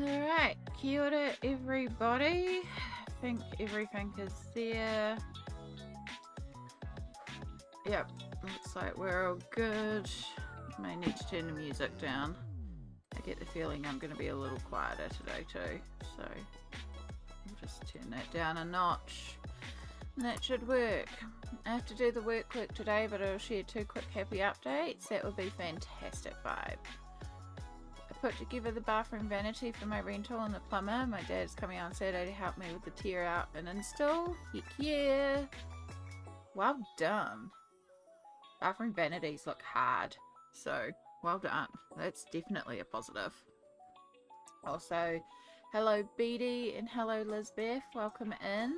Alright, kia ora everybody. I think everything is there. Yep, looks like we're all good. May need to turn the music down. I get the feeling I'm going to be a little quieter today too, so we'll just turn that down a notch. And that should work. I have to do the work click today, but I'll share 2 quick happy updates. That would be fantastic vibe. I put together the bathroom vanity for my rental and the plumber. My dad's coming on Saturday to help me with the tear out and install. Heck yeah! Well done. Bathroom vanities look hard, so well done. That's definitely a positive. Also, hello Beatty and hello Lizbeth, welcome in.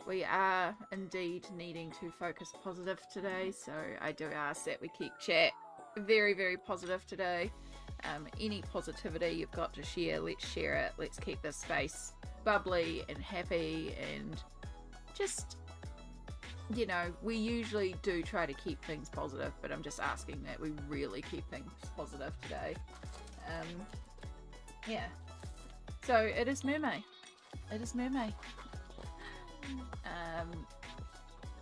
We are indeed needing to focus positive today, so I do ask that we keep chat very, very positive today. Any positivity you've got to share, let's share it. Let's keep this space bubbly and happy, and just, you know, we usually do try to keep things positive, but I'm just asking that we really keep things positive today. Yeah. So it is Mermay. It is Mermay.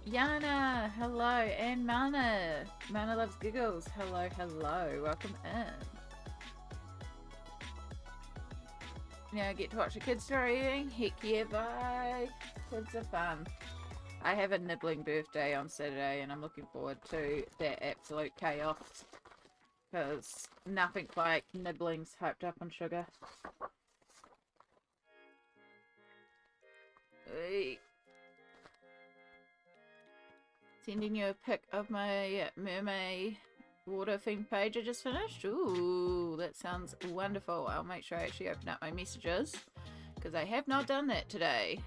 Yana, hello, and Mana. Mana loves giggles. Hello, hello. Welcome in. Now I get to watch the kids eating. Heck yeah, bye. Kids are fun. I have a nibbling birthday on Saturday and I'm looking forward to that absolute chaos. Because nothing like nibblings hyped up on sugar. Hey. Sending you a pic of my Mermay water theme page I just finished. Ooh, that sounds wonderful. I'll make sure I actually open up my messages, because I have not done that today.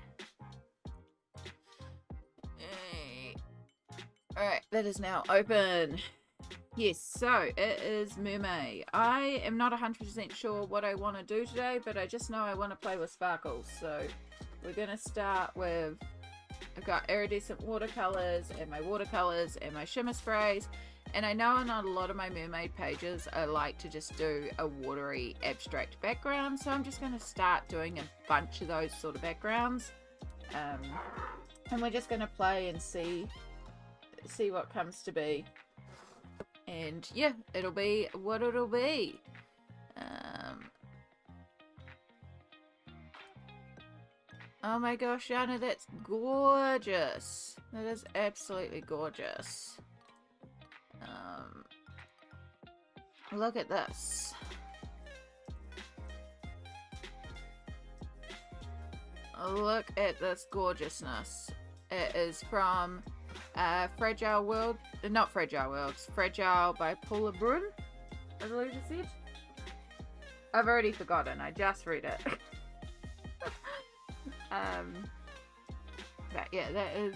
Alright, that is now open. Yes, so it is Mermay. I am not 100% sure what I want to do today, but I just know I want to play with sparkles. So we're going to start with, I've got iridescent watercolors and my shimmer sprays. And I know on a lot of my mermaid pages, I like to just do a watery abstract background. So I'm just going to start doing a bunch of those sort of backgrounds. And we're just going to play and see what comes to be. And yeah, it'll be what it'll be. Oh my gosh, Yana, that's gorgeous. That is absolutely gorgeous. Look at this. Look at this gorgeousness. It is from Fragile World, not Fragile Worlds, Fragile by Paula Brun, I believe it said. I've already forgotten, I just read it. But yeah, that is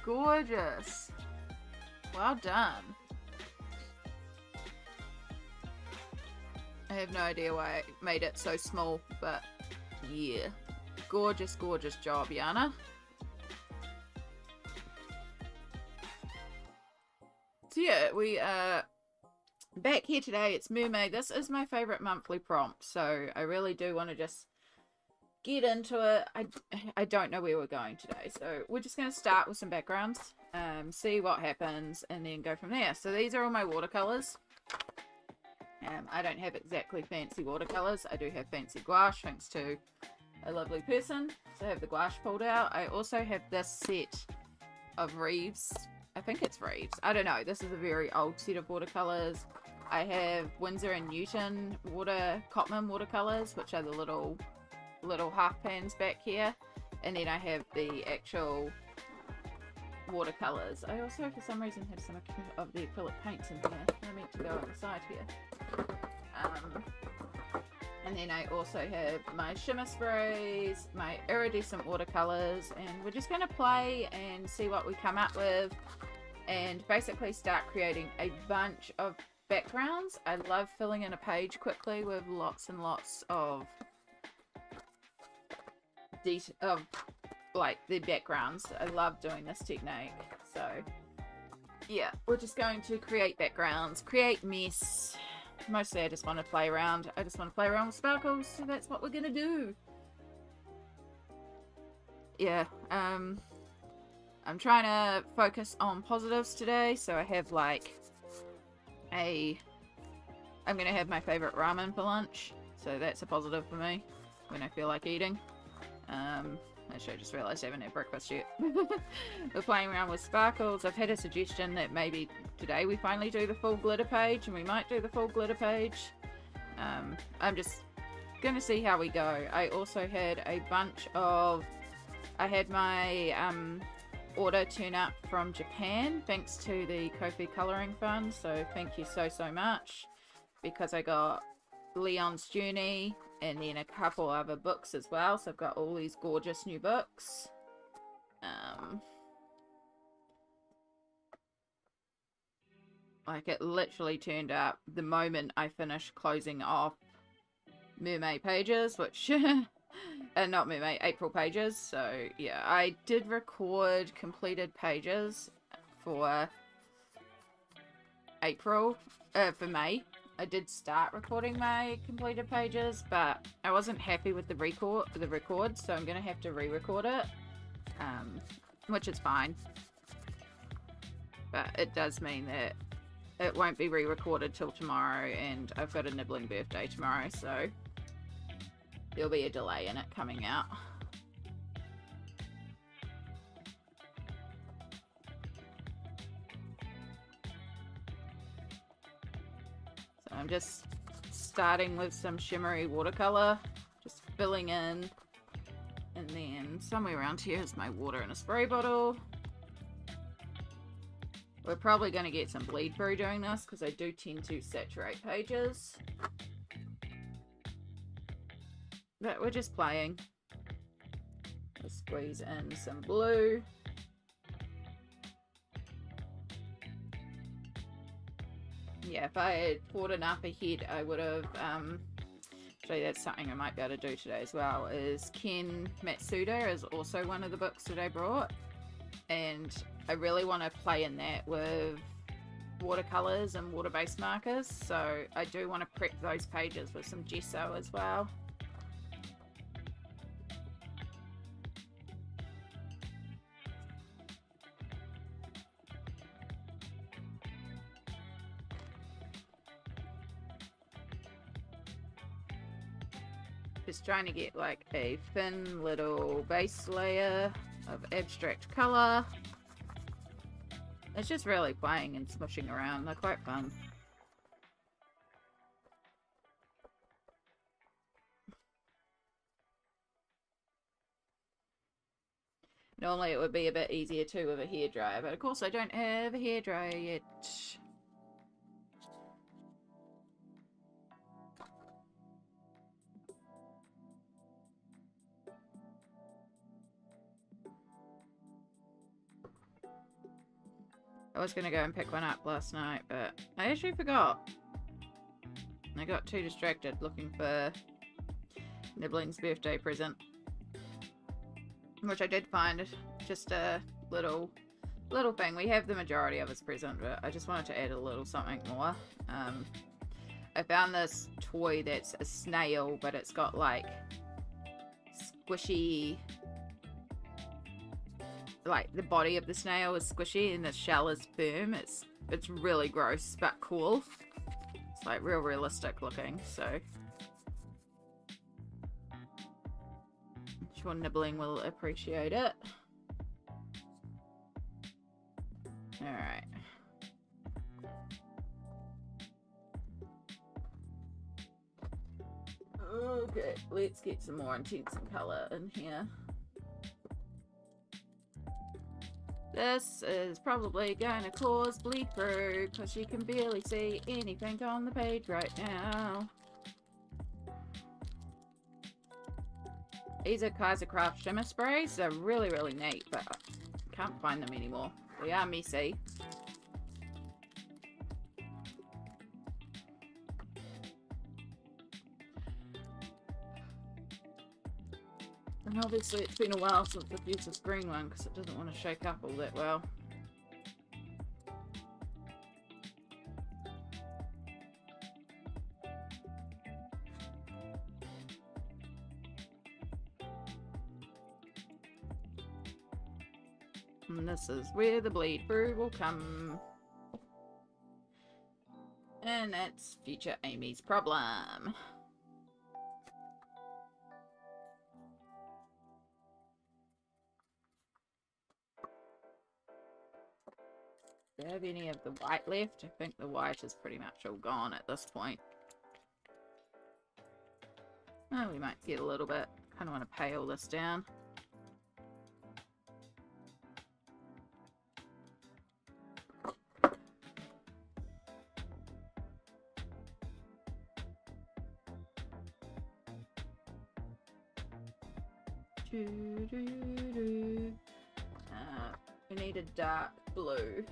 gorgeous. Well done. I have no idea why I made it so small, but yeah. Gorgeous, gorgeous job, Yana. So yeah, we are back here today. It's Mermay. This is my favorite monthly prompt, so I really do want to just get into it. I don't know where we're going today, so we're just going to start with some backgrounds, see what happens, and then go from there. So these are all my watercolors. I don't have exactly fancy watercolors. I do have fancy gouache, thanks to a lovely person. So I have the gouache pulled out. I also have this set of Reeves. I think it's Reeves. I don't know. This is a very old set of watercolors. I have Winsor & Newton Cotman watercolors, which are the little half pans back here. And then I have the actual watercolors. I also, for some reason, have some of the acrylic paints in here. They're meant to go on the side here. And then I also have my shimmer sprays, my iridescent watercolors, and we're just going to play and see what we come up with, and basically start creating a bunch of backgrounds. I love filling in a page quickly with lots and lots of like the backgrounds. I love doing this technique. So yeah, we're just going to create backgrounds, create mess, mostly I just want to play around. I just want to play around with sparkles, so that's what we're gonna do. Yeah, I'm trying to focus on positives today, so I have like I'm gonna have my favorite ramen for lunch, so that's a positive for me when I feel like eating. Actually, I just realised I haven't had breakfast yet. We're playing around with sparkles. I've had a suggestion that maybe today we finally do the full glitter page, and we might do the full glitter page. I'm just gonna see how we go. I also had a bunch of... I had my order turn up from Japan thanks to the Ko-fi Colouring Fund, so thank you so much, because I got Leon's Journey and then a couple other books as well, so I've got all these gorgeous new books. Like, it literally turned up the moment I finished closing off Mermay pages, which not Mermay, April pages. So yeah, I did record completed pages for April, for May. I did start recording my completed pages, but I wasn't happy with the record, so I'm gonna have to re-record it, which is fine. But it does mean that it won't be re-recorded till tomorrow, and I've got a nibbling birthday tomorrow, so there'll be a delay in it coming out. So I'm just starting with some shimmery watercolor, just filling in, and then somewhere around here is my water in a spray bottle. We're probably going to get some bleed through doing this because I do tend to saturate pages. But we're just playing. We'll squeeze in some blue. Yeah, if I had thought enough ahead, I would have, actually that's something I might be able to do today as well, is Ken Matsuda is also one of the books that I brought. And I really want to play in that with watercolors and water-based markers. So I do want to prep those pages with some gesso as well. Just trying to get like a thin little base layer of abstract colour. It's just really playing and smushing around. They're quite fun. Normally it would be a bit easier too with a hairdryer, but of course I don't have a hairdryer yet. I was going to go and pick one up last night, but I actually forgot. I got too distracted looking for Nibbling's birthday present. Which I did find, just a little thing. We have the majority of his present, but I just wanted to add a little something more. I found this toy that's a snail, but it's got like squishy... like the body of the snail is squishy and the shell is firm. It's really gross but cool. It's like real realistic looking, so I'm sure Nibbling will appreciate it. Alright. Okay, let's get some more intense colour in here. This is probably going to cause bleed through because you can barely see anything on the page right now. These are Kaisercraft shimmer sprays. They're really, really neat, but I can't find them anymore. They are messy. And obviously it's been a while since I've used this green one because it doesn't want to shake up all that well. And this is where the bleed through will come. And that's future Amy's problem. Do I have any of the white left? I think the white is pretty much all gone at this point. Oh, we might get a little bit. Kind of want to pay all this down. We need a dark blue.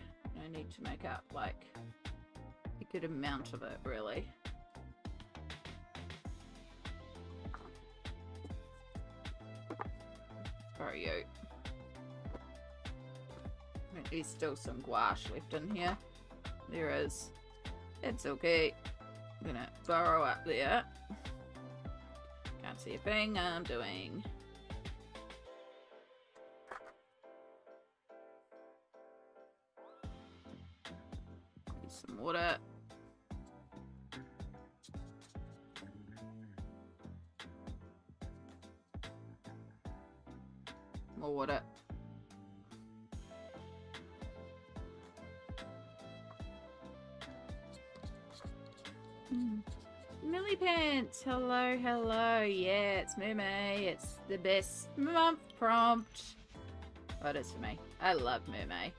I need to make up like a good amount of it, really. Sorry, you. There's still some gouache left in here. There is. It's okay. I'm gonna burrow up there. Can't see a thing I'm doing. Some water. More water. Millipants! Hello, hello. Yeah, it's Mermay. It's the best month prompt. Oh, it is for me. I love Mermay.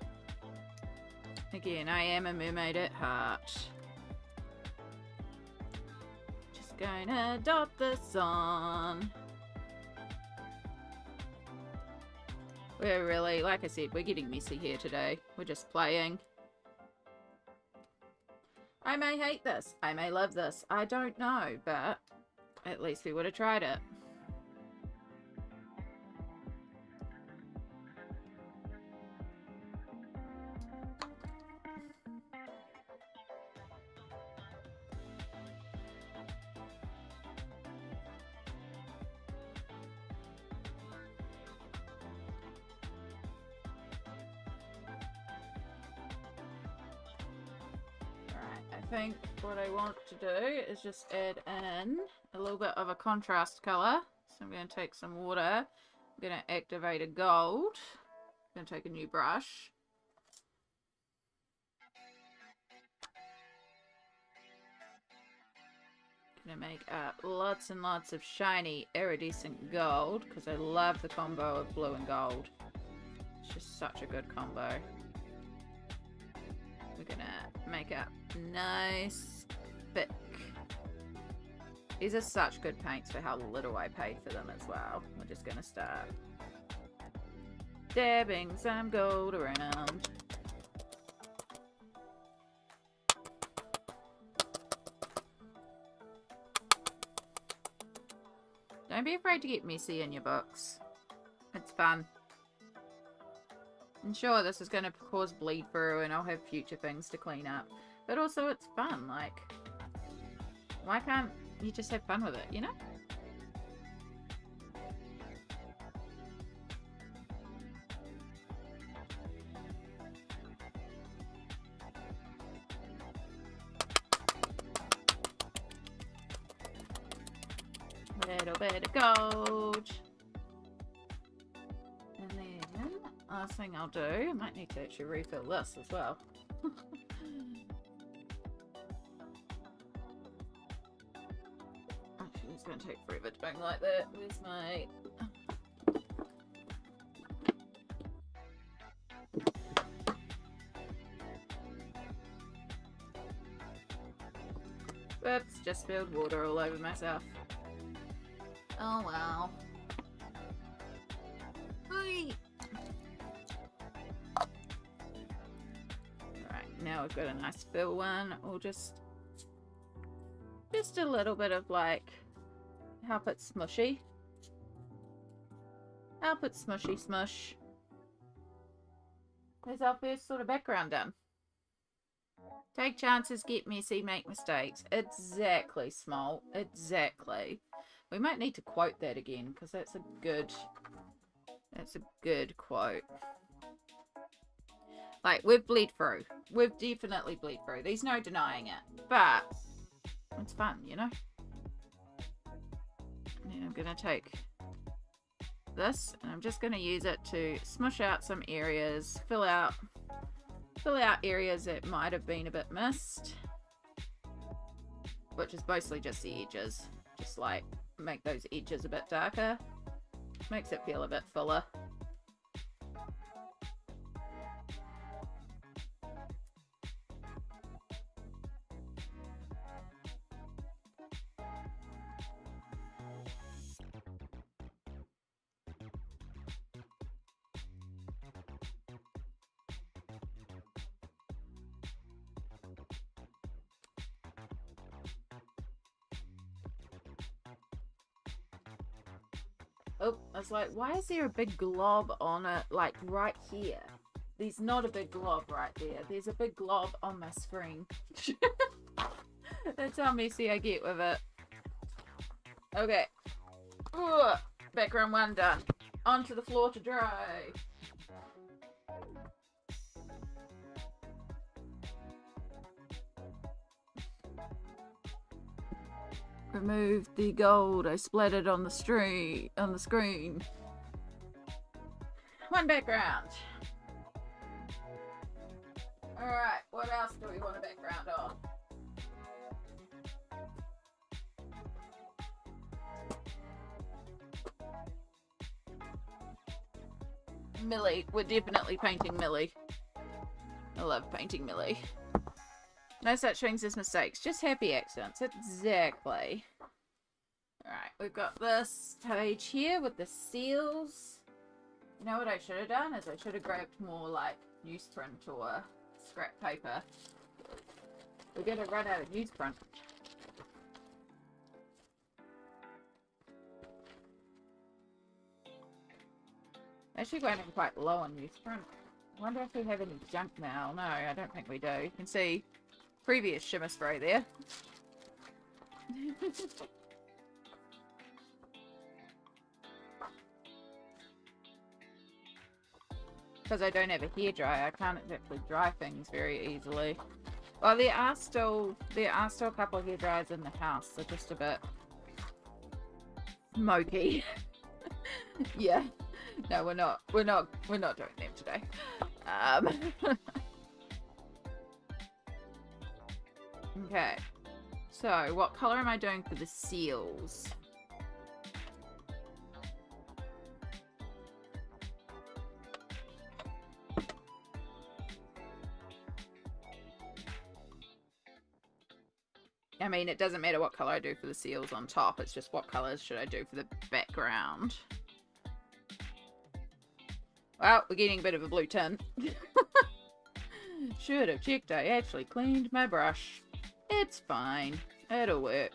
Again, I am a mermaid at heart. Just gonna dot this on. We're really, like I said, we're getting messy here today. We're just playing. I may hate this. I may love this. I don't know, but at least we would have tried it. I think what I want to do is just add in a little bit of a contrast color. So I'm going to take some water. I'm going to activate a gold. I'm going to take a new brush. Going to make up lots and lots of shiny iridescent gold because I love the combo of blue and gold. It's just such a good combo. We're gonna make up nice, thick. These are such good paints for how little I paid for them as well. We're just gonna start dabbing some gold around. Don't be afraid to get messy in your books. It's fun. And sure, this is going to cause bleed through and I'll have future things to clean up. But also it's fun, like, why can't you just have fun with it, you know? Little bit of gold. And then, last thing I'll do, I might need to actually refill this as well. Actually, it's going to take forever to bang like that. Where's my... Whoops, just spilled water all over myself. Oh wow. Alright, now we've got a nice fill one. We'll just a little bit of like, help it smushy. Help it smushy smush. There's our first sort of background done. Take chances, get messy, make mistakes. Exactly, Small. Exactly. We might need to quote that again because that's a good quote. Like, we've bled through. We've definitely bled through. There's no denying it. But it's fun, you know? And I'm going to take this, and I'm just going to use it to smush out some areas, fill out areas that might have been a bit missed, which is mostly just the edges. Just like make those edges a bit darker, makes it feel a bit fuller. Oh, I was like, why is there a big glob on it, like right here? There's not a big glob right there. There's a big glob on my screen. That's how messy I get with it. Okay. Ooh, background 1 done. Onto the floor to dry. Remove the gold I splattered on the screen. One background. Alright, what else do we want a background on? Millie. We're definitely painting Millie. I love painting Millie. No such things as mistakes, just happy accidents. Exactly. Alright, we've got this page here with the seals. You know what I should have done is I should have grabbed more like newsprint or scrap paper. We're going to run out of newsprint. Actually going in quite low on newsprint. I wonder if we have any junk mail. No, I don't think we do. You can see previous shimmer spray there. Because I don't have a hairdryer, I can't exactly dry things very easily. Well, there are still a couple of hairdryers in the house. They're just a bit smoky. Yeah. No, we're not doing them today. Okay. So, what color am I doing for the seals? I mean, it doesn't matter what color I do for the seals on top. It's just what colors should I do for the background. Well, we're getting a bit of a blue tint. Should have checked. I actually cleaned my brush. It's fine. It'll work.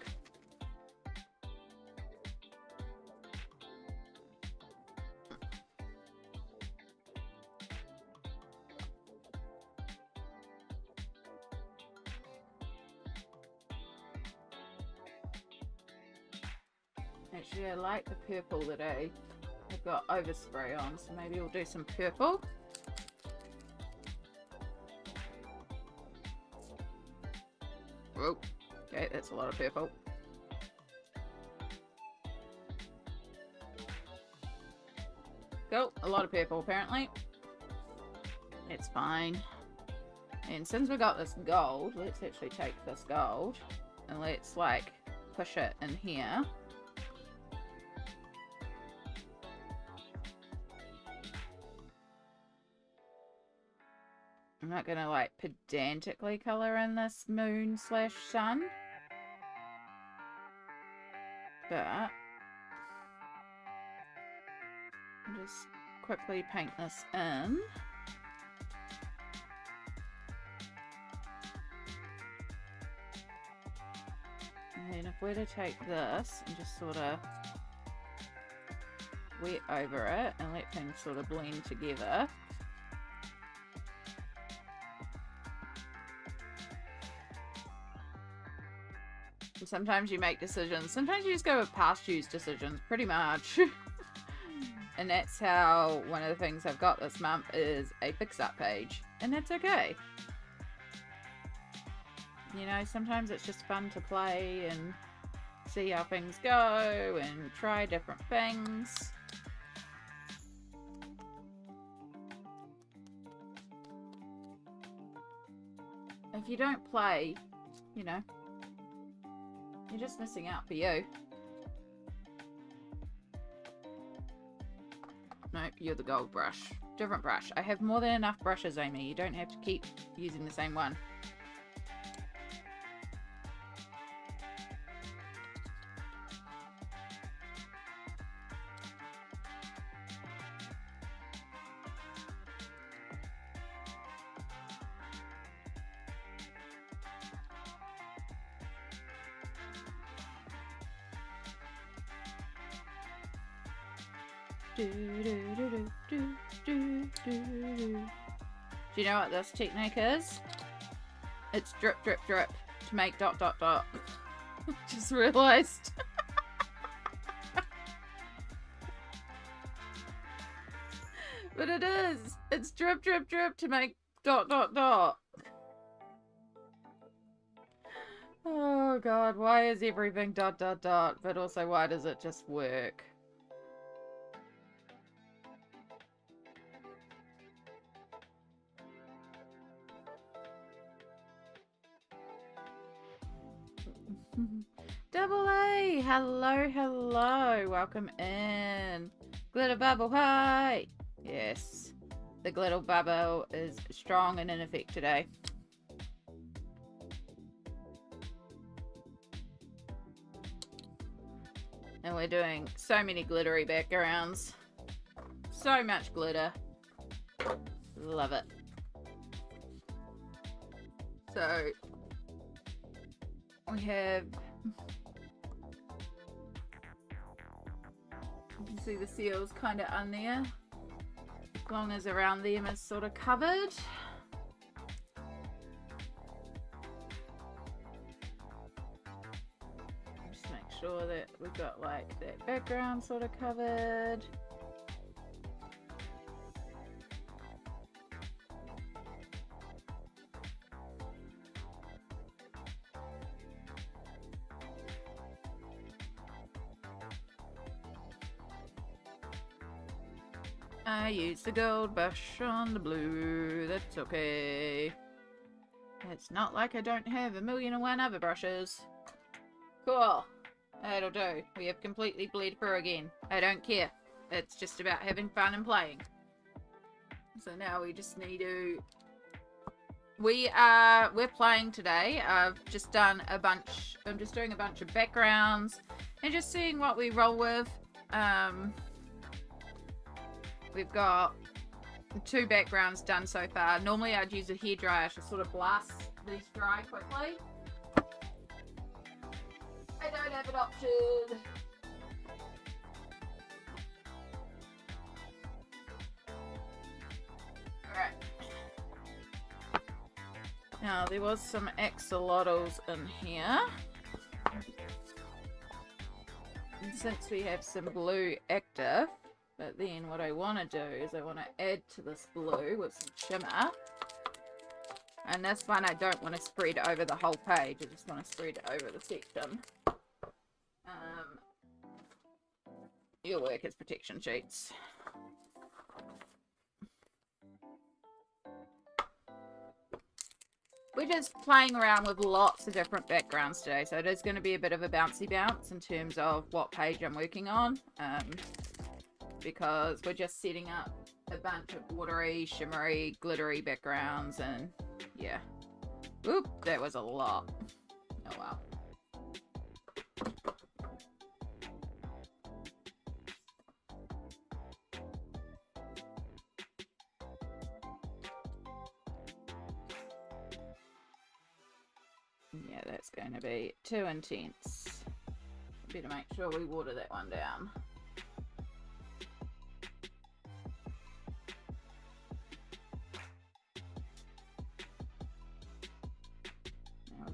Actually, I like the purple that I've got overspray on, so maybe we'll do some purple. Whoa. Okay, that's a lot of purple. Cool, a lot of purple apparently. It's fine. And since we got this gold, let's actually take this gold and let's like push it in here. I'm not gonna like pedantically color in this moon slash sun, but I'll just quickly paint this in. And then if we're to take this and just sort of wet over it and let things sort of blend together. Sometimes you make decisions. Sometimes you just go with past used decisions, pretty much. And that's how one of the things I've got this month is a fix-up page. And that's okay. You know, sometimes it's just fun to play and see how things go and try different things. If you don't play, you know, you're just missing out for you. Nope, you're the gold brush. Different brush. I have more than enough brushes, Amy. You don't have to keep using the same one. Do you know what this technique is? It's drip, drip, drip to make dot, dot, dot. Just realised. But it is. It's drip, drip, drip to make dot, dot, dot. Oh god, why is everything dot, dot, dot? But also, why does it just work? Double A! Hello, hello! Welcome in! Glitter bubble, hi! Yes, the glitter bubble is strong and in effect today. And we're doing so many glittery backgrounds. So much glitter. Love it. So, we have... You can see the seals kind of on there. As long as around them is sort of covered. Just make sure that we've got like that background sort of covered. I used the gold brush on the blue, that's okay. It's not like I don't have 1,000,001 other brushes. Cool. That'll do. We have completely bled through again. I don't care. It's just about having fun and playing. So now we just need to... We're playing today. I've just done a bunch... I'm just doing a bunch of backgrounds and just seeing what we roll with. We've got 2 backgrounds done so far. Normally I'd use a hairdryer to sort of blast these dry quickly. I don't have an option. Alright. Now there was some axolotls in here. And since we have some blue active, but then what I want to do is I want to add to this blue with some shimmer. And this one I don't want to spread over the whole page. I just want to spread it over the section. Your work as protection sheets. We're just playing around with lots of different backgrounds today. So it is going to be a bit of a bouncy bounce in terms of what page I'm working on. Because we're just setting up a bunch of watery, shimmery, glittery backgrounds, and yeah. Oop, that was a lot. Oh well. Yeah, that's going to be too intense. Better make sure we water that one down.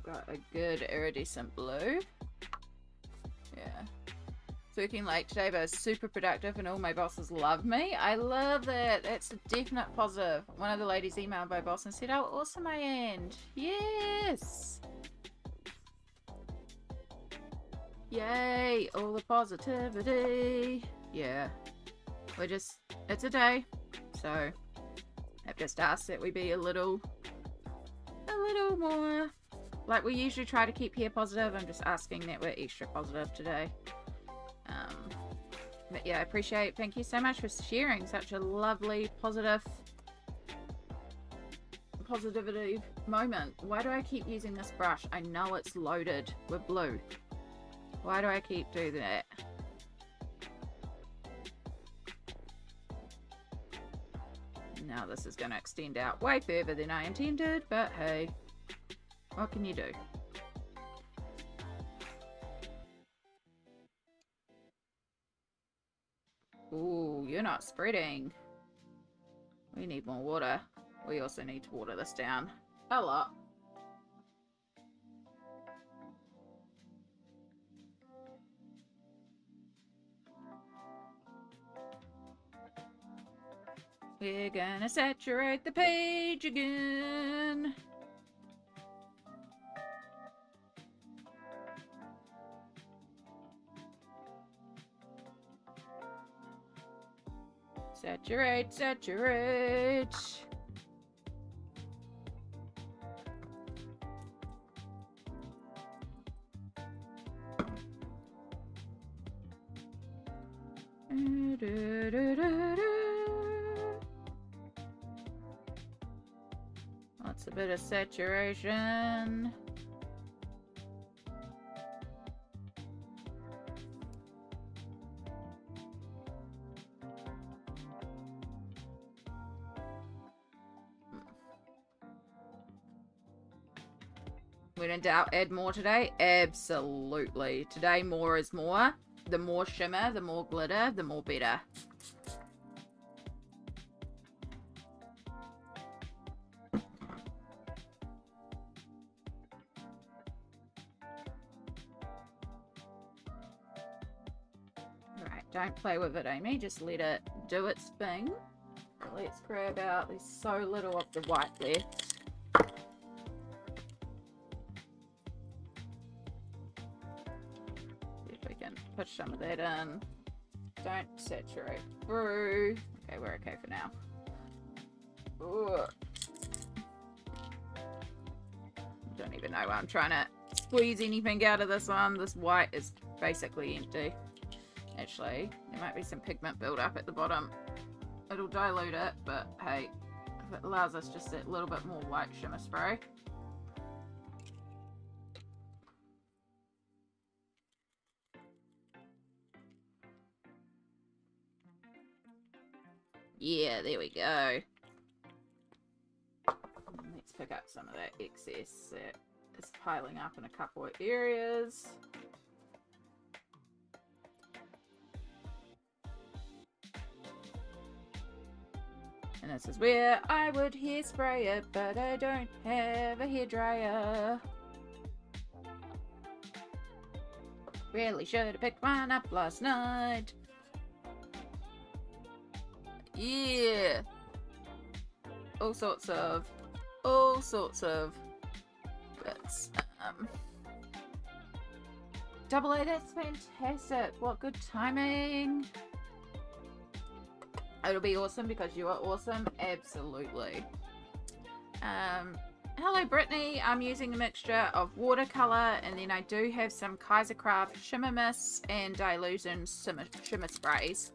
Got a good iridescent blue. Yeah. working late today, but I was super productive and all my bosses love me. I love that. That's a definite positive. One of the ladies emailed my boss and said, oh, awesome, I end. Yes. Yay, all the positivity. Yeah. It's a day. So, I've just asked that we be a little more, like we usually try to keep here positive. I'm just asking that we're extra positive today. But yeah, I appreciate, thank you so much for sharing such a lovely, positivity moment. Why do I keep using this brush? I know it's loaded with blue. Why do I keep doing that? Now this is going to extend out way further than I intended, but hey, what can you do? Ooh, you're not spreading. We need more water. We also need to water this down a lot. We're gonna saturate the page again. Saturate, saturate. Lots a bit of saturation. When in doubt, add more today? Absolutely. Today, more is more. The more shimmer, the more glitter, the more better. Right, don't play with it, Amy. Just let it do its thing. Let's grab out. There's so little of the white left. Put some of that in. Don't saturate through. Okay, we're okay for now. Ooh. Don't even know why I'm trying to squeeze anything out of this one. This white is basically empty. Actually, there might be some pigment build-up at the bottom. It'll dilute it, but hey, if it allows us just a little bit more white shimmer spray. Yeah, there we go. Let's pick up some of that excess that is piling up in a couple of areas. And this is where I would hairspray it, but I don't have a hairdryer. Really should have picked one up last night. Yeah. All sorts of bits. Double A, that's fantastic. What good timing. It'll be awesome because you are awesome. Absolutely. Hello, Brittany. I'm using a mixture of watercolor, and then I do have some Kaisercraft shimmer mist and Dilution shimmer sprays.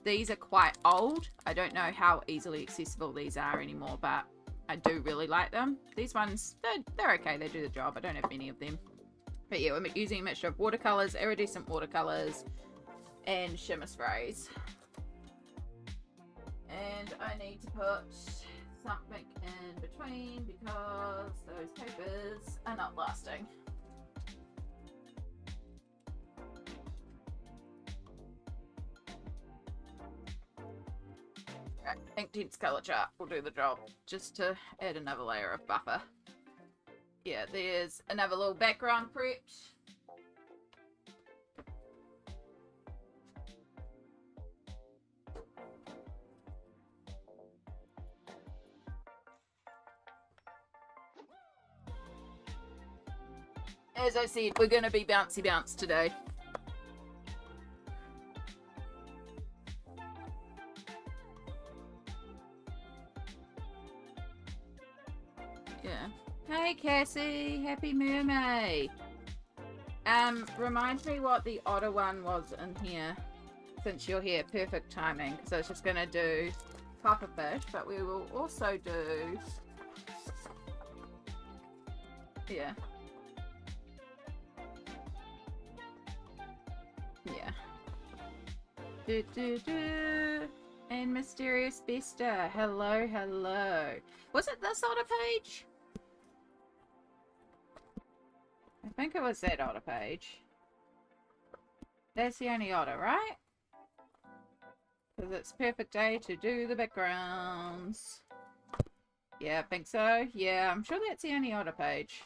These are quite old. I don't know how easily accessible these are anymore, but I do really like them. These ones, they're okay. They do the job. I don't have many of them. But yeah, we're using a mixture of watercolors, iridescent watercolors, and shimmer sprays. And I need to put something in between because those papers are not lasting. Right, Inktense color chart will do the job, just to add another layer of buffer. Yeah, there's another little background prepped. as I said, we're going to be bouncy bounce today. Yeah. Hey Cassie, happy Mermay. Remind me what the otter one was in here, since you're here. Perfect timing, because I was just going to do pufferfish, but we will also do, yeah. And Mysterious Besta, hello, hello. Was it this otter page? I think it was that otter page. That's the only otter, right? Because it's perfect day to do the backgrounds. Yeah, I think so. Yeah, I'm sure that's the only otter page.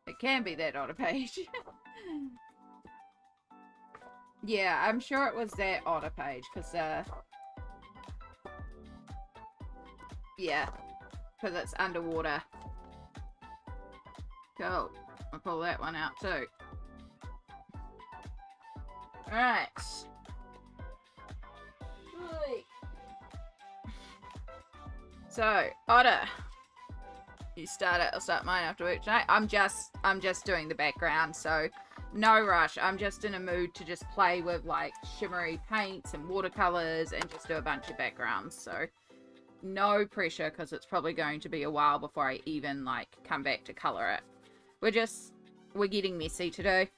It can be that otter page. Yeah, I'm sure it was that otter page, because, yeah, because it's underwater. Cool. I'll pull that one out too. Alright. So, Otter. You start it, I'll start mine after work tonight. I'm just doing the background, so no rush. I'm just in a mood to just play with like shimmery paints and watercolors and just do a bunch of backgrounds. So no pressure, because it's probably going to be a while before I even like come back to color it. We're getting messy today.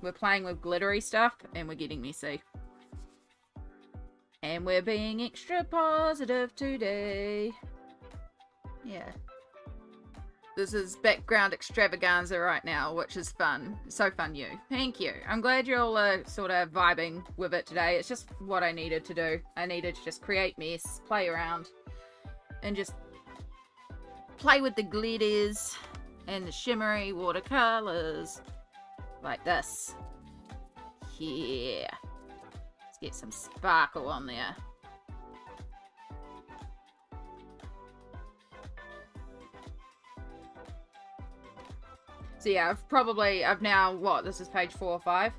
We're playing with glittery stuff and we're getting messy. And we're being extra positive today. Yeah. This is background extravaganza right now, which is fun. So fun, you. Thank you. I'm glad you're all sort of vibing with it today. It's just what I needed to do. I needed to just create mess, play around, and just play with the glitters and the shimmery watercolors. Like this. Yeah. Let's get some sparkle on there. So yeah, I've now, what, this is page 4 or 5?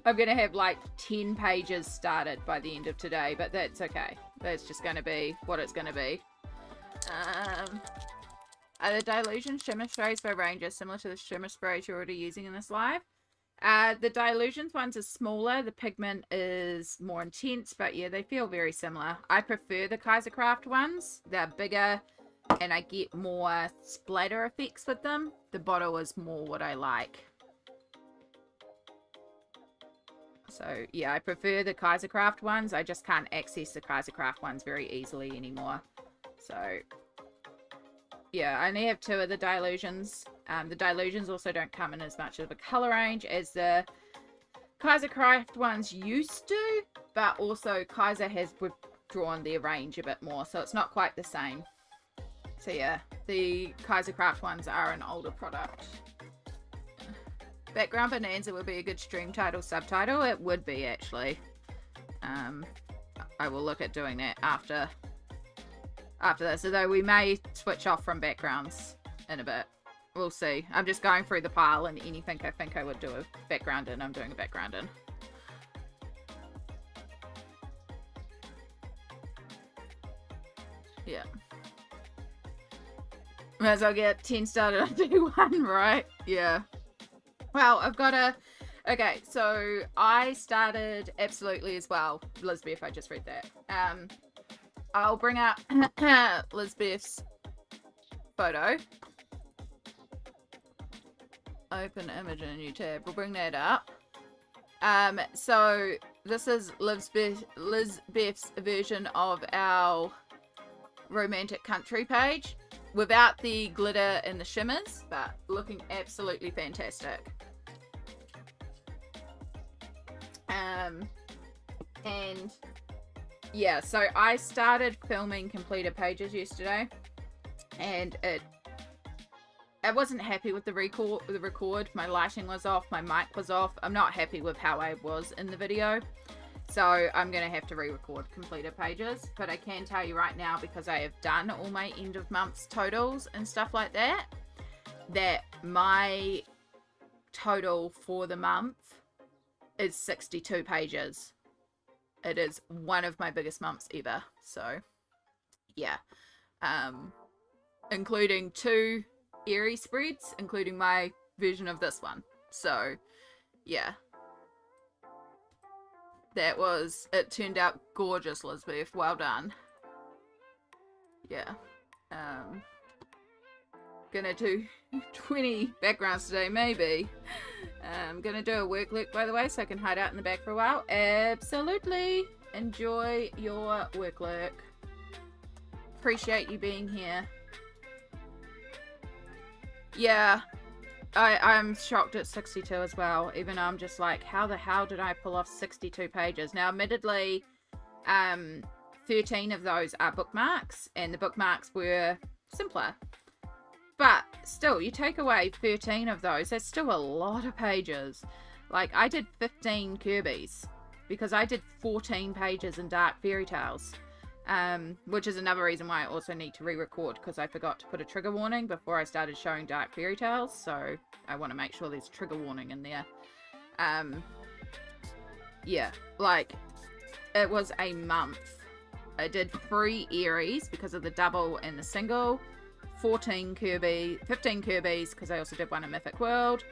I'm going to have like 10 pages started by the end of today, but that's okay. That's just going to be what it's going to be. Are the Dilution Shimmer Sprays by Ranger similar to the shimmer sprays you're already using in this live? The Dilutions ones are smaller, the pigment is more intense, but yeah, they feel very similar. I prefer the Kaisercraft ones. They're bigger and I get more splatter effects with them. The bottle is more what I like. So yeah, I prefer the Kaisercraft ones. I just can't access the Kaisercraft ones very easily anymore. So yeah, I only have 2 of the Dilutions. The Dilutions also don't come in as much of a color range as the Kaisercraft ones used to, but also Kaiser has withdrawn their range a bit more, so it's not quite the same. So yeah, the Kaisercraft ones are an older product. Background Bonanza would be a good stream title, subtitle. It would be, actually. I will look at doing that after this, although we may switch off from backgrounds in a bit. We'll see. I'm just going through the pile, and anything I think I would do a background in, I'm doing a background in. Yeah. Might as well get 10 started on day 1, right? Yeah. Well, I've got a... Okay, so I started Absolutely as well. Lisbeth, I just read that. I'll bring up Lisbeth's photo. Open image in a new tab. We'll bring that up. So this is Lisbeth's version of our romantic country page without the glitter and the shimmers, but looking absolutely fantastic. And yeah, so I started filming completed pages yesterday, and I wasn't happy with the record. My lighting was off, my mic was off. I'm not happy with how I was in the video. So I'm going to have to re-record completed pages. But I can tell you right now, because I have done all my end of months totals and stuff like that, that my total for the month is 62 pages. It is one of my biggest months ever. So, yeah. Including 2 Airy spreads, including my version of this one. So, yeah. It turned out gorgeous, Lisbeth. Well done. Yeah. Gonna do 20 backgrounds today, maybe. I'm gonna do a work look, by the way, so I can hide out in the back for a while. Absolutely. Enjoy your work look. Appreciate you being here. Yeah. I'm shocked at 62 as well, even though I'm just like, how the hell did I pull off 62 pages? Now, admittedly, 13 of those are bookmarks, and the bookmarks were simpler. But still, you take away 13 of those, that's still a lot of pages. Like, I did 15 Kirby's, because I did 14 pages in Dark Fairy Tales. Which is another reason why I also need to re-record, because I forgot to put a trigger warning before I started showing Dark Fairy Tales, so I want to make sure there's trigger warning in there. Yeah, like, it was a month. I did 3 Aries because of the double and the single, 15 Kirby's because I also did one in Mythic World.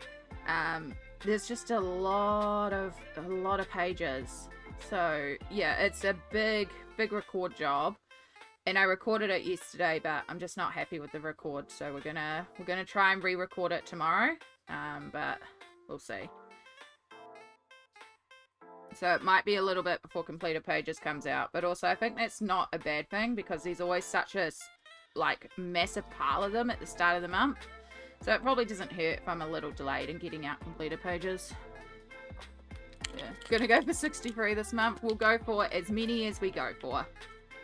There's just a lot of pages. So yeah, it's a big record job, and I recorded it yesterday, but I'm just not happy with the record, so we're gonna try and re-record it tomorrow, but we'll see. So it might be a little bit before completed pages comes out, but also I think that's not a bad thing, because there's always such a like massive pile of them at the start of the month, so it probably doesn't hurt if I'm a little delayed in getting out completed pages. Yeah, gonna go for 63 this month. We'll go for as many as we go for.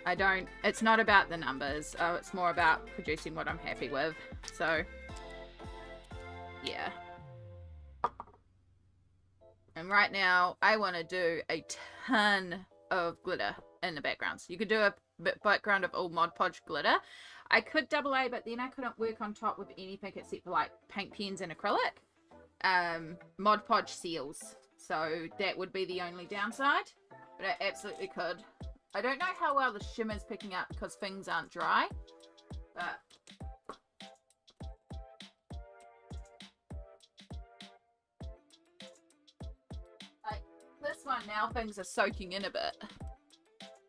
It's not about the numbers. It's more about producing what I'm happy with. So, yeah. And right now, I want to do a ton of glitter in the backgrounds. You could do a background of all Mod Podge glitter. I could double A, but then I couldn't work on top with anything except for like paint pens and acrylic. Mod Podge seals. So that would be the only downside, but I absolutely could. I don't know how well the shimmer's picking up because things aren't dry, but like this one now, things are soaking in a bit.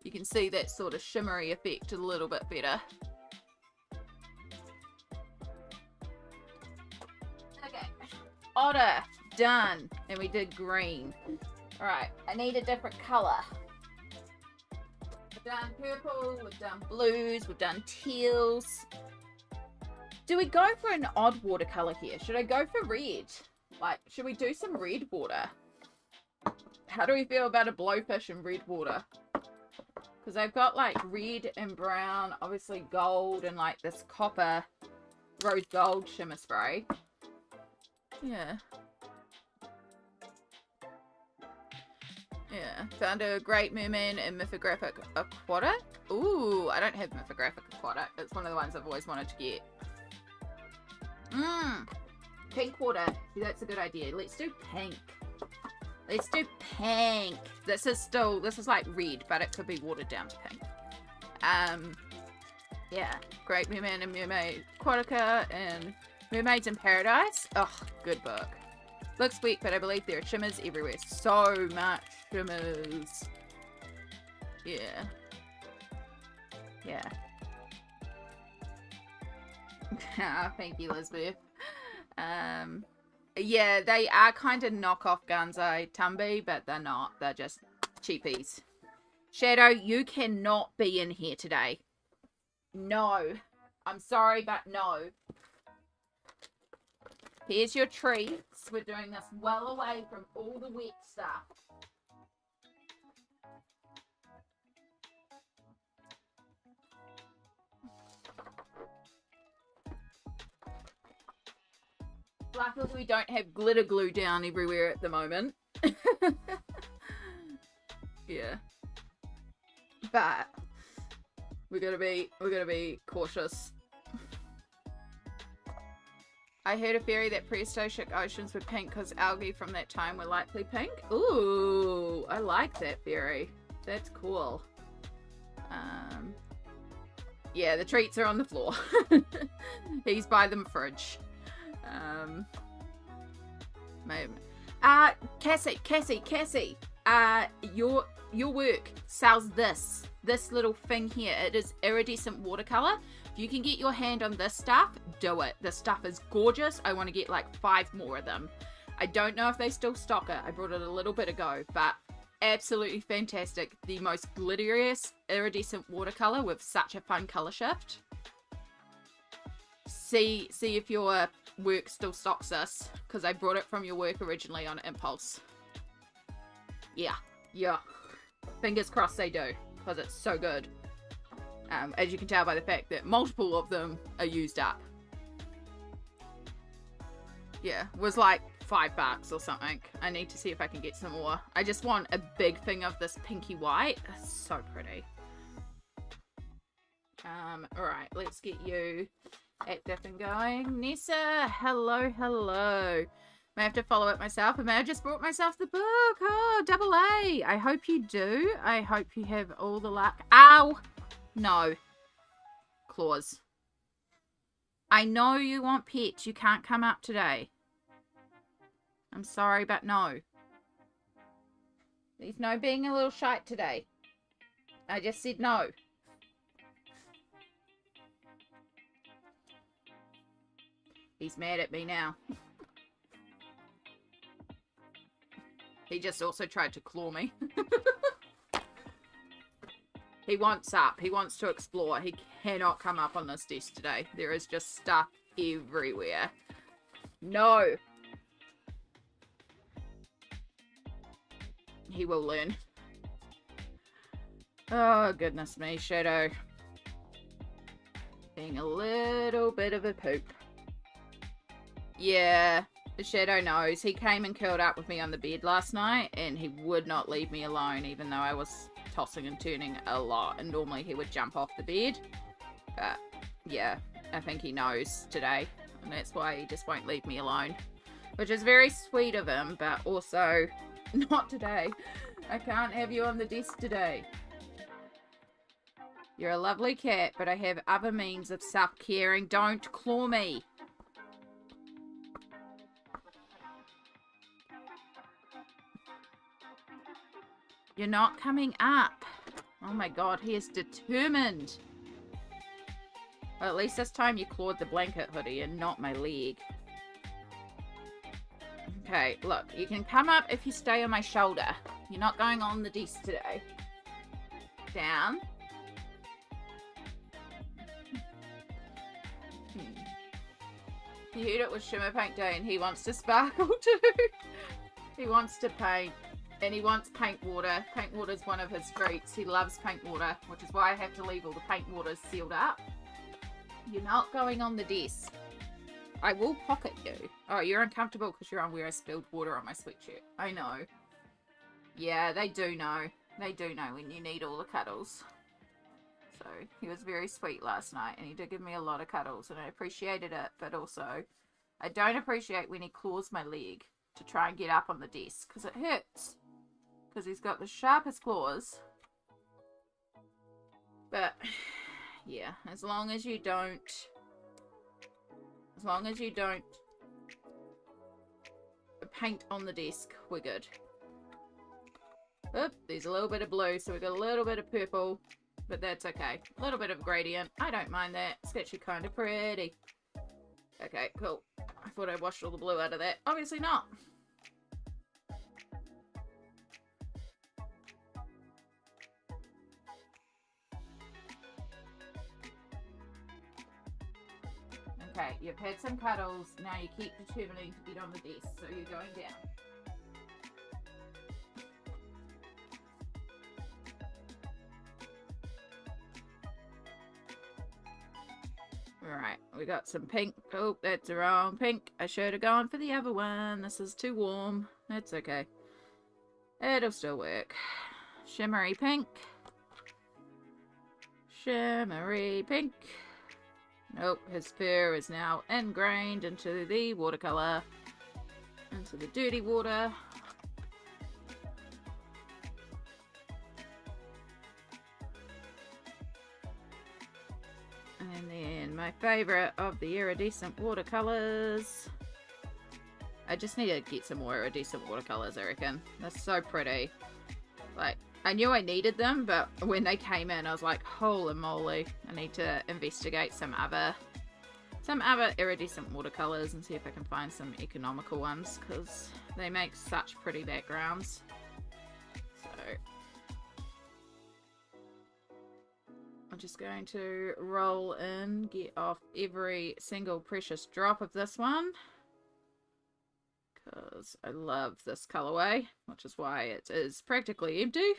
You can see that sort of shimmery effect a little bit better. Okay, otter. Done. And we did green. Alright, I need a different colour. We've done purple, we've done blues, we've done teals. Do we go for an odd watercolour here? Should I go for red? Like, should we do some red water? How do we feel about a blowfish in red water? Because I've got like red and brown, obviously gold, and like this copper rose gold shimmer spray. Yeah. Yeah, found a great merman in Mythographic Aquatic. Ooh, I don't have Mythographic Aquatic. It's one of the ones I've always wanted to get. Pink water. See, that's a good idea. Let's do pink. Let's do pink. This is like red, but it could be watered down to pink. Yeah, Great Merman and Mermaid Aquatica and Mermaids in Paradise. Oh, good book. Looks weak, but I believe there are shimmers everywhere. So much shimmers. Yeah. Yeah. Thank you, Elizabeth. Yeah, they are kind of knockoff Gunzai Tumby, but they're not. They're just cheapies. Shadow, you cannot be in here today. No. I'm sorry, but no. Here's your treats. We're doing this well away from all the wet stuff. Luckily, we don't have glitter glue down everywhere at the moment. Yeah. But we're gonna be cautious. I heard a theory that prehistoric oceans were pink because algae from that time were likely pink. Ooh, I like that theory. That's cool. Yeah, the treats are on the floor. He's by the fridge. Cassie, your work sells this little thing here. It is iridescent watercolor. If you can get your hand on this stuff, do it. This stuff is gorgeous. I want to get like 5 more of them. I don't know if they still stock it. I brought it a little bit ago, but absolutely fantastic. The most glitteriest iridescent watercolor with such a fun color shift. See if your work still stocks this, because I brought it from your work originally on impulse. Yeah. Fingers crossed they do, because it's so good. As you can tell by the fact that multiple of them are used up. Yeah, was like $5 or something. I need to see if I can get some more. I just want a big thing of this pinky white. It's so pretty. Alright, let's get you active and going. Nessa, hello. May I have to follow it myself? I may have just brought myself the book. Oh, double A. I hope you do. I hope you have all the luck. Ow! No. Claws. I know you want pets. You can't come up today. I'm sorry, but no. There's no being a little shite today. I just said no. He's mad at me now. He just also tried to claw me. He wants up. He wants to explore. He cannot come up on this desk today. There is just stuff everywhere. No. He will learn. Oh, goodness me, Shadow. Being a little bit of a poop. Yeah, the Shadow knows. He came and curled up with me on the bed last night, and he would not leave me alone, even though I was tossing and turning a lot. And normally he would jump off the bed. But, yeah, I think he knows today. And that's why he just won't leave me alone. Which is very sweet of him, but also not today. I can't have you on the desk today. You're a lovely cat, but I have other means of self-caring. Don't claw me. You're not coming up. Oh my god, he is determined. Well, at least this time you clawed the blanket hoodie and not my leg. Okay, look, you can come up if you stay on my shoulder. You're not going on the desk today. Down. He heard it was Shimmer Paint Day and he wants to sparkle too. He wants to paint. And he wants paint water. Paint water is one of his treats. He loves paint water, which is why I have to leave all the paint waters sealed up. You're not going on the desk. I will pocket you. Oh, you're uncomfortable because you're on where I spilled water on my sweatshirt. I know. Yeah, they do know. They do know when you need all the cuddles. So, he was very sweet last night, and he did give me a lot of cuddles, and I appreciated it, but also, I don't appreciate when he claws my leg to try and get up on the desk, because it hurts. Because he's got the sharpest claws. But, yeah, as long as you don't paint on the desk, we're good. Oop, there's a little bit of blue, so we've got a little bit of purple, but that's okay. A little bit of gradient. I don't mind that. It's actually kind of pretty. Okay, cool. I thought I washed all the blue out of that. Obviously not. Okay, you've had some cuddles. Now you keep determining to get on the desk, so you're going down. Alright, we got some pink. Oh, that's the wrong pink. I should have gone for the other one. This is too warm. That's okay. It'll still work. Shimmery pink. Shimmery pink. Nope, his fur is now ingrained into the watercolor. Into the dirty water. And then my favorite of the iridescent watercolors. I just need to get some more iridescent watercolors, I reckon. They're so pretty. Like, I knew I needed them, but when they came in, I was like, holy moly. I need to investigate some other iridescent watercolors and see if I can find some economical ones, because they make such pretty backgrounds. So I'm just going to roll in, get off every single precious drop of this one, because I love this colorway, which is why it is practically empty.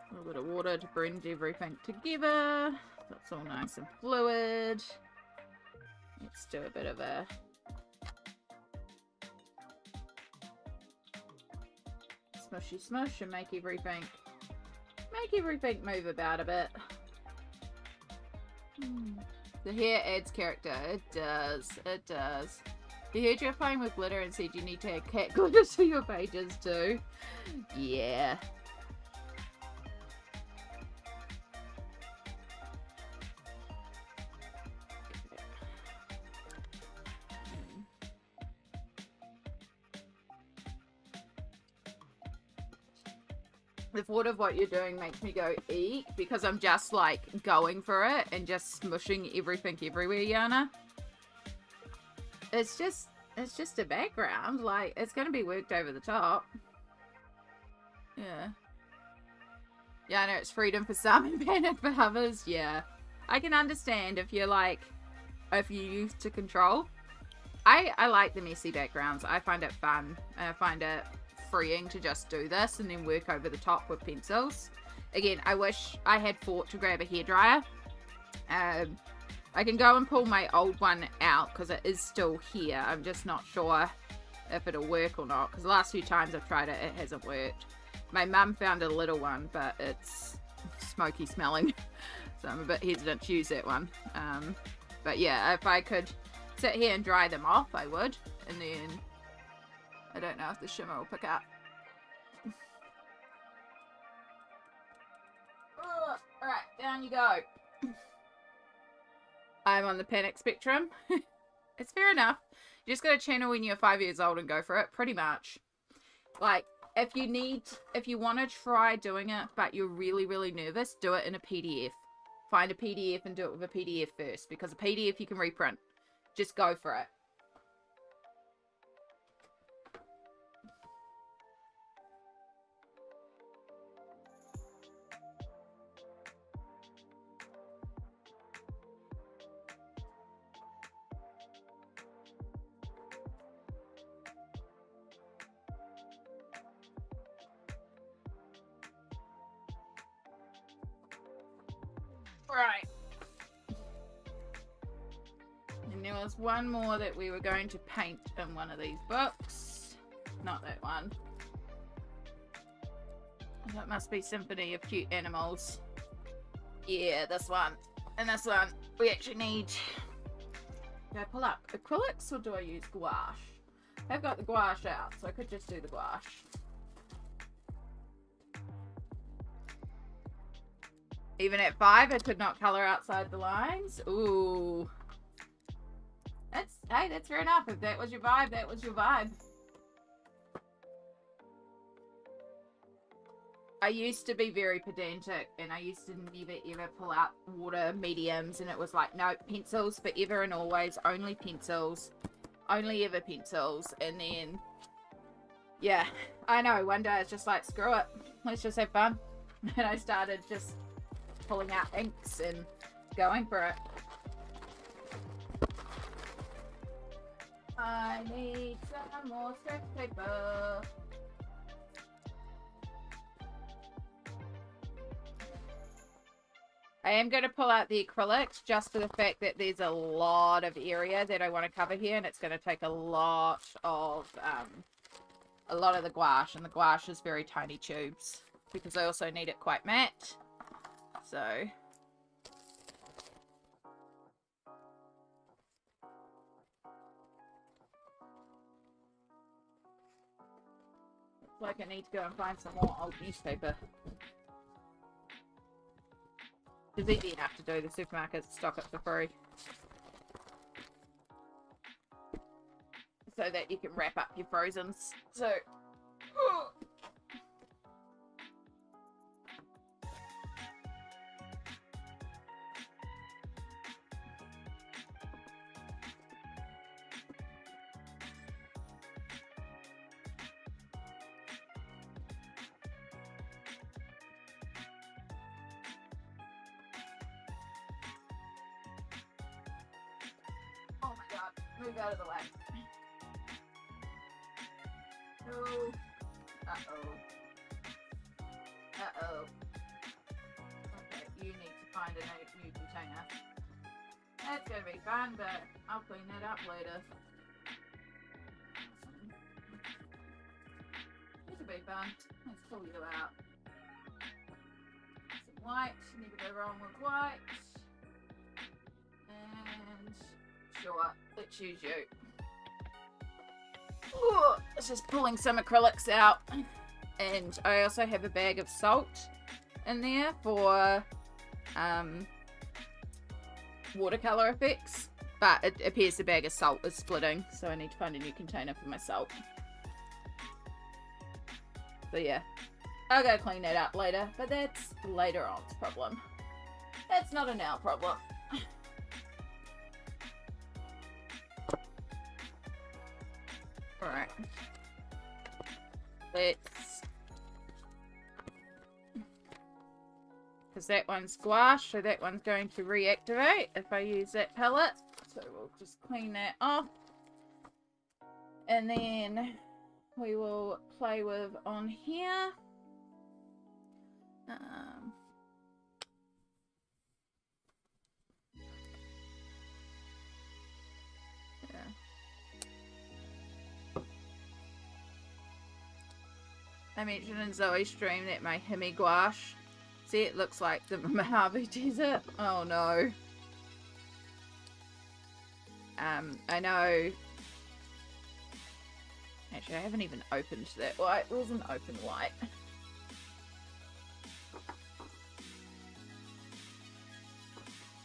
A little bit of water to blend everything together. That's all nice and fluid. Let's do a bit of a smushy smush and make everything move about a bit. The hair adds character. It does. It does. He heard you're playing with glitter and said you need to add cat glitter to your pages too. Yeah. The thought of what you're doing makes me go eek, because I'm just like going for it and just smushing everything everywhere, Yana. It's just a background. Like, it's going to be worked over the top. Yeah. Yeah, I know it's freedom for some and panic for others. Yeah. I can understand if you're like, if you're used to control. I like the messy backgrounds. I find it fun. I find it freeing to just do this and then work over the top with pencils. Again, I wish I had thought to grab a hairdryer. I can go and pull my old one out because it is still here. I'm just not sure if it'll work or not, because the last few times I've tried it, it hasn't worked. My mum found a little one, but it's smoky smelling, so I'm a bit hesitant to use that one. But yeah, if I could sit here and dry them off, I would. And then I don't know if the shimmer will pick up. Alright, down you go. I'm on the panic spectrum. It's fair enough. You just gotta channel when you're 5 years old and go for it, pretty much. Like, if you want to try doing it, but you're really, really nervous, do it in a PDF. Find a PDF and do it with a PDF first, because a PDF you can reprint. Just go for it. Right. And there was one more that we were going to paint in one of these books. Not that one. That must be Symphony of Cute Animals. Yeah, this one. And this one. We actually need... Do I pull up acrylics or do I use gouache? I've got the gouache out, so I could just do the gouache. Even at 5, I could not colour outside the lines. Ooh. Hey, that's fair enough. If that was your vibe, that was your vibe. I used to be very pedantic, and I used to never ever pull out water mediums, and it was like, no, pencils forever and always, only pencils. Only ever pencils. And then, yeah, I know, one day I was just like, screw it. Let's just have fun. And I started just pulling out inks and going for it. I need some more scrap paper. I am going to pull out the acrylics just for the fact that there's a lot of area that I want to cover here, and it's going to take a lot of the gouache, and the gouache is very tiny tubes because I also need it quite matte. So looks like I need to go and find some more old newspaper. It's easy enough to do. The supermarkets stock it for free. So that you can wrap up your frozens. So, oh my god, move out of the way. Oh. Uh-oh. Uh-oh. Okay, you need to find a new container. That's gonna be fun, but I'll clean that up later. This'll be fun. Let's pull you out. Some white. Never go wrong with white. And sure, let's use you. Ooh, it's just pulling some acrylics out, and I also have a bag of salt in there for watercolor effects, but it appears the bag of salt is splitting, so I need to find a new container for my salt. So yeah, I'll go clean that up later, but that's later on's problem. That's not a now problem. Alright. Let's... Because that one's gouache, so that one's going to reactivate if I use that palette. So we'll just clean that off. And then we will play with on here. I mentioned in Zoe's stream that my Hemi gouache, see, it looks like the Mojave Desert. Oh no. I know. Actually, I haven't even opened that white. It was an open white.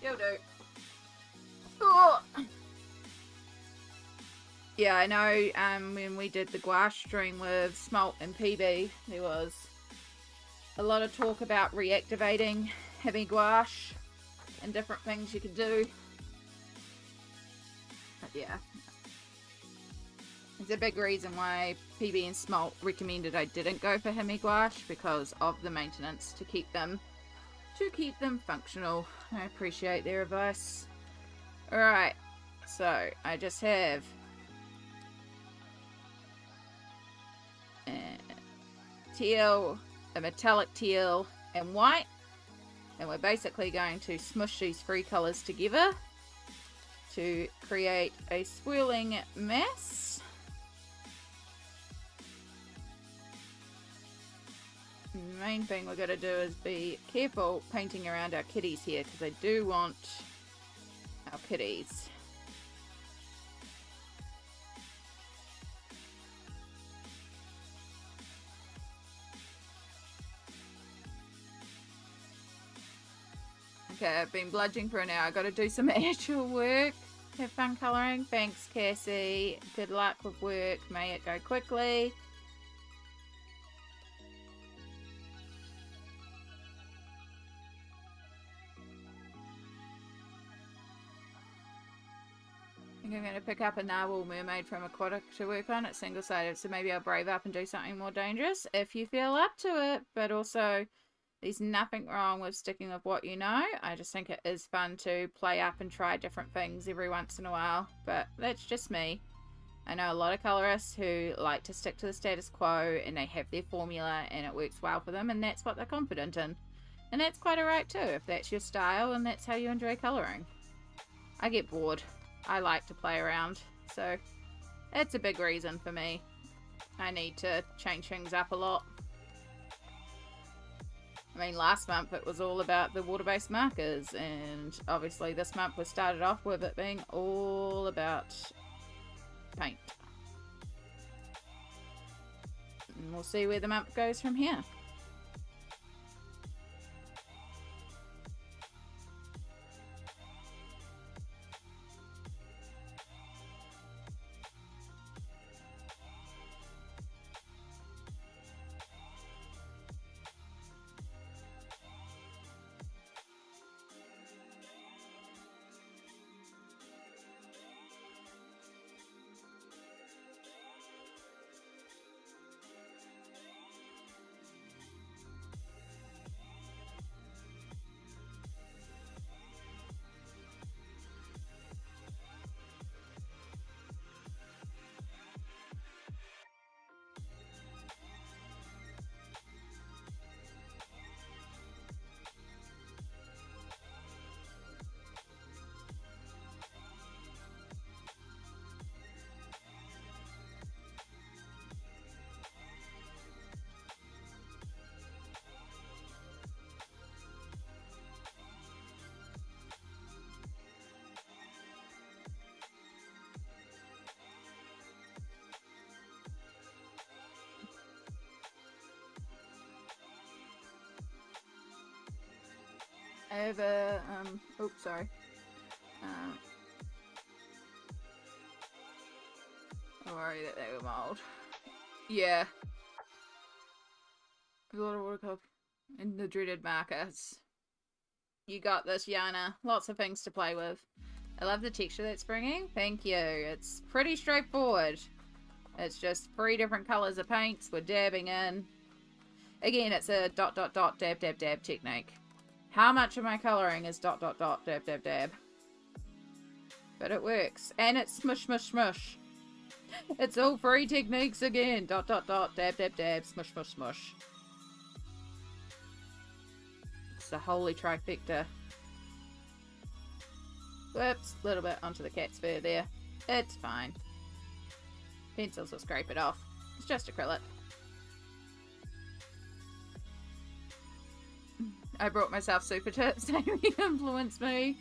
You'll do. Oh. Yeah, I know when we did the gouache stream with Smalt and PB, there was a lot of talk about reactivating heavy gouache and different things you could do. But yeah, it's a big reason why PB and Smalt recommended I didn't go for Hemi gouache, because of the maintenance to keep them functional. I appreciate their advice. Alright, so I just have teal, a metallic teal, and white, and we're basically going to smush these three colours together to create a swirling mass. And the main thing we're going to do is be careful painting around our kitties here, because I do want our kitties. Okay, I've been bludging for an hour. I've got to do some actual work. Have fun colouring. Thanks, Cassie. Good luck with work. May it go quickly. I think I'm going to pick up a narwhal mermaid from Aquatic to work on. It's single-sided, so maybe I'll brave up and do something more dangerous if you feel up to it. But also, there's nothing wrong with sticking with what you know. I just think it is fun to play up and try different things every once in a while. But that's just me. I know a lot of colorists who like to stick to the status quo, and they have their formula and it works well for them, and that's what they're confident in. And that's quite alright too, if that's your style and that's how you enjoy colouring. I get bored. I like to play around, so it's a big reason for me. I need to change things up a lot. I mean, last month it was all about the water-based markers, and obviously this month we started off with it being all about paint. And we'll see where the month goes from here. I have a, oops, sorry. I'm worried that they were mold. Yeah. A lot of watercolor and the dreaded markers. You got this, Yana. Lots of things to play with. I love the texture that's bringing. Thank you. It's pretty straightforward. It's just 3 different colours of paints we're dabbing in. Again, it's a dot, dot, dot, dab, dab, dab technique. How much of my colouring is dot, dot, dot, dab, dab, dab? But it works. And it's smush, smush, smush. It's all 3 techniques again. Dot, dot, dot, dab, dab, dab, smush, smush, smush. It's the holy trifecta. Whoops, a little bit onto the cat's fur there. It's fine. Pencils will scrape it off. It's just acrylic. I brought myself super tips. Amy influenced me.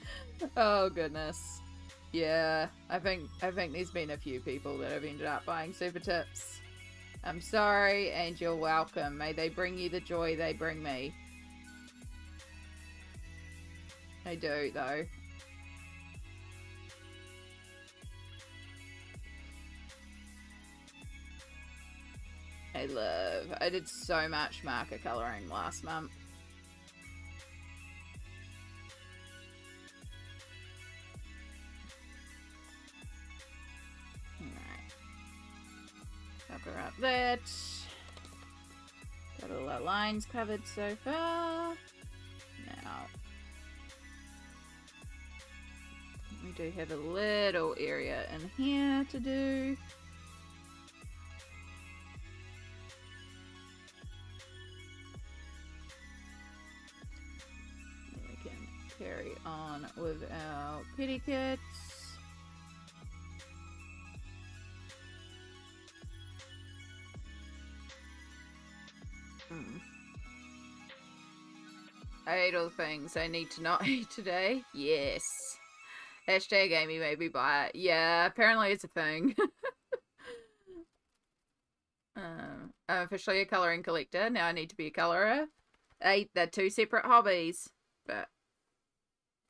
Oh goodness. Yeah, I think there's been a few people that have ended up buying super tips. I'm sorry, and you're welcome. May they bring you the joy they bring me. They do, though. I did so much marker colouring last month. Cover up that. Got all our lines covered so far. Now, we do have a little area in here to do. Then we can carry on with our kitty kits. I ate all the things I need to not eat today. Yes. Hashtag Amy made me buy it. Yeah, apparently it's a thing. I'm officially a colouring collector. Now I need to be a colourer. They're 2 separate hobbies. But,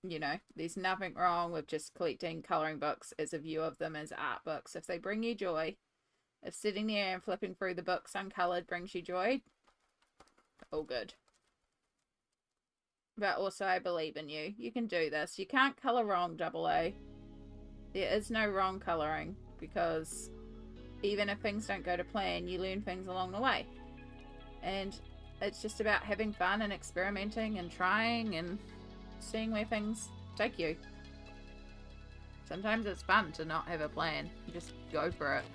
you know, there's nothing wrong with just collecting colouring books as a view of them as art books. If they bring you joy, if sitting there and flipping through the books uncoloured brings you joy, all good. But also, I believe in you. You can do this. You can't colour wrong, AA. There is no wrong colouring, because even if things don't go to plan, you learn things along the way. And it's just about having fun and experimenting and trying and seeing where things take you. Sometimes it's fun to not have a plan. You just go for it.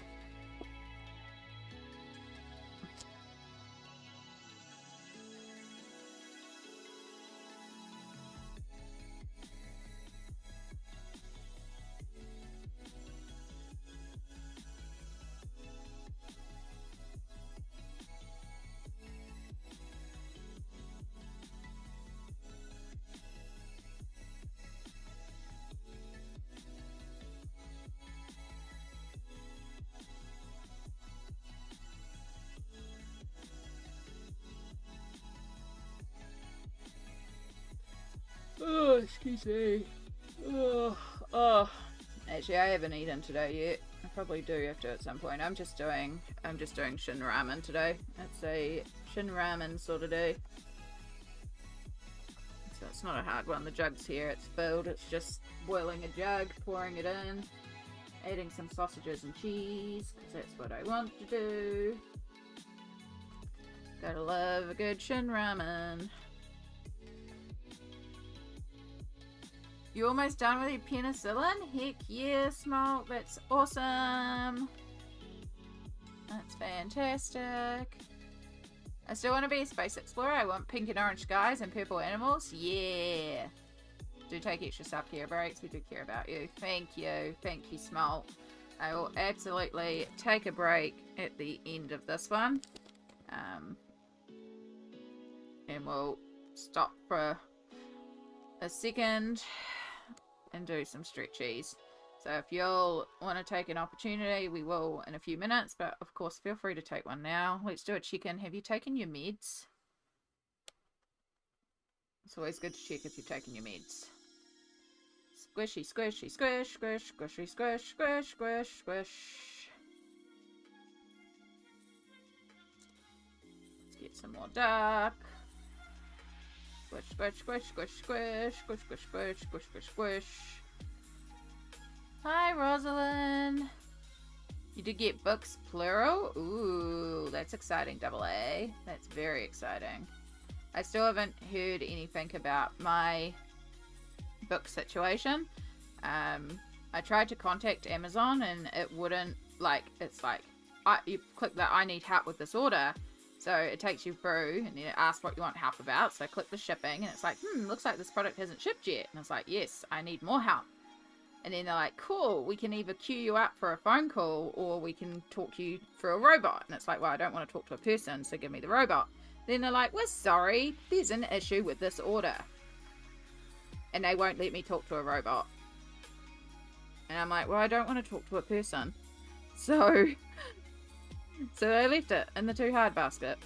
Excuse me. Oh. Actually, I haven't eaten today yet. I probably do have to at some point. I'm just doing shin ramen today. It's a shin ramen sort of day. So it's not a hard one. The jug's here. It's filled. It's just boiling a jug, pouring it in, adding some sausages and cheese because that's what I want to do. Gotta love a good shin ramen. You almost done with your penicillin? Heck yeah, Smoke. That's awesome. That's fantastic. I still want to be a space explorer. I want pink and orange skies and purple animals. Yeah. Do take extra self-care breaks. We do care about you. Thank you. Thank you, Smoke. I will absolutely take a break at the end of this one. And we'll stop for a second and do some stretchies. So if you'll want to take an opportunity, we will in a few minutes, but of course feel free to take one now. Let's do a check-in. Have you taken your meds? It's always good to check if you've taken your meds. Squishy, squishy, squish, squish, squishy, squish, squish, squish, squish. Let's get some more dark. Squish, squish, squish, squish, squish, squish, squish, squish, squish, squish, squish. Hi, Rosalind. You did get books plural? Ooh, that's exciting, double A. That's very exciting. I still haven't heard anything about my book situation. I tried to contact Amazon and it wouldn't, it's like, you click that I need help with this order. So it takes you through and it asks what you want help about. So I click the shipping and it's like, looks like this product hasn't shipped yet. And it's like, yes, I need more help. And then they're like, cool, we can either queue you up for a phone call or we can talk you through a robot. And it's like, well, I don't want to talk to a person, so give me the robot. Then they're like, we're sorry, there's an issue with this order. And they won't let me talk to a robot. And I'm like, well, I don't want to talk to a person. So I left it in the too hard basket.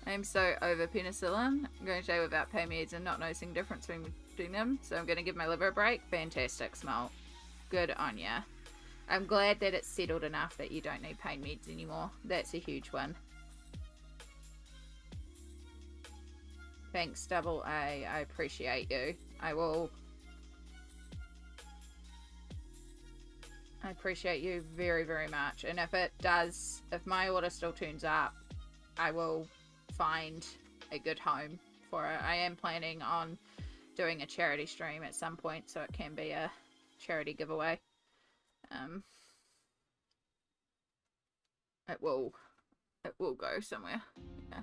I'm so over penicillin. I'm going to show you about pain meds and not noticing the difference between them. So I'm going to give my liver a break. Fantastic, Smell. Good on ya. I'm glad that it's settled enough that you don't need pain meds anymore. That's a huge one. Thanks, Double A. I appreciate you. I appreciate you very, very much. And if my order still turns up, I will find a good home for it. I am planning on doing a charity stream at some point, so it can be a charity giveaway. It will go somewhere. Yeah.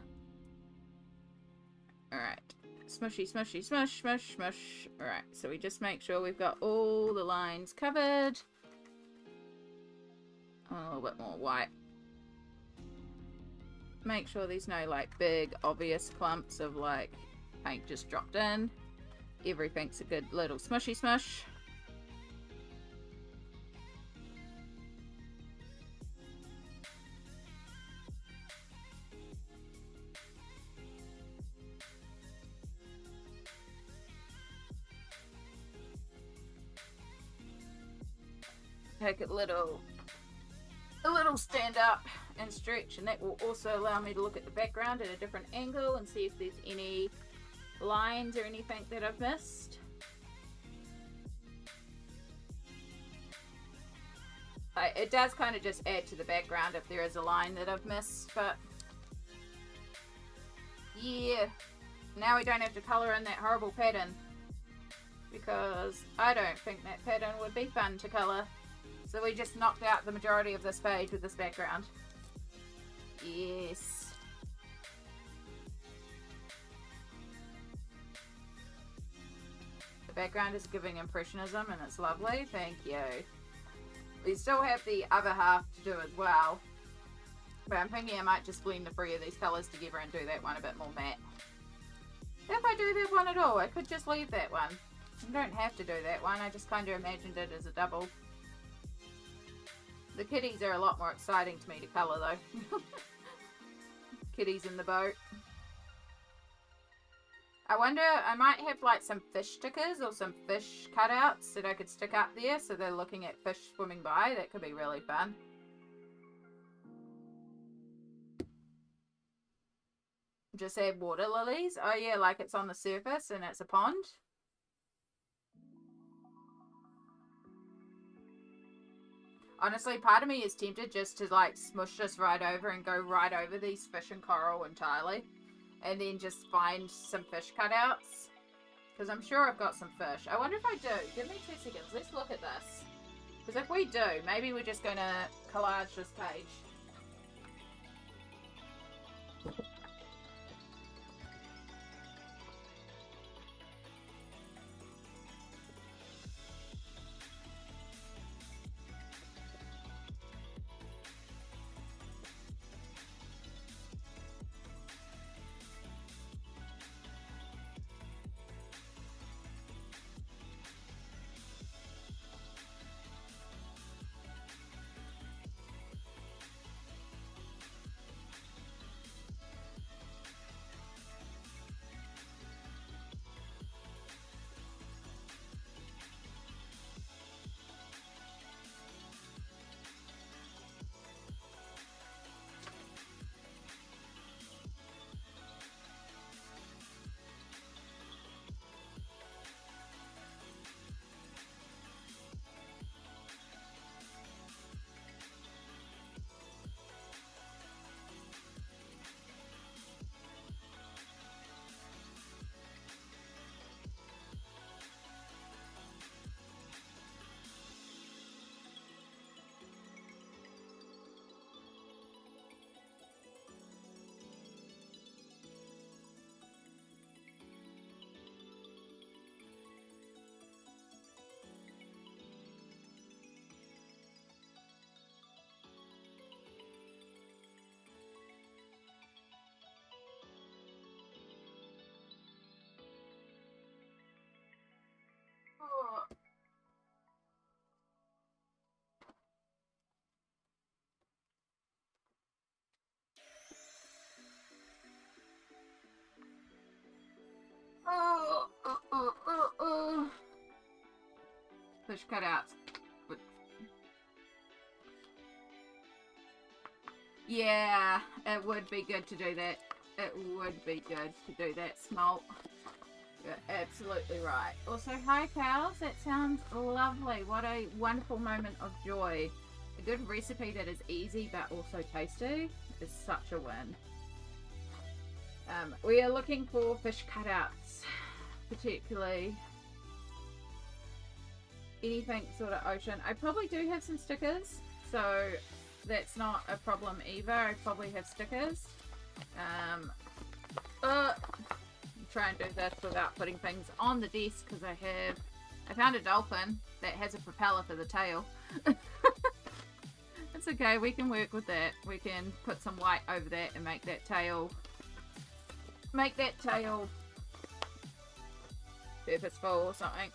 Alright. Smushy, smushy, smush, smush, smush. Alright, so we just make sure we've got all the lines covered. A little bit more white. Make sure there's no big obvious clumps of paint just dropped in. Everything's a good little smushy smush. Take a little stand up and stretch, and that will also allow me to look at the background at a different angle and see if there's any lines or anything that I've missed. It does kind of just add to the background if there is a line that I've missed, but yeah, now we don't have to colour in that horrible pattern because I don't think that pattern would be fun to colour. So we just knocked out the majority of this page with this background. Yes. The background is giving impressionism and it's lovely. Thank you. We still have the other half to do as well. But I'm thinking I might just blend the three of these colours together and do that one a bit more matte. If I do that one at all, I could just leave that one. You don't have to do that one. I just kind of imagined it as a double. The kitties are a lot more exciting to me to colour though. Kitties in the boat. I wonder, I might have like some fish stickers or some fish cutouts that I could stick up there so they're looking at fish swimming by. That could be really fun. Just add water lilies. Oh yeah, like it's on the surface and it's a pond. Honestly, part of me is tempted just to like smush this right over and go right over these fish and coral entirely. And then just find some fish cutouts. Because I'm sure I've got some fish. I wonder if I do. Give me 2 seconds. Let's look at this. Because if we do, maybe we're just going to collage this page. Fish cutouts. Yeah, it would be good to do that. It would be good to do that, Smolt. You're absolutely right. Also, hi cows. That sounds lovely. What a wonderful moment of joy. A good recipe that is easy but also tasty is such a win. We are looking for fish cutouts, particularly anything sort of ocean. I probably do have some stickers, so that's not a problem either. I probably have stickers. Try and do this without putting things on the desk because I found a dolphin that has a propeller for the tail. It's okay, we can work with that. We can put some white over that and make that tail purposeful or something.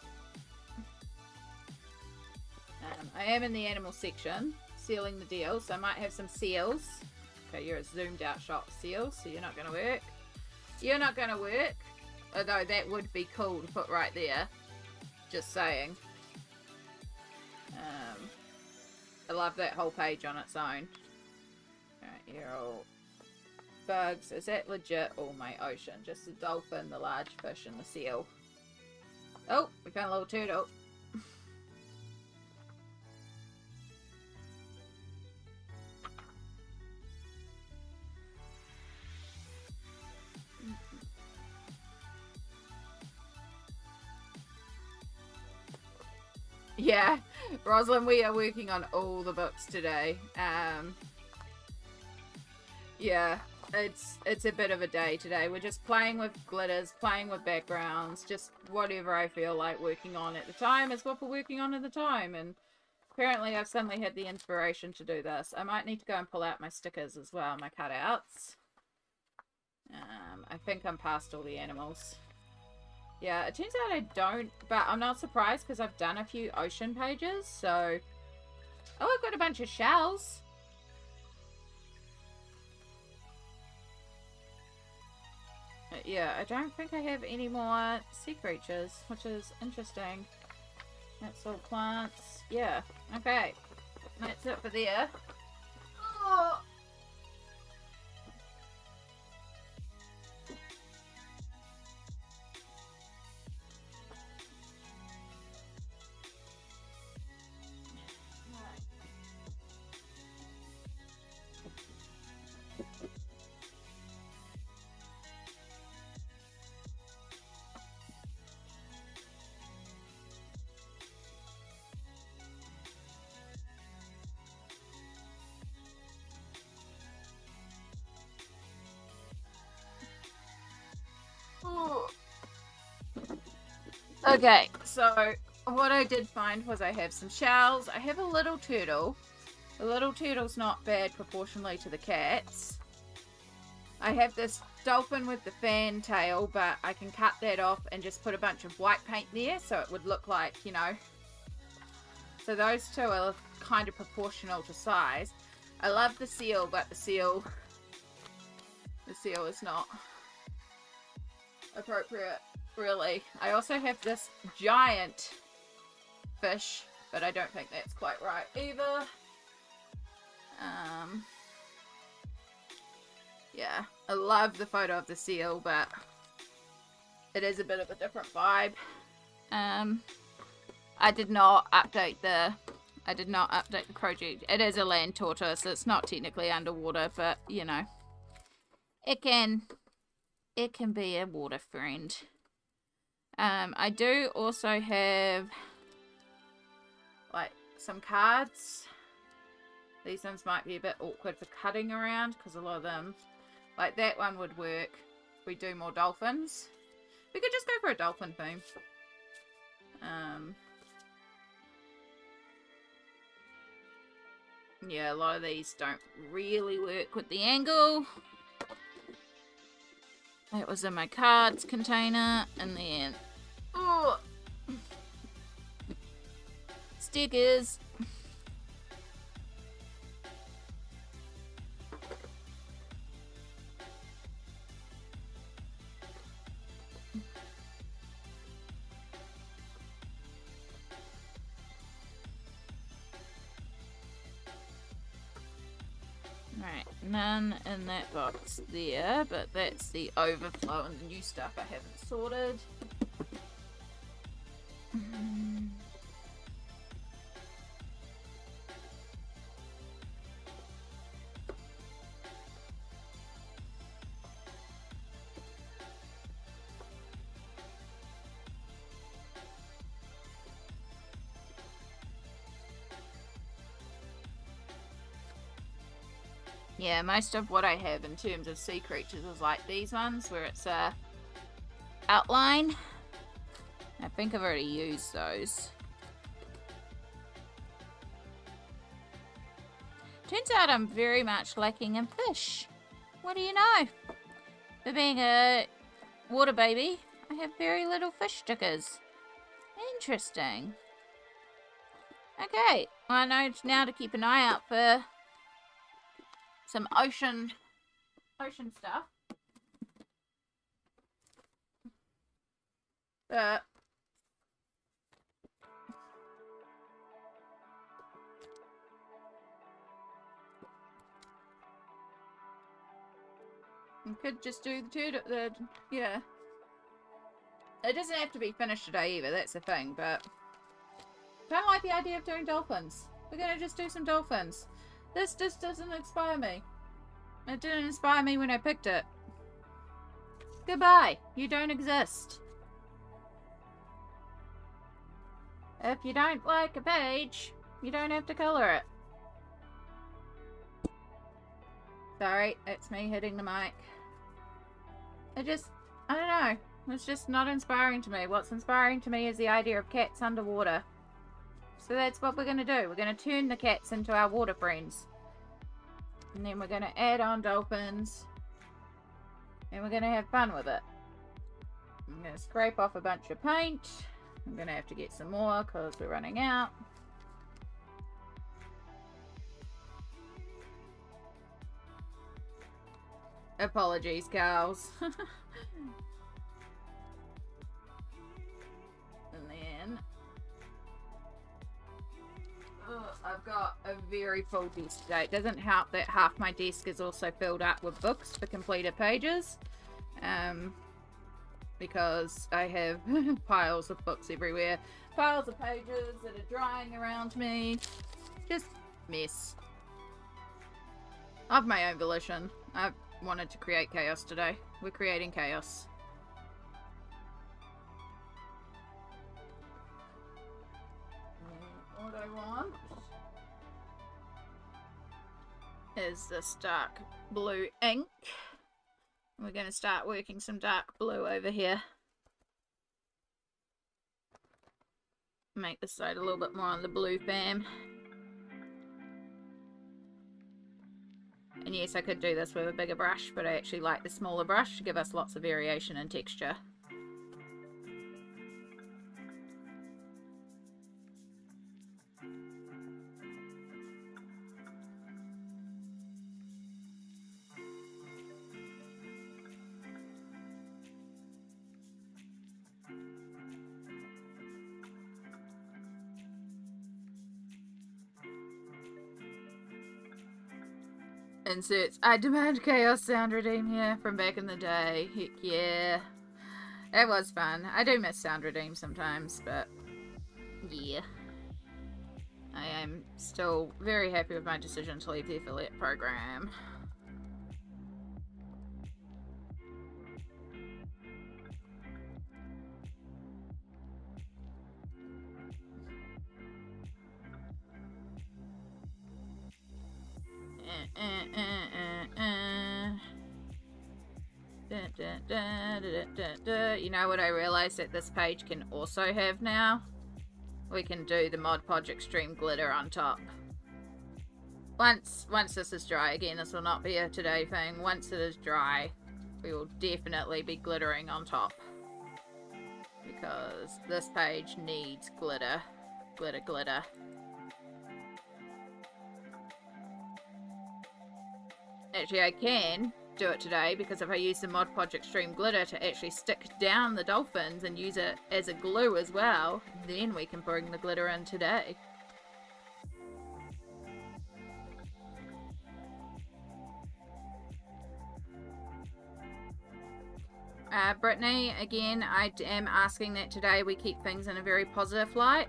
I am in the animal section, sealing the deal, so I might have some seals. Okay, you're a zoomed out shot of seals, so you're not going to work. You're not going to work, although that would be cool to put right there. Just saying. I love that whole page on its own. Alright, here are all bugs. Is that legit? Oh, my ocean. Just the dolphin, the large fish, and the seal. Oh, we found a little turtle. Yeah, Rosalind, we are working on all the books today. Yeah, it's a bit of a day today. We're just playing with glitters, playing with backgrounds, just whatever I feel like working on at the time is what we're working on at the time. And apparently I've suddenly had the inspiration to do this. I might need to go and pull out my stickers as well, my cutouts. I think I'm past all the animals. Yeah, it turns out I don't, but I'm not surprised because I've done a few ocean pages, so Oh, I've got a bunch of shells. But yeah, I don't think I have any more sea creatures, which is interesting. That's all plants. Yeah, okay. That's it for there. Oh. Okay, so what I did find was I have some shells. I have a little turtle. The little turtle's not bad proportionally to the cats. I have this dolphin with the fan tail, but I can cut that off and just put a bunch of white paint there so it would look like, you know. So those two are kind of proportional to size. I love the seal, but the seal is not appropriate, really. I also have this giant fish, but I don't think that's quite right either. Yeah, I love the photo of the seal, but it is a bit of a different vibe. I did not update the project. It is a land tortoise, so it's not technically underwater, but you know, it can be a water friend. I do also have like some cards. These ones might be a bit awkward for cutting around because a lot of them, like that one would work if we do more dolphins. We could just go for a dolphin theme. Yeah, a lot of these don't really work with the angle. That was in my cards container, and then stickers. Right, none in that box there, but that's the overflow and the new stuff I haven't sorted. Yeah, most of what I have in terms of sea creatures is like these ones where it's a outline. I think I've already used those. Turns out I'm very much lacking in fish. What do you know? For being a water baby, I have very little fish stickers. Interesting. Okay, well, I know now to keep an eye out for some ocean stuff. But you could just do yeah. It doesn't have to be finished today either, that's the thing, but I don't like the idea of doing dolphins. We're gonna just do some dolphins. This just doesn't inspire me. It didn't inspire me when I picked it. Goodbye. You don't exist. If you don't like a page, you don't have to color it. Sorry, it's me hitting the mic. I don't know. It's just not inspiring to me. What's inspiring to me is the idea of cats underwater. So that's what we're going to do. We're going to turn the cats into our water friends. And then we're going to add on dolphins. And we're going to have fun with it. I'm going to scrape off a bunch of paint. I'm going to have to get some more because we're running out. Apologies, cows. And then I've got a very full desk today. It doesn't help that half my desk is also filled up with books for completed pages. Because I have piles of books everywhere. Piles of pages that are drying around me. Just mess. Of my own volition. I wanted to create chaos today. We're creating chaos. What I want is this dark blue ink. We're going to start working some dark blue over here. Make this side a little bit more on the blue fam. And yes, I could do this with a bigger brush, but I actually like the smaller brush to give us lots of variation and texture. Inserts. I demand chaos sound redeem here from back in the day. Heck yeah. It was fun. I do miss sound redeem sometimes, but yeah. I am still very happy with my decision to leave the affiliate program. You know what I realized that this page can also have now? We can do the Mod Podge Extreme glitter on top. Once this is dry, again, this will not be a today thing. Once it is dry, we will definitely be glittering on top. Because this page needs glitter. Glitter, glitter. Actually, I can do it today because if I use the Mod Podge Extreme glitter to actually stick down the dolphins and use it as a glue as well, then we can bring the glitter in today. Brittany, again, I am asking that today we keep things in a very positive light.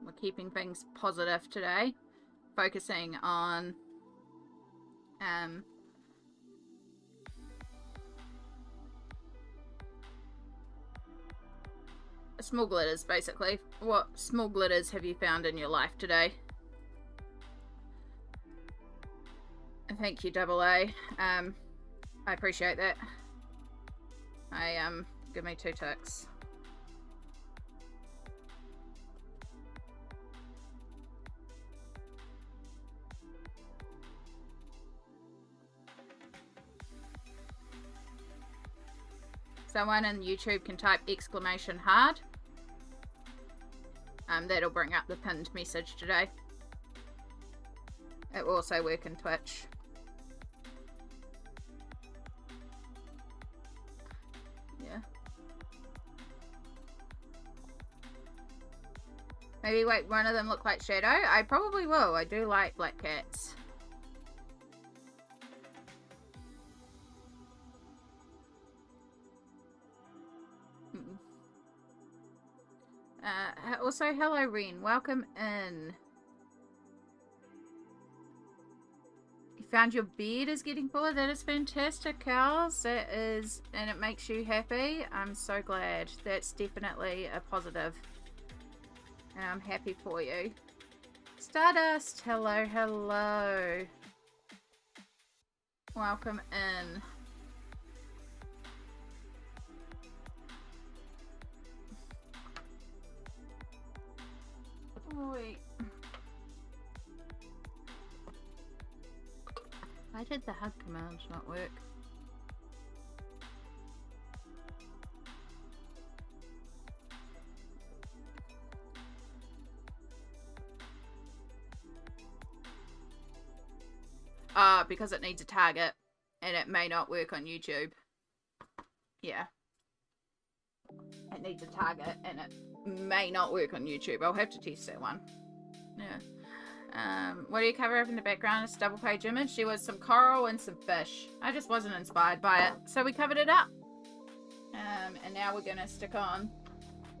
We're keeping things positive today, focusing on small glitters, basically. What small glitters have you found in your life today? Thank you, Double A. I appreciate that. Give me 2 ticks. Someone in YouTube can type exclamation hard. That'll bring up the pinned message today. It will also work in Twitch. Yeah. Maybe wait, one of them look like Shadow? I probably will. I do like black cats. Also, hello Ren, welcome in. You found your beard is getting fuller. That is fantastic, Cows. That is, and it makes you happy. I'm so glad. That's definitely a positive. And I'm happy for you. Stardust, hello, hello. Welcome in. Wait. Why did the hug command not work? Because it needs a target and it may not work on YouTube. Yeah. It needs a target and it may not work on YouTube. I'll have to test that one. Yeah. What do you cover up in the background? It's a double page image. There was some coral and some fish. I just wasn't inspired by it, so we covered it up. And now we're gonna stick on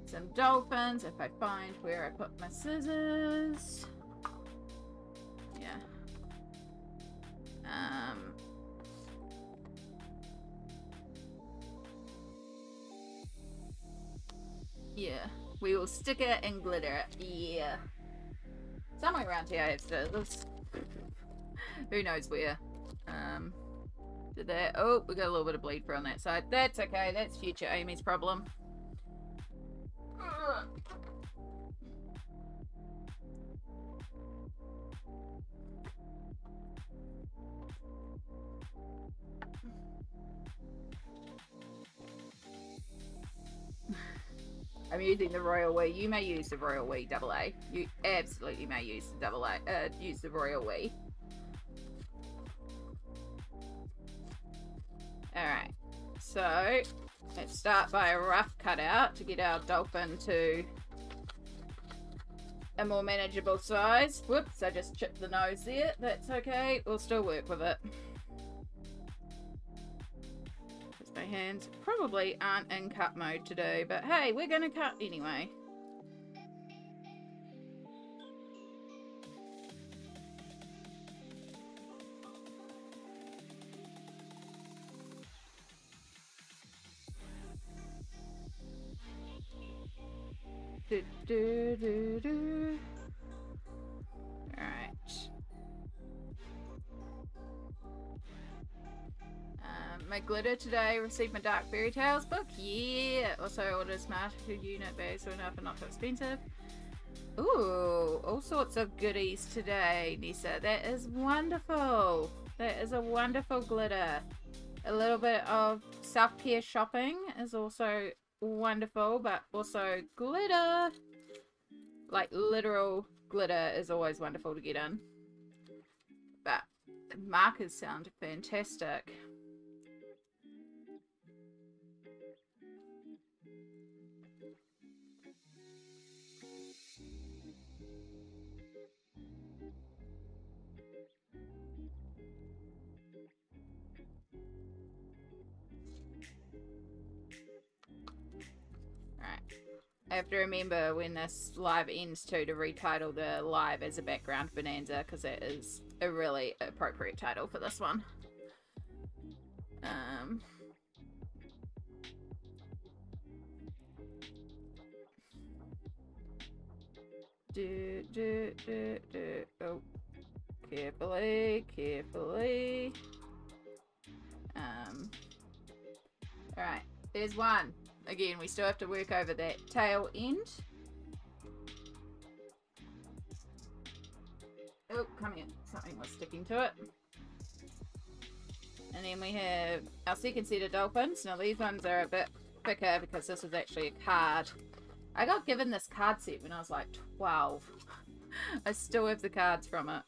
some dolphins if I find where I put my scissors. Yeah. Yeah, we will stick it and glitter it. Yeah. Somewhere around here I have scissors. Who knows where. Did that. Oh, we got a little bit of bleed through on that side. That's okay. That's future Amy's problem. I'm using the Royal We. You may use the Royal We AA. You absolutely may use the use the Royal We. Alright, so let's start by a rough cutout to get our dolphin to a more manageable size. Whoops, I just chipped the nose there. That's okay, we'll still work with it. Because my hands probably aren't in cut mode today, but hey, we're gonna cut anyway. Alright. My glitter today received my Dark Fairy Tales book. Yeah. Also ordered a smart unit bag so enough and not too expensive. Ooh, all sorts of goodies today, Nissa. That is wonderful. That is a wonderful glitter. A little bit of self-care shopping is also wonderful, but also glitter, like literal glitter, is always wonderful to get in. But markers sound fantastic. I have to remember when this live ends too to retitle the live as a background bonanza, because it is a really appropriate title for this one. Oh, carefully. Alright, there's one. Again, we still have to work over that tail end. Oh, come here. Something was sticking to it. And then we have our second set of dolphins. Now these ones are a bit thicker because this is actually a card. I got given this card set when I was like 12. I still have the cards from it.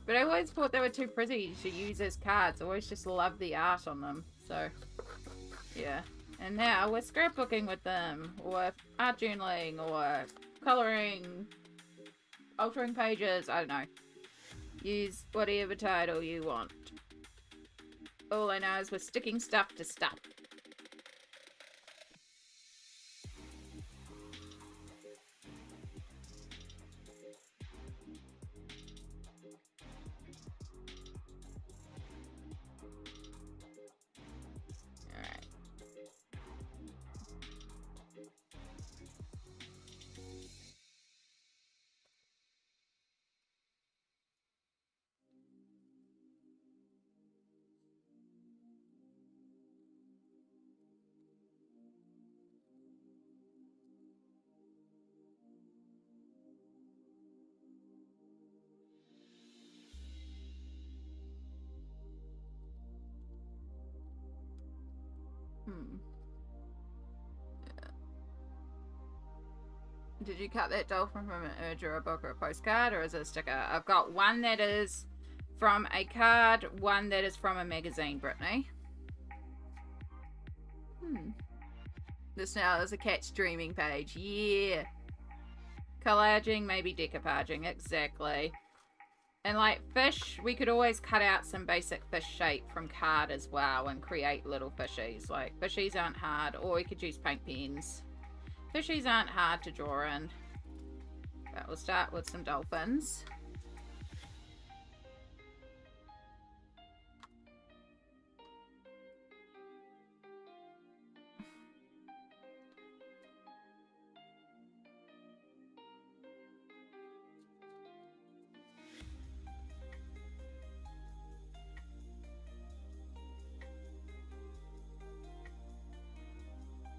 But I always thought they were too pretty to use as cards. I always just loved the art on them. So, yeah. And now we're scrapbooking with them, or art journaling, or colouring, altering pages, I don't know. Use whatever title you want. All I know is we're sticking stuff to stuff. Hmm. Yeah. Did you cut that dolphin from an urge or a book or a postcard, or is it a sticker? I've got one that is from a card, one that is from a magazine, Brittany. This now is a cat streaming page. Yeah. Collaging, maybe decoupaging, exactly. And like fish, we could always cut out some basic fish shape from card as well and create little fishies. Like fishies aren't hard, or we could use paint pens. Fishies aren't hard to draw in. But we'll start with some dolphins.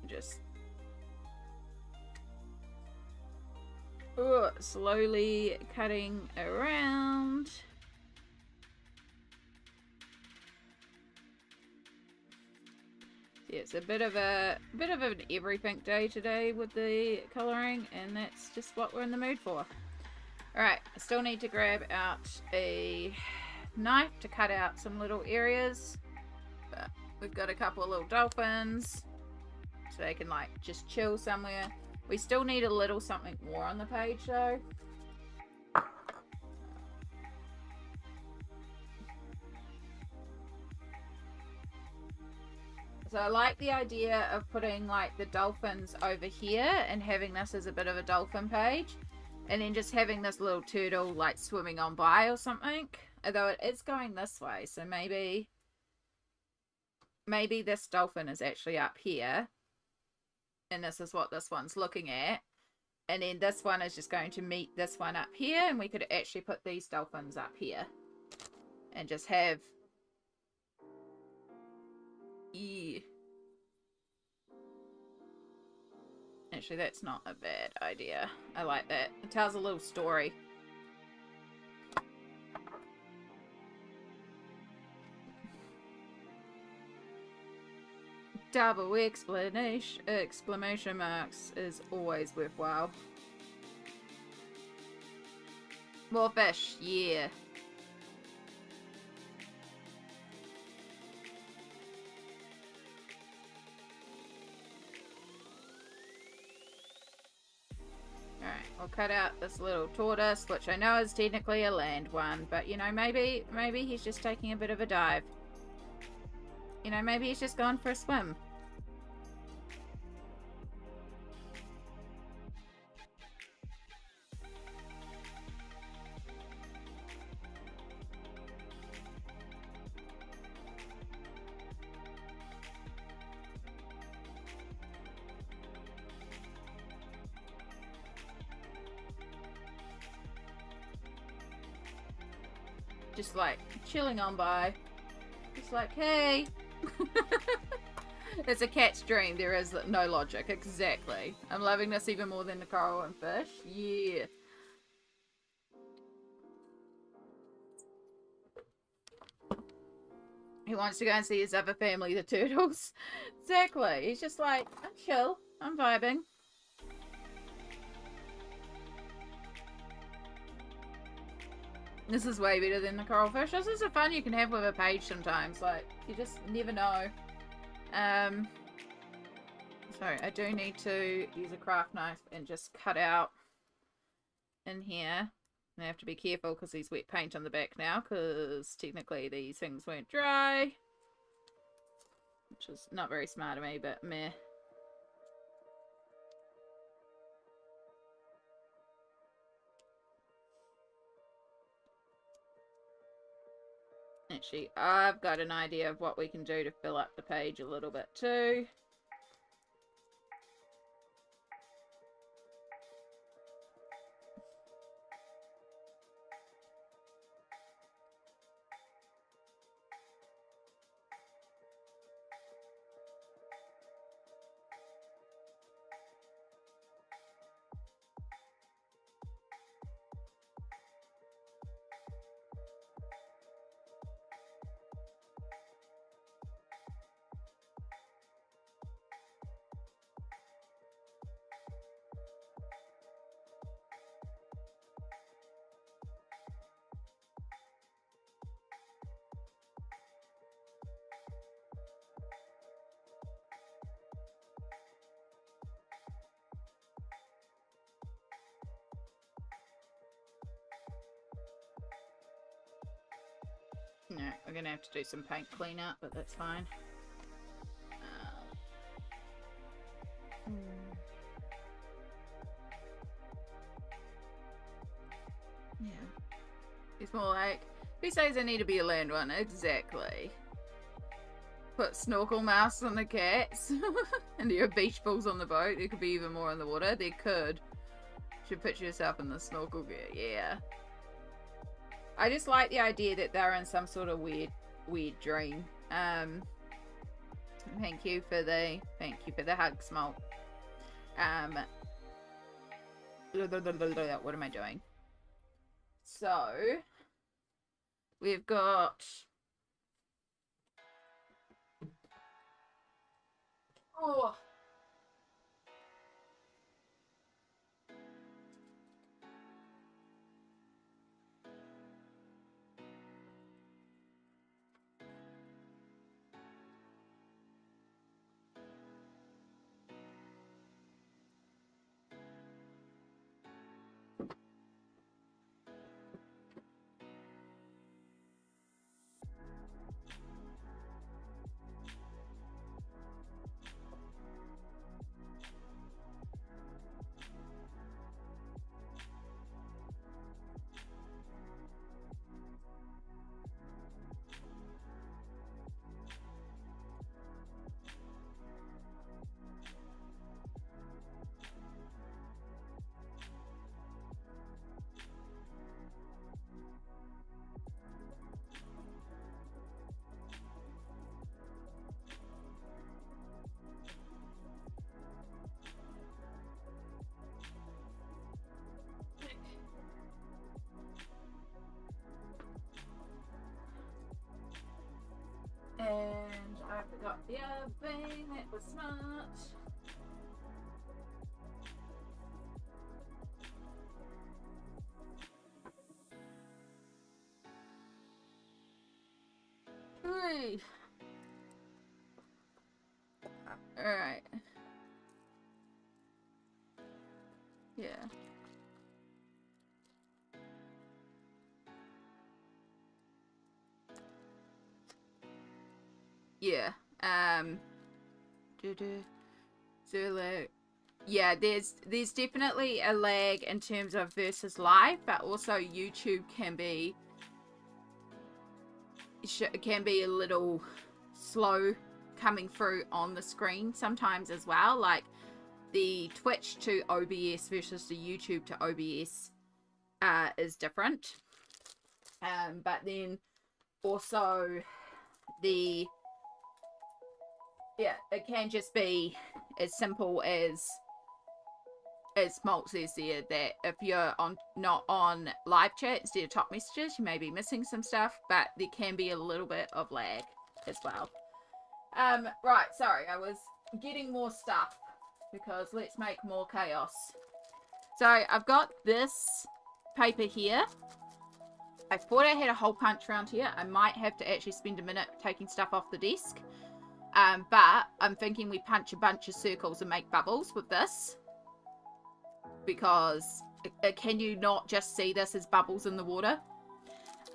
Just slowly cutting around. Yeah, it's a bit of an everything day today with the colouring, and that's just what we're in the mood for. Alright, I still need to grab out a knife to cut out some little areas, but we've got a couple of little dolphins so they can like just chill somewhere. We still need a little something more on the page though. So I like the idea of putting like the dolphins over here and having this as a bit of a dolphin page, and then just having this little turtle like swimming on by or something, although it is going this way, so maybe this dolphin is actually up here and this is what this one's looking at, and then this one is just going to meet this one up here, and we could actually put these dolphins up here and just have Actually, that's not a bad idea. I like that. It tells a little story. Double exclamation marks is always worthwhile. More fish, yeah. Alright, we'll cut out this little tortoise, which I know is technically a land one, but you know, maybe he's just taking a bit of a dive. You know, maybe he's just gone for a swim. Just like chilling on by. Just like, hey. It's a cat's dream. There is no logic. Exactly. I'm loving this even more than the coral and fish. Yeah. He wants to go and see his other family, the turtles. Exactly. He's just like, I'm chill. I'm vibing. This is way better than the coral fish. This is the fun you can have with a page sometimes. Like, you just never know. Sorry, I do need to use a craft knife and just cut out in here. I have to be careful because there's wet paint on the back now, because technically these things weren't dry. Which is not very smart of me, but meh. Actually, I've got an idea of what we can do to fill up the page a little bit too. No, we're gonna have to do some paint cleanup, but that's fine. Yeah. It's more like, who says I need to be a land one? Exactly. Put snorkel masks on the cats. And there are beach balls on the boat. There could be even more in the water. There could. Should picture yourself in the snorkel gear. Yeah. I just like the idea that they're in some sort of weird dream. Thank you for the hug, Smoke. What am I doing? So we've got and I forgot the other thing that was smart. Hey. Alright. Yeah. Yeah. So yeah, there's definitely a lag in terms of versus live, but also YouTube can be a little slow coming through on the screen sometimes as well. Like the Twitch to OBS versus the YouTube to OBS is different. But then also it can just be as simple as Molt says there, that if you're not on live chat instead of top messages, you may be missing some stuff, but there can be a little bit of lag as well. Right, sorry, I was getting more stuff because let's make more chaos. So I've got this paper here. I thought I had a hole punch around here. I might have to actually spend a minute taking stuff off the desk. But I'm thinking we punch a bunch of circles and make bubbles with this. Because can you not just see this as bubbles in the water?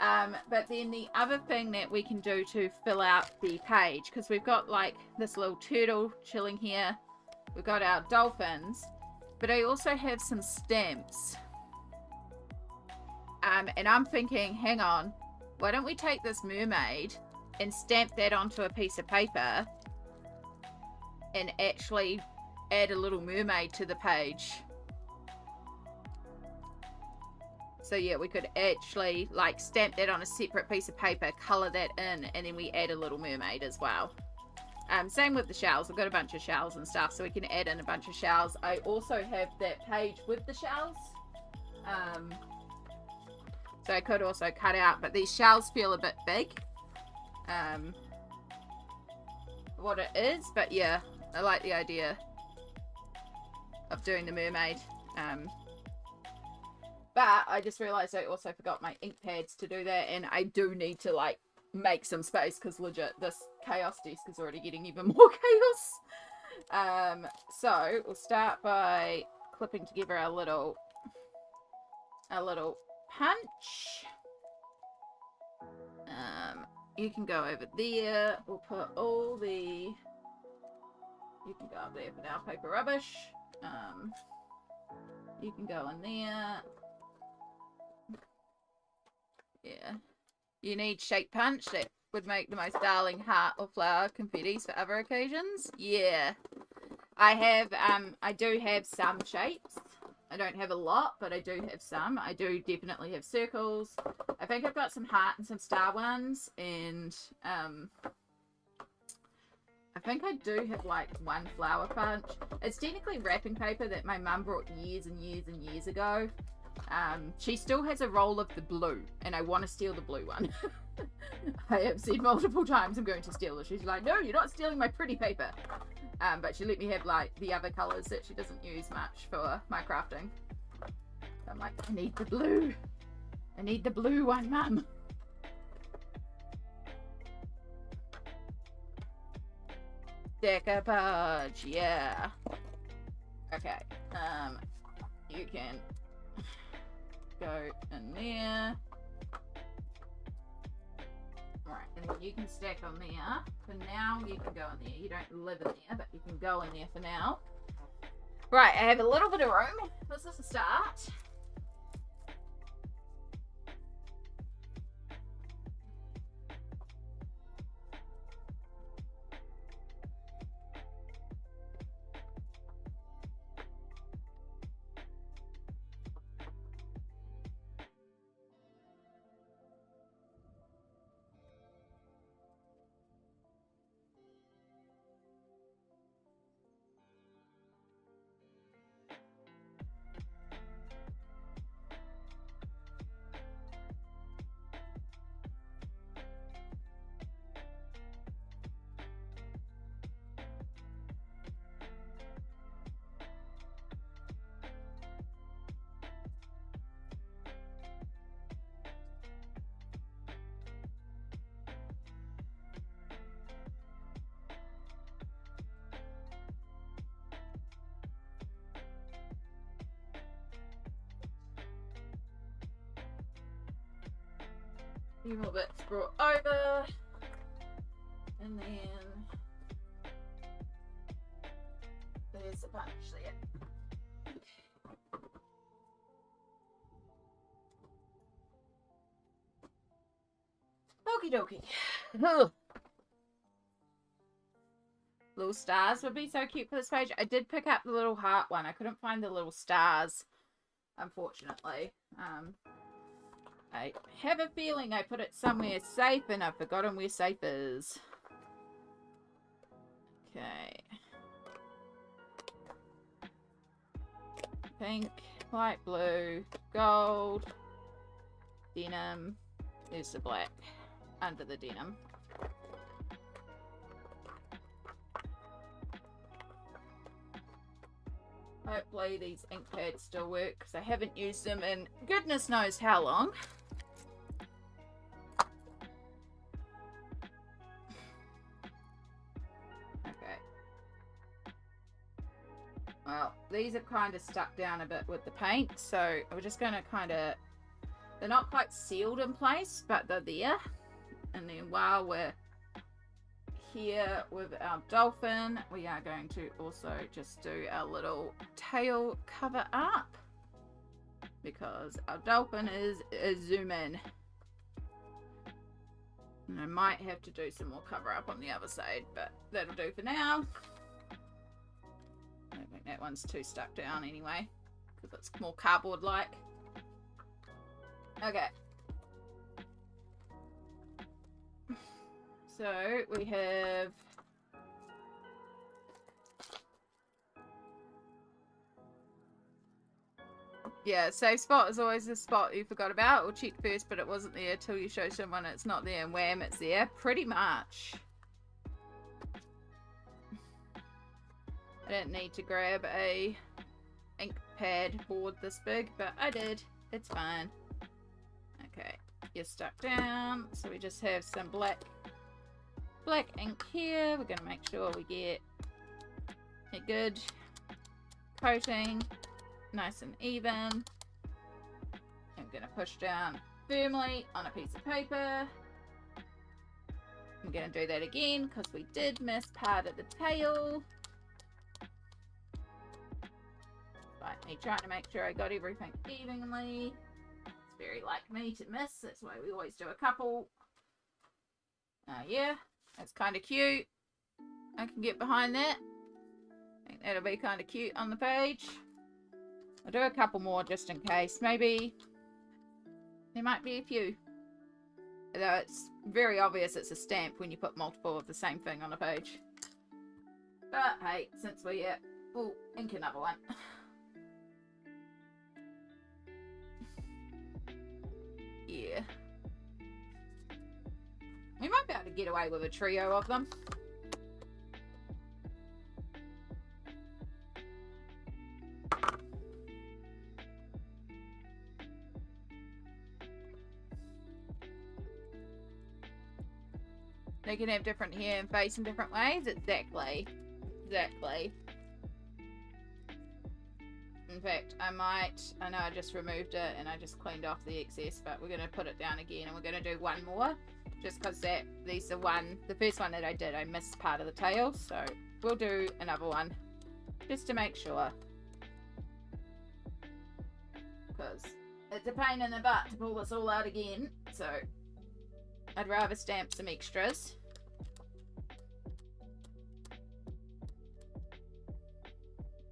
But then the other thing that we can do to fill out the page, because we've got like this little turtle chilling here. We've got our dolphins. But I also have some stamps. And I'm thinking, hang on, why don't we take this mermaid and stamp that onto a piece of paper and actually add a little mermaid to the page. So yeah, we could actually like stamp that on a separate piece of paper, color that in, and then we add a little mermaid as well. Same with the shells. I've got a bunch of shells and stuff, so we can add in a bunch of shells. I also have that page with the shells. So I could also cut out, but these shells feel a bit big. What it is, but yeah, I like the idea of doing the mermaid. But I just realized I also forgot my ink pads to do that, and I do need to like make some space because legit this chaos desk is already getting even more chaos. So we'll start by clipping together our little punch. You can go over there. We'll put all the... You can go up there for now, paper rubbish. You can go in there. Yeah. You need shake punch. That would make the most darling heart or flower confettis for other occasions. Yeah. I do have some shapes. I don't have a lot, but I do have some. I do definitely have circles. I think I've got some heart and some star ones, and I think I do have like one flower punch. It's technically wrapping paper that my mum brought years and years and years ago. She still has a roll of the blue, and I want to steal the blue one. I have said multiple times I'm going to steal it. She's like, no, you're not stealing my pretty paper. But she let me have like the other colours that she doesn't use much for my crafting. So I'm like, I need the blue. I need the blue one, Mum. Decoupage, yeah. Okay, you can go in there. Right, and then you can stack on there. For now, you can go in there. You don't live in there, but you can go in there for now. Right, I have a little bit of room. This is a start. Few more bits brought over, and then there's a bunch there. Okie dokie. Little stars would be so cute for this page. I did pick up the little heart one. I couldn't find the little stars, unfortunately. I have a feeling I put it somewhere safe and I've forgotten where safe is. Okay. Pink, light blue, gold, denim. There's the black under the denim. Hopefully these ink pads still work because I haven't used them in goodness knows how long. Well, these are kind of stuck down a bit with the paint, so we're just going to kind of, they're not quite sealed in place, but they're there. And then while we're here with our dolphin, we are going to also just do our little tail cover up, because our dolphin is a zoom in. And I might have to do some more cover up on the other side, but that'll do for now. I don't think that one's too stuck down anyway, because it's more cardboard-like. Okay. So we have yeah, safe spot is always the spot you forgot about or check first, but it wasn't there till you show someone it's not there, and wham, it's there. Pretty much. I didn't need to grab a ink pad board this big, but I did. It's fine. Okay, you're stuck down, so we just have some black ink here. We're going to make sure we get a good coating, nice and even. I'm going to push down firmly on a piece of paper. I'm going to do that again because we did miss part of the tail. Like me trying to make sure I got everything evenly. It's very like me to miss. That's why we always do a couple. Yeah, that's kind of cute. I can get behind that. I think that'll be kind of cute on the page. I'll do a couple more just in case. Maybe there might be a few. Although it's very obvious it's a stamp when you put multiple of the same thing on a page. But hey, since we're here, we'll ink another one. Yeah. We might be able to get away with a trio of them. They can have different hair and face in different ways. Exactly. Exactly. In fact, I know I just removed it and I just cleaned off the excess, but we're going to put it down again and we're going to do one more. Just because the first one that I did, I missed part of the tail. So we'll do another one just to make sure. Because it's a pain in the butt to pull this all out again. So I'd rather stamp some extras.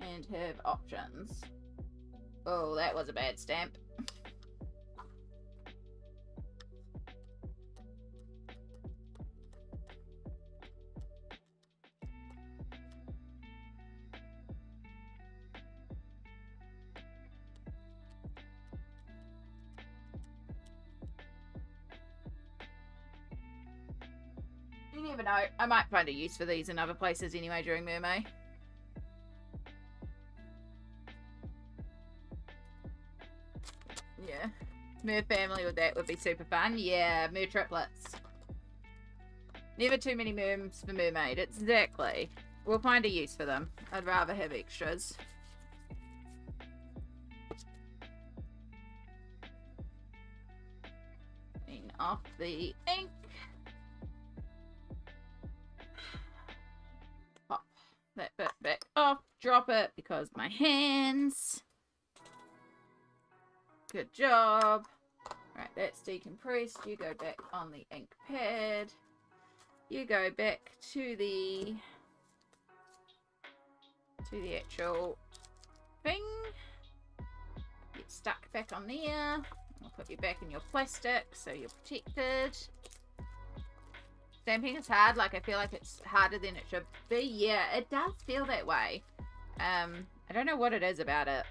And have options. Oh, that was a bad stamp. You never know. I might find a use for these in other places anyway during Mermay. Yeah. Mer family with that would be super fun. Yeah, Mer triplets. Never too many Merms for Mermaid. Exactly. We'll find a use for them. I'd rather have extras. Clean off the ink. Pop that bit back off. Drop it because my hands. Good job. Right, that's decompressed. You go back on the ink pad. You go back to the actual thing. Get stuck back on there. I'll put you back in your plastic so you're protected. Stamping is hard. Like, I feel like it's harder than it should be. Yeah, it does feel that way. I don't know what it is about it.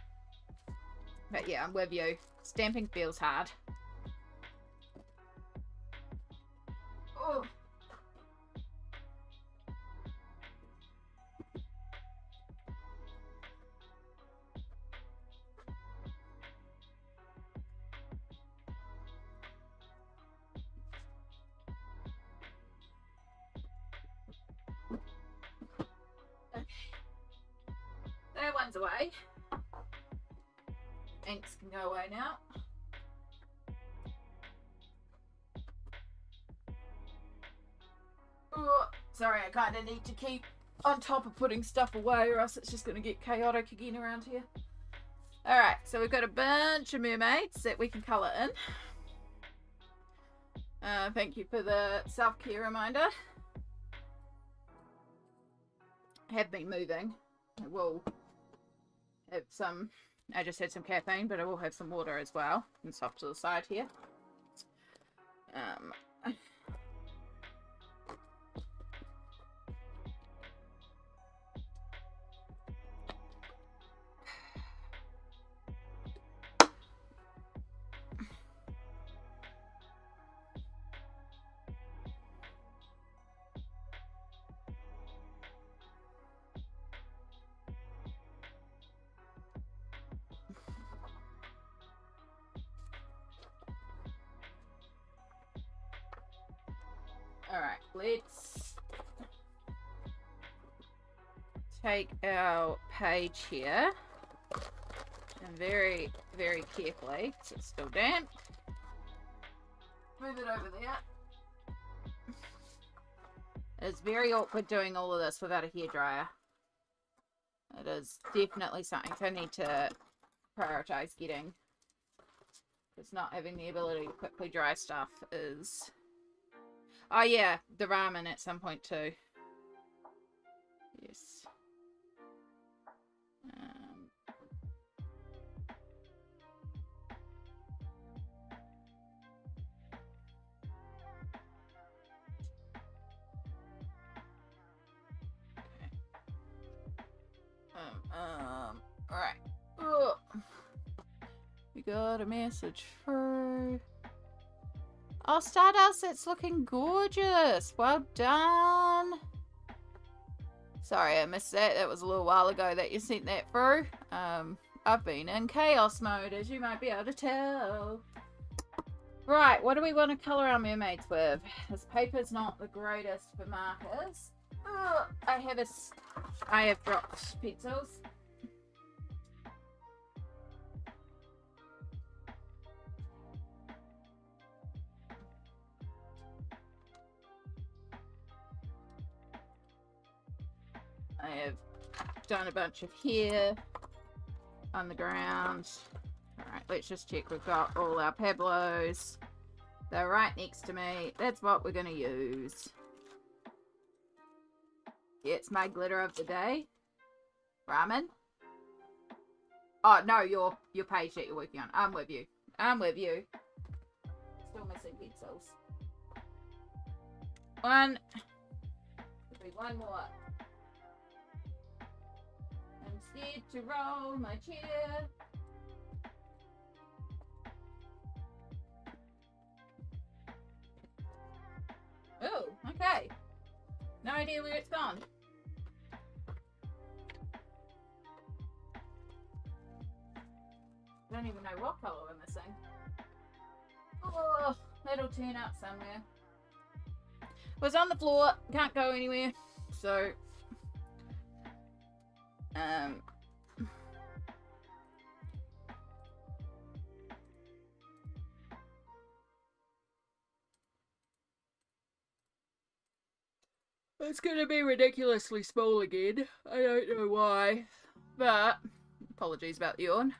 But yeah, I'm with you. Stamping feels hard. Oh. Okay. That one's away. Inks can go away now. Oh, sorry, I kind of need to keep on top of putting stuff away or else it's just going to get chaotic again around here. Alright, so we've got a bunch of mermaids that we can colour in. Thank you for the self-care reminder. I have been moving. I will have some... I just had some caffeine, but I will have some water as well. And off to the side here. Alright, let's take our page here and very, very carefully, because it's still damp, move it over there. It's very awkward doing all of this without a hairdryer. It is definitely something I need to prioritize getting. Because not having the ability to quickly dry stuff is... Oh yeah, the ramen at some point too. Yes. Alright. We got a message through. Oh, Stardust, it's looking gorgeous. Well done. Sorry, I missed that. That was a little while ago that you sent that through. I've been in chaos mode, as you might be able to tell. Right, what do we want to colour our mermaids with? This paper's not the greatest for markers. Oh, I have dropped pencils. I have done a bunch of hair on the ground. Alright, let's just check we've got all our Pablos. They're right next to me. That's what we're going to use. Yeah, it's my glitter of the day. Ramen. Oh, no, your page that you're working on. I'm with you. I'm with you. Still missing pencils. One. There'll be one more. I'm scared to roll my chair. Oh, okay. No idea where it's gone. Don't even know what colour we're missing. Oh, that'll turn up somewhere. It was on the floor, can't go anywhere, so it's gonna be ridiculously small again. I don't know why, but apologies about the yawn.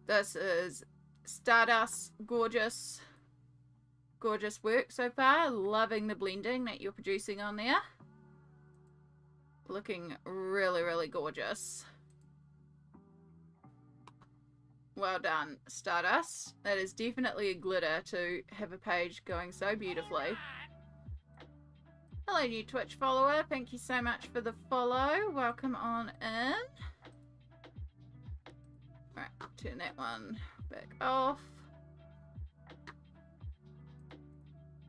This is Stardust. Gorgeous work so far. Loving the blending that you're producing on there. Looking really, really gorgeous. Well done, Stardust. That is definitely a glitter to have a page going so beautifully. Hello, new Twitch follower. Thank you so much for the follow. Welcome on in. Right, turn that one back off.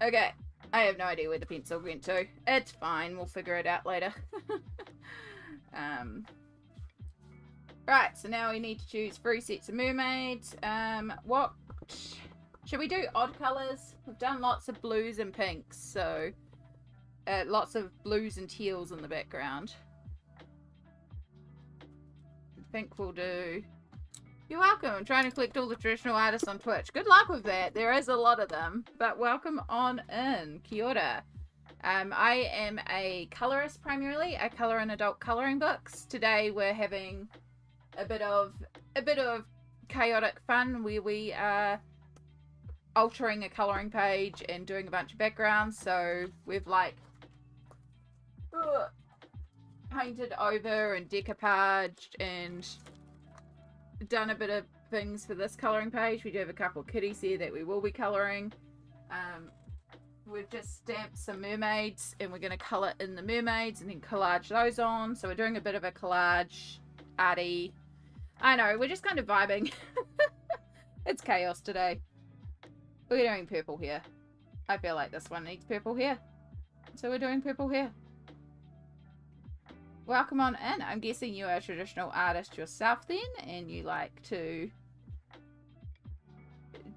Okay, I have no idea where the pencil went to. It's fine, we'll figure it out later. Right, so now we need to choose 3 sets of mermaids. What should we do? Odd colours? We've done lots of blues and pinks, so lots of blues and teals in the background. I think we'll do... You're welcome. I'm trying to collect all the traditional artists on Twitch. Good luck with that. There is a lot of them, but welcome on in. Kia ora. I am a colorist primarily. I color in adult coloring books. Today we're having a bit of chaotic fun where we are altering a coloring page and doing a bunch of backgrounds. So we've like painted over and decoupaged and done a bit of things for this coloring page. We do have a couple of kitties here that we will be coloring. We've just stamped some mermaids and we're going to colour in the mermaids and then collage those on. So we're doing a bit of a collage arty. I know, we're just kind of vibing. It's chaos today. We're doing purple here. I feel like this one needs purple here. So we're doing purple here. Welcome on in. I'm guessing you are a traditional artist yourself then, and you like to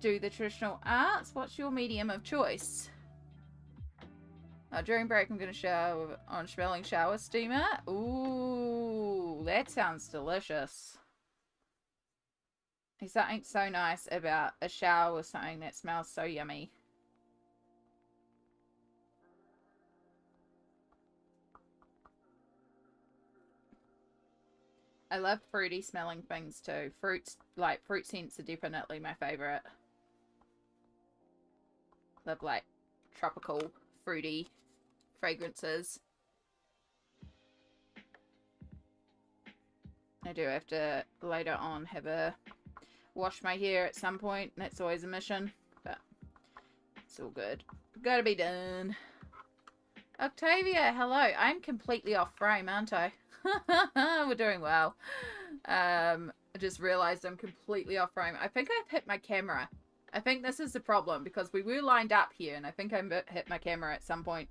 do the traditional arts. What's your medium of choice? During break, I'm going to shower on smelling shower steamer. Ooh, that sounds delicious. There's something so nice about a shower with something that smells so yummy. I love fruity smelling things too. Fruits, like fruit scents are definitely my favorite. Love like tropical, fruity fragrances. I do have to later on have a wash my hair at some point. That's always a mission, but it's all good. Gotta be done. Octavia, hello. I'm completely off frame, aren't I? We're doing well. I just realized I'm completely off frame. I think I've hit my camera. I think this is the problem because we were lined up here and I think I hit my camera at some point.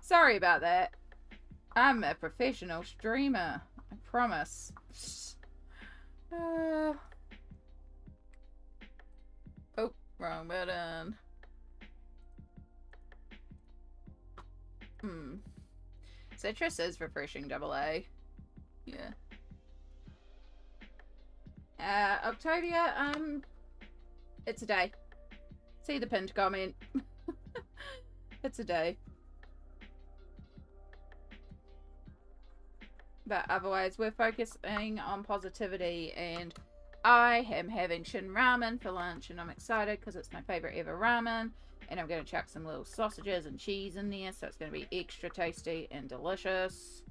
Sorry about that. I'm a professional streamer. I promise. Oh, wrong button. Citrus is refreshing, double A. Yeah. Octavia, it's a day. See the pinned comment. It's a day. But otherwise, we're focusing on positivity, and I am having shin ramen for lunch, and I'm excited because it's my favorite ever ramen. And I'm going to chuck some little sausages and cheese in there, so it's going to be extra tasty and delicious.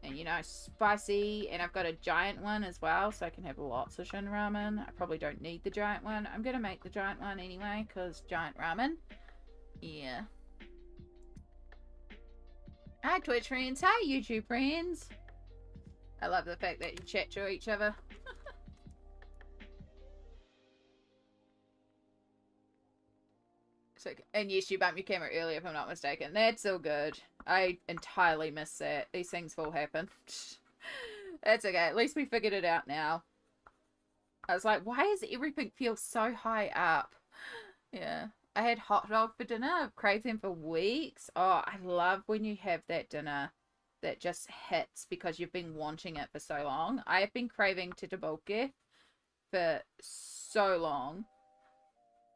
And, you know, spicy. And I've got a giant one as well, so I can have lots of shin ramen. I probably don't need the giant one. I'm going to make the giant one anyway, because giant ramen. Yeah. Hi, Twitch friends. Hi, YouTube friends. I love the fact that you chat to each other. So, and yes, you bumped your camera earlier, if I'm not mistaken. That's all good. I entirely missed that. These things will happen. That's okay. At least we figured it out now. I was like, why does everything feel so high up? Yeah. I had hot dog for dinner. I've craved them for weeks. Oh, I love when you have that dinner that just hits because you've been wanting it for so long. I have been craving tteokbokki for so long.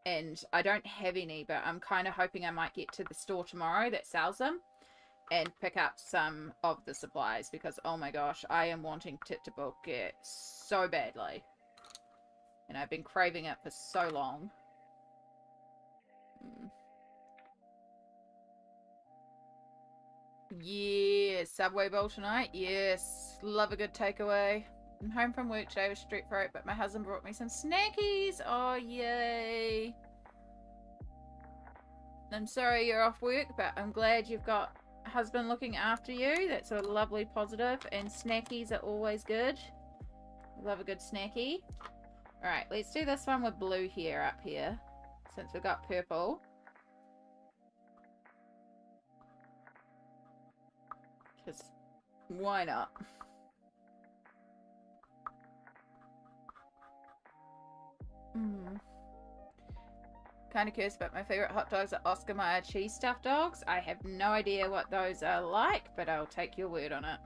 And I don't have any, but I'm kind of hoping I might get to the store tomorrow that sells them and pick up some of the supplies because, oh my gosh, I am wanting tteokbokki so badly. And I've been craving it for so long. Yes, Subway bowl tonight. Yes, love a good takeaway. I'm home from work today with street throat, but my husband brought me some snackies. Oh, yay. I'm sorry you're off work, but I'm glad you've got a husband looking after you. That's a lovely positive, and snackies are always good. Love a good snacky. Alright, let's do this one with blue here up here, since we've got purple. Because why not? Kind of curious about my favorite hot dogs are Oscar Mayer cheese stuffed dogs. I have no idea what those are like, but I'll take your word on it.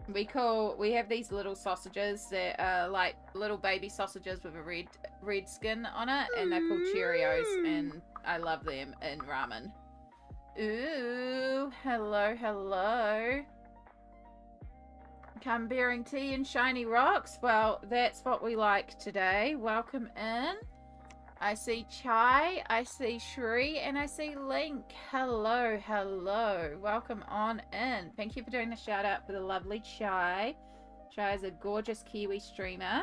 We have these little sausages that are like little baby sausages with a red skin on it, and they're called Cheerios, and I love them in ramen. Ooh, hello, hello. Come bearing tea and shiny rocks. Well, that's what we like today. Welcome in. I see Chai, I see Shri, and I see Link. Hello, hello. Welcome on in. Thank you for doing the shout out for the lovely Chai. Chai is a gorgeous Kiwi streamer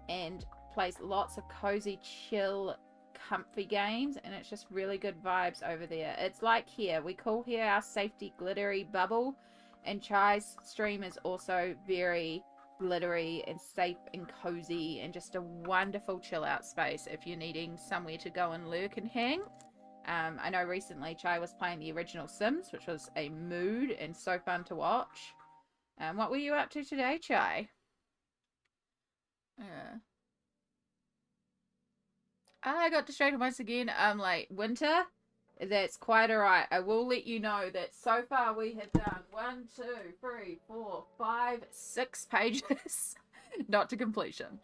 and plays lots of cozy, chill, comfy games, and it's just really good vibes over there. It's like here. We call here our safety glittery bubble. And Chai's stream is also very glittery and safe and cozy and just a wonderful chill out space if you're needing somewhere to go and lurk and hang. I know recently Chai was playing the original Sims, which was a mood and so fun to watch. What were you up to today, Chai? I got distracted once again. Like winter. That's quite alright. I will let you know that so far we have done 1, 2, 3, 4, 5, 6 pages Not to completion.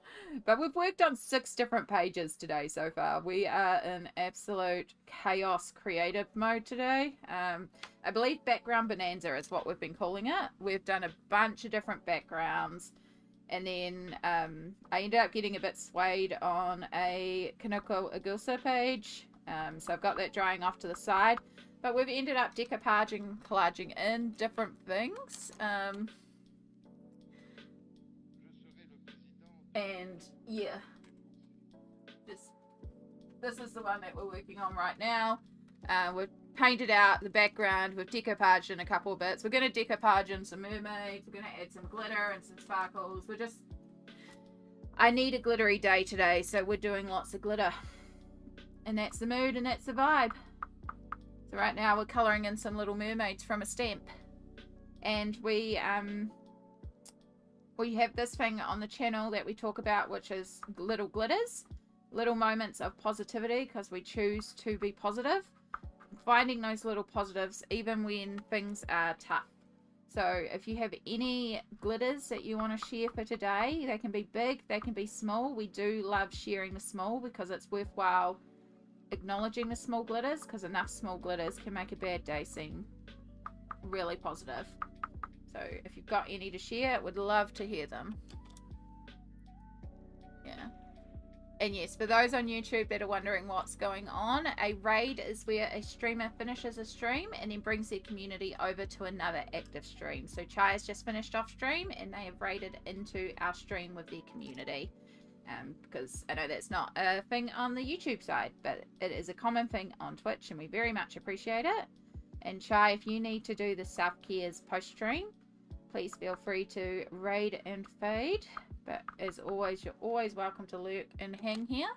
But we've worked on 6 different pages today so far. We are in absolute chaos creative mode today. I believe background bonanza is what we've been calling it. We've done a bunch of different backgrounds. And then I ended up getting a bit swayed on a Kanoko Agusa page. So I've got that drying off to the side. But we've ended up decoupaging, collaging in different things. And yeah, this is the one that we're working on right now. We've painted out the background, we've decoupaged in a couple of bits. We're going to decoupage in some mermaids, we're going to add some glitter and some sparkles. I need a glittery day today, so we're doing lots of glitter. And that's the mood and that's the vibe. So right now we're colouring in some little mermaids from a stamp. And we have this thing on the channel that we talk about, which is little glitters. Little moments of positivity, because we choose to be positive. Finding those little positives even when things are tough. So if you have any glitters that you want to share for today, they can be big, they can be small. We do love sharing the small because it's worthwhile acknowledging the small glitters, because enough small glitters can make a bad day seem really positive. So if you've got any to share, would love to hear them. Yeah. And yes, for those on YouTube that are wondering what's going on, a raid is where a streamer finishes a stream and then brings their community over to another active stream. So Chai has just finished off stream and they have raided into our stream with their community. Because I know that's not a thing on the YouTube side, but it is a common thing on Twitch and we very much appreciate it. And Chai, if you need to do the self-cares post-stream, please feel free to raid and fade. But as always, you're always welcome to lurk and hang here.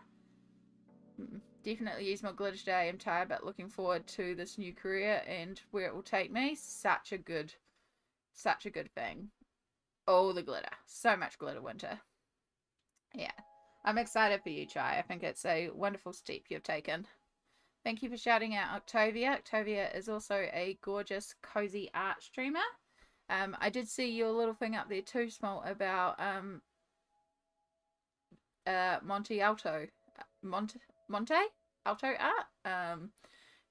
Definitely use more glitter today. I'm tired, but looking forward to this new career and where it will take me. Such a good thing. All the glitter. So much glitter winter. Yeah. I'm excited for you, Chai. I think it's a wonderful step you've taken. Thank you for shouting out Octavia. Octavia is also a gorgeous, cozy art streamer. I did see your little thing up there too, Small, about Monte Alto art.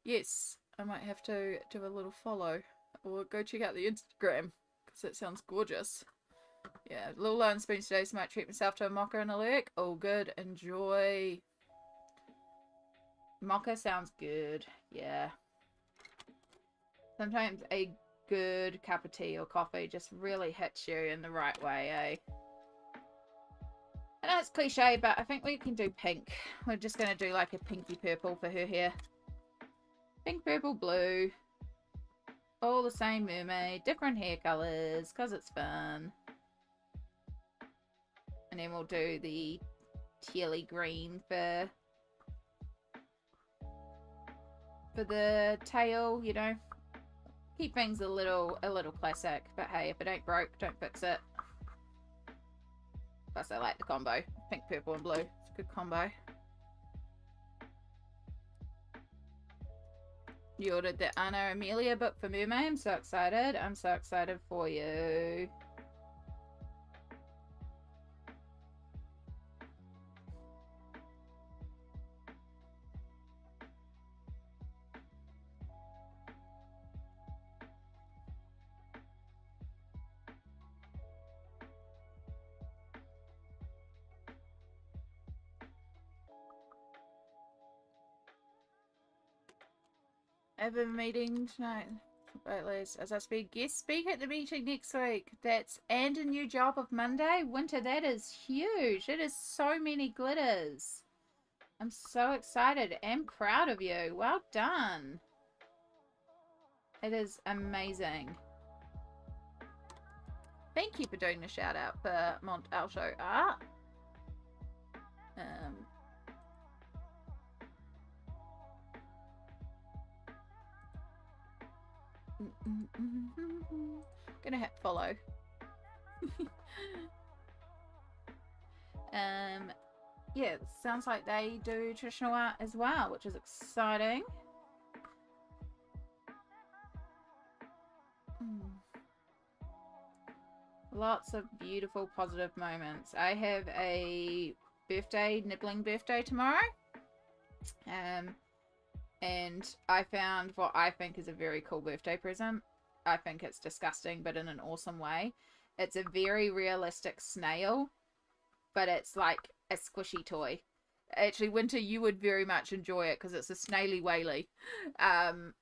Yes, I might have to do a little follow or go check out the Instagram because it sounds gorgeous. Yeah, little low on spoons today, so I might treat myself to a mocha and a lurk. Oh, good, enjoy. Mocha sounds good. Yeah. Sometimes a good cup of tea or coffee just really hits you in the right way, eh? I know it's cliche, but I think we can do pink. We're just going to do like a pinky purple for her hair. Pink, purple, blue. All the same mermaid. Different hair colours, because it's fun. And then we'll do the tealy green for the tail, you know. Keep things a little classic, but hey, if it ain't broke, don't fix it. Plus I like the combo. Pink, purple and blue. It's a good combo. You ordered the Anna Amelia book for Mermay. I'm so excited. I'm so excited for you. I have a meeting tonight. Right, Liz, as I speak, guest speaker at the meeting next week. And a new job of Monday. Winter, that is huge. It is so many glitters. I'm so excited and proud of you. Well done. It is amazing. Thank you for doing the shout out for Mont Alto art. Gonna hit follow. Yeah, it sounds like they do traditional art as well, which is exciting. Lots of beautiful, positive moments. I have a nibbling birthday tomorrow. And I found what I think is a very cool birthday present. I think it's disgusting, but in an awesome way. It's a very realistic snail, but it's like a squishy toy. Actually, Winter, you would very much enjoy it because it's a snaily whaley. And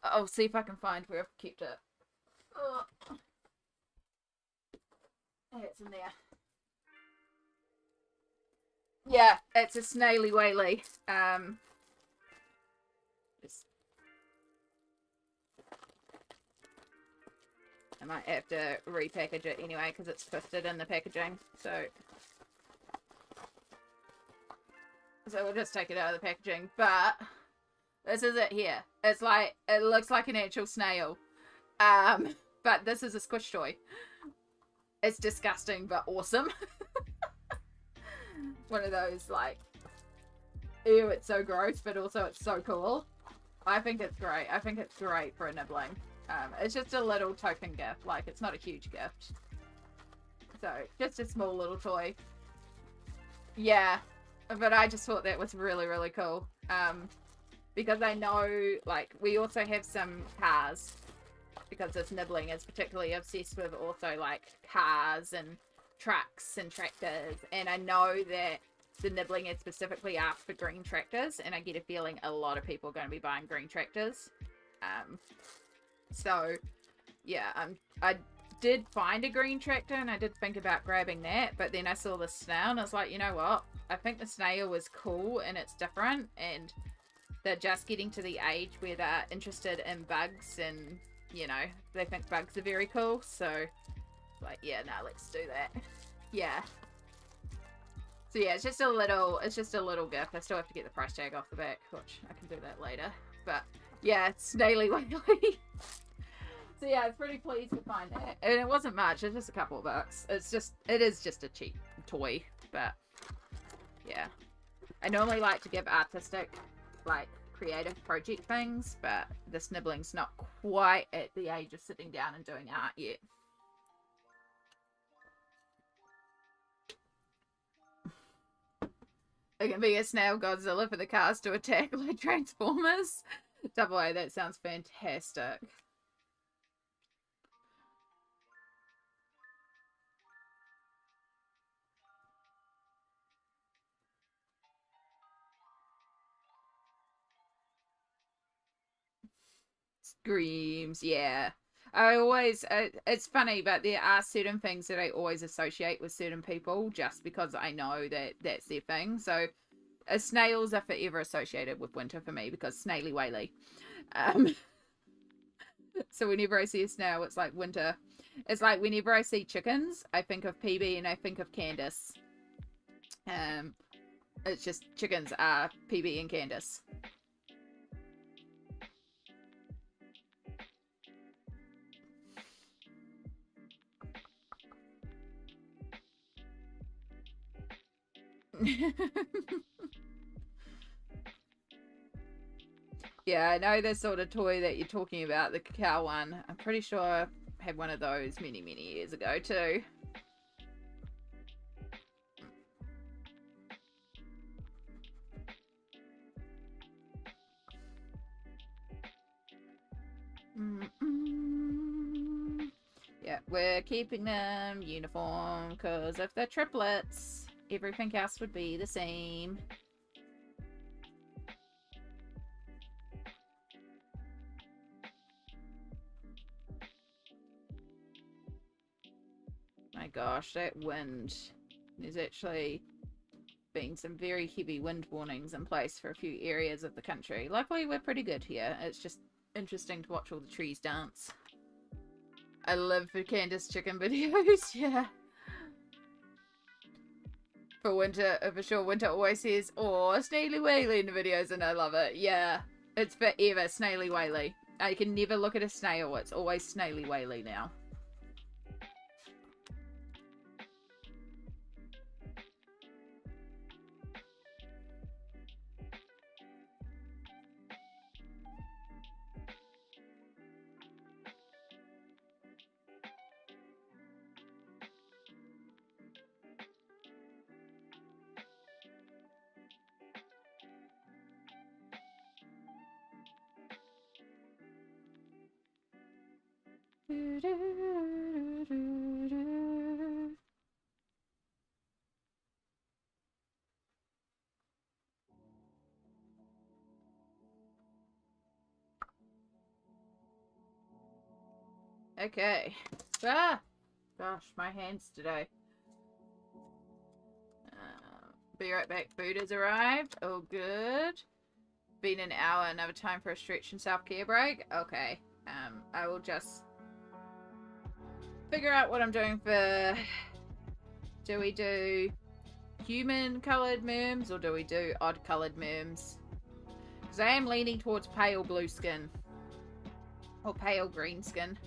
I'll see if I can find where I've kept it. Oh. It's in there. Yeah, it's a snaily whaley. I might have to repackage it anyway because it's twisted in the packaging. So we'll just take it out of the packaging. But this is it here. It's like, it looks like an actual snail. But this is a squish toy. It's disgusting but awesome. One of those like, ew, it's so gross, but also it's so cool. I think it's great. I think it's great for a nibbling. It's just a little token gift. Like, it's not a huge gift. So, just a small little toy. Yeah. But I just thought that was really, really cool. Because I know, like, we also have some cars. Because this nibbling is particularly obsessed with also, like, cars and trucks and tractors. And I know that the nibbling is specifically asked for green tractors. And I get a feeling a lot of people are going to be buying green tractors. So, yeah, I did find a green tractor and I did think about grabbing that, but then I saw the snail and I was like, you know what? I think the snail was cool and it's different and they're just getting to the age where they're interested in bugs and, you know, they think bugs are very cool. So, like, yeah, no, let's do that. Yeah. So, yeah, it's just a little gift. I still have to get the price tag off the back, which I can do that later. But, yeah, it's snaily whaley. So yeah, I was pretty pleased to find that. And it wasn't much, it's just a couple of bucks. It is just a cheap toy, but yeah. I normally like to give artistic, like, creative project things, but this nibbling's not quite at the age of sitting down and doing art yet. It can be a snail Godzilla for the cars to attack like Transformers. Double A, that sounds fantastic. Screams, yeah. It's funny, but there are certain things that I always associate with certain people just because I know that that's their thing. So, snails are forever associated with winter for me because snaily whaley. So whenever I see a snail, it's like winter. It's like whenever I see chickens, I think of PB and I think of Candace. It's just chickens are PB and Candace. Yeah, I know the sort of toy that you're talking about, the cacao one. I'm pretty sure I had one of those many, many years ago too. Yeah, we're keeping them uniform because if they're triplets, everything else would be the same. My gosh, that wind. There's actually been some very heavy wind warnings in place for a few areas of the country. Luckily, we're pretty good here. It's just interesting to watch all the trees dance. I live for Candace chicken videos, yeah. For winter, for sure, Winter always says, oh, snaily whaley in the videos, and I love it. Yeah, it's forever snaily whaley. I can never look at a snail, it's always snaily whaley now. Okay. Ah! Gosh, my hands today. Be right back. Food has arrived. Oh, good. Been an hour. Another time for a stretch and self-care break. Okay. I will just figure out what I'm doing for... Do we do human-coloured merms or do we do odd-coloured merms? Because I am leaning towards pale blue skin. Or pale green skin.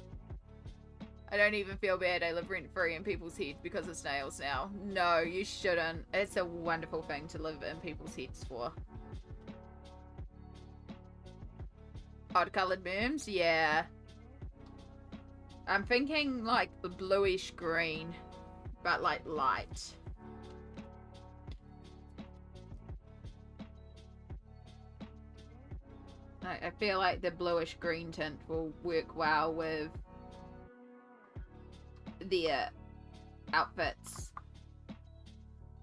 I don't even feel bad I live rent-free in people's heads because of snails now. No, you shouldn't. It's a wonderful thing to live in people's heads for. Odd-coloured merms? Yeah. I'm thinking like the bluish green, but like light. I feel like the bluish green tint will work well with their outfits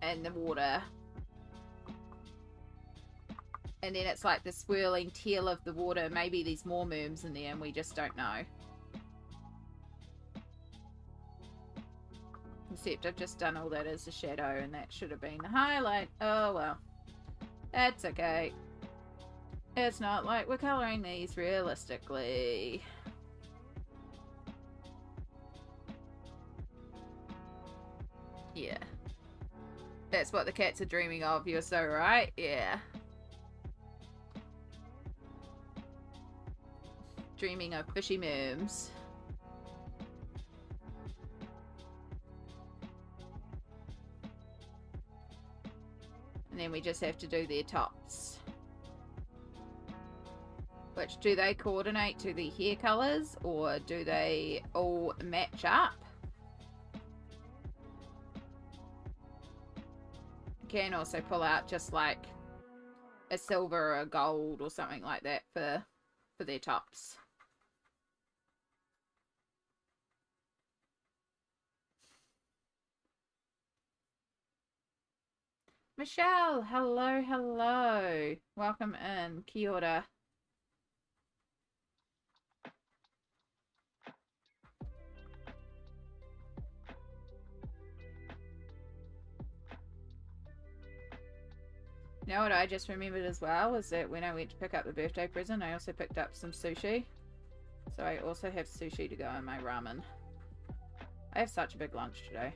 and the water. And then it's like the swirling teal of the water. Maybe there's more merms in there and we just don't know. Except I've just done all that as a shadow and that should have been the highlight. Oh well. That's okay. It's not like we're colouring these realistically. Yeah. That's what the cats are dreaming of, you're so right. Yeah. Dreaming of fishy merms. And then we just have to do their tops. Which, do they coordinate to the hair colours or do they all match up? Can also pull out just like a silver or a gold or something like that for their tops. Michelle, hello, hello. Welcome in. Kia ora. You know what I just remembered as well was that when I went to pick up the birthday present, I also picked up some sushi. So I also have sushi to go in my ramen. I have such a big lunch today.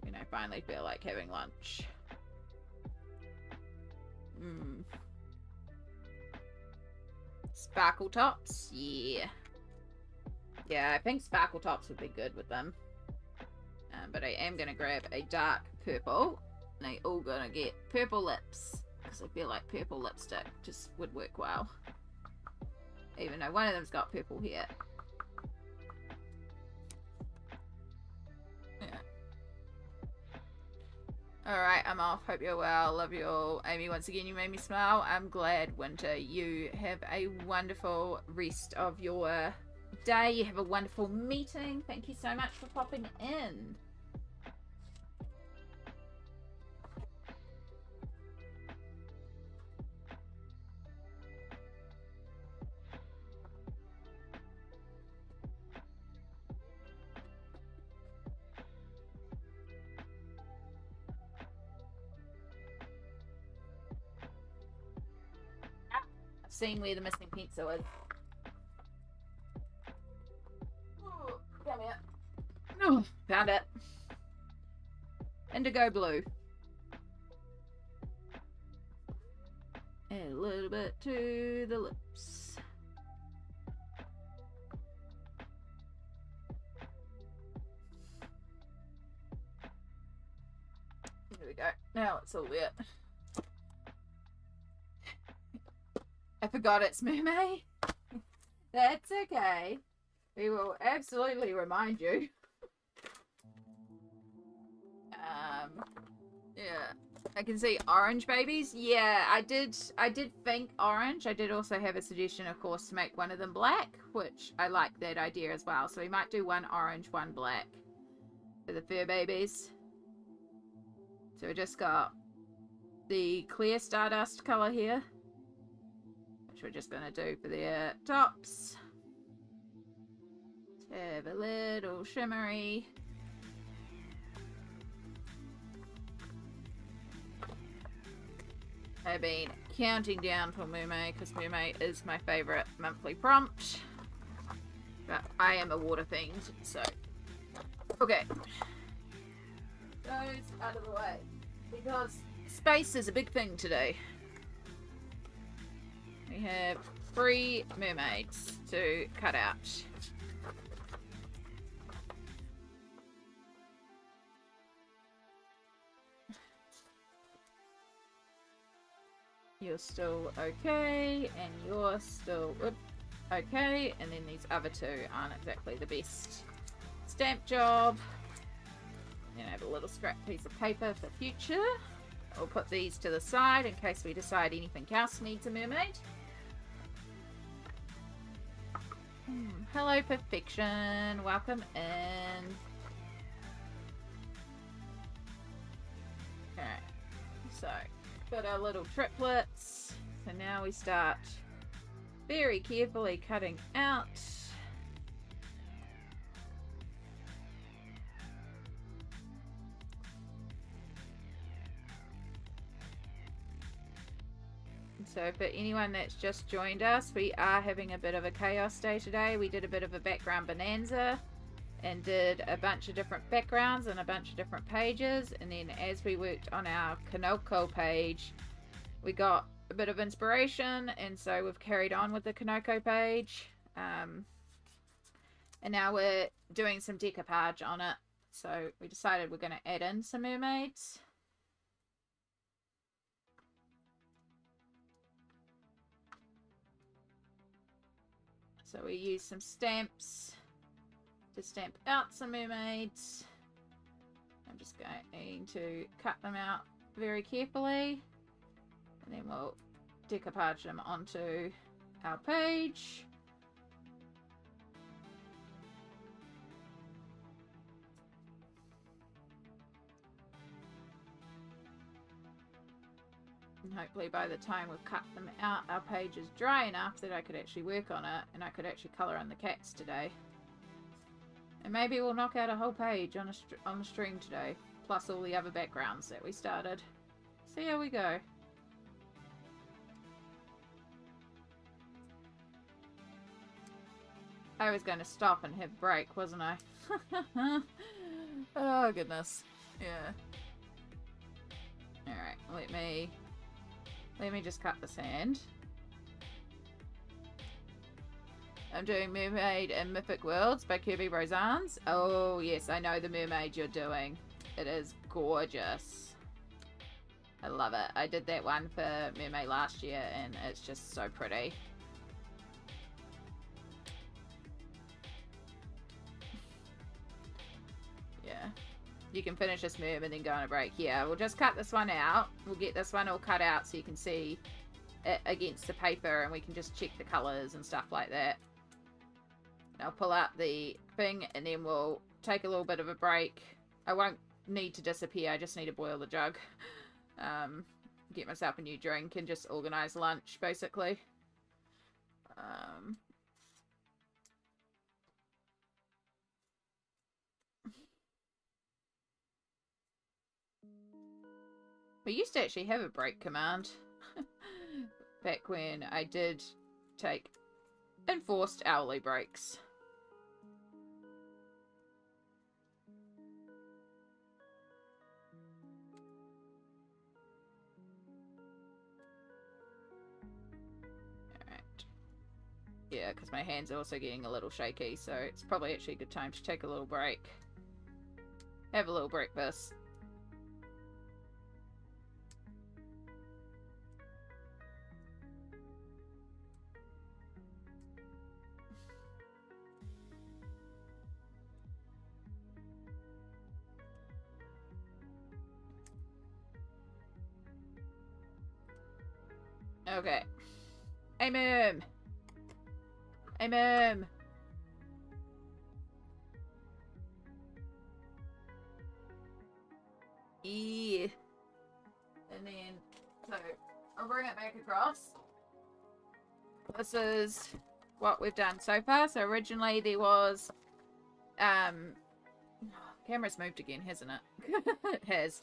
When I finally feel like having lunch. Sparkle tops? Yeah. Yeah, I think sparkle tops would be good with them. But I am going to grab a dark purple. And they all going to get purple lips. Because I feel like purple lipstick just would work well. Even though one of them's got purple hair. Yeah. Alright, I'm off. Hope you're well. Love you all. Amy, once again, you made me smile. I'm glad, Winter. You have a wonderful rest of your day. You have a wonderful meeting. Thank you so much for popping in. I've seen where the missing pencil is. Ooh, come here. Oh, found it. Indigo blue. And a little bit to the lips. There we go. Now it's all wet. I forgot it's Mermay. That's okay. We will absolutely remind you. Yeah. I can see orange babies. Yeah, I did think orange. I did also have a suggestion, of course, to make one of them black, which I like that idea as well. So we might do one orange, one black for the fur babies. So we just got the clear Stardust color here, which we're just going to do for their tops. Have a little shimmery. I've been counting down for Mermay because Mermay is my favourite monthly prompt. But I am a water fiend, so. Okay. Those out of the way. Because space is a big thing today. We have 3 mermaids to cut out. You're still okay, and you're still okay, and then these other 2 aren't exactly the best stamp job. And I have a little scrap piece of paper for future. I'll put these to the side in case we decide anything else needs a mermaid. Hello, Perfection. Welcome in. Okay, so got our little triplets. So now we start very carefully cutting out. So for anyone that's just joined us, we are having a bit of a chaos day today. We did a bit of a background bonanza and did a bunch of different backgrounds and a bunch of different pages. And then as we worked on our Kanoko page, we got a bit of inspiration. And so we've carried on with the Kanoko page. And now we're doing some decoupage on it. So we decided we're going to add in some mermaids. So we use some stamps to stamp out some mermaids. I'm just going to cut them out very carefully, and then we'll decoupage them onto our page. And hopefully by the time we've cut them out, our page is dry enough that I could actually work on it, and I could actually colour in the cats today. And maybe we'll knock out a whole page on the stream today, plus all the other backgrounds that we started. See how we go. I was going to stop and have a break, wasn't I? Oh, goodness. Yeah. Alright, let me just cut this hand. I'm doing Mermaid in Mythic Worlds by Kirby Rosannes. Oh, yes, I know the mermaid you're doing. It is gorgeous. I love it. I did that one for Mermaid last year, and it's just so pretty. Yeah. You can finish this merm and then go on a break. Yeah, we'll just cut this one out. We'll get this one all cut out so you can see it against the paper, and we can just check the colours and stuff like that. I'll pull out the thing, and then we'll take a little bit of a break. I won't need to disappear. I just need to boil the jug. Get myself a new drink and just organise lunch, basically. We used to actually have a break command back when I did take enforced hourly breaks. Alright. Yeah, because my hands are also getting a little shaky, so it's probably actually a good time to take a little break. Have a little breakfast. Okay. Hey, Merm. Hey, Merm. Yeah. And then, so, I'll bring it back across. This is what we've done so far. So originally there was, camera's moved again, hasn't it? It has.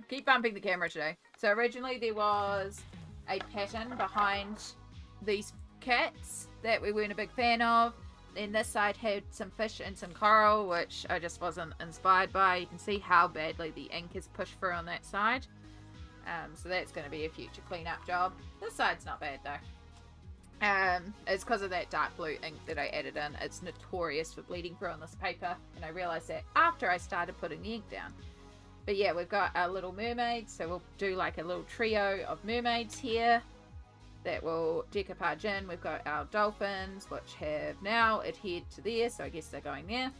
Keep bumping the camera today. So originally there was a pattern behind these cats that we weren't a big fan of. Then this side had some fish and some coral, which I just wasn't inspired by. You can see how badly the ink is pushed through on that side. So that's going to be a future cleanup job. This side's not bad though. It's because of that dark blue ink that I added in. It's notorious for bleeding through on this paper, and I realised that after I started putting the ink down. But yeah, we've got our little mermaids, so we'll do like a little trio of mermaids here that will decoupage in. We've got our dolphins, which have now adhered to there, so I guess they're going there.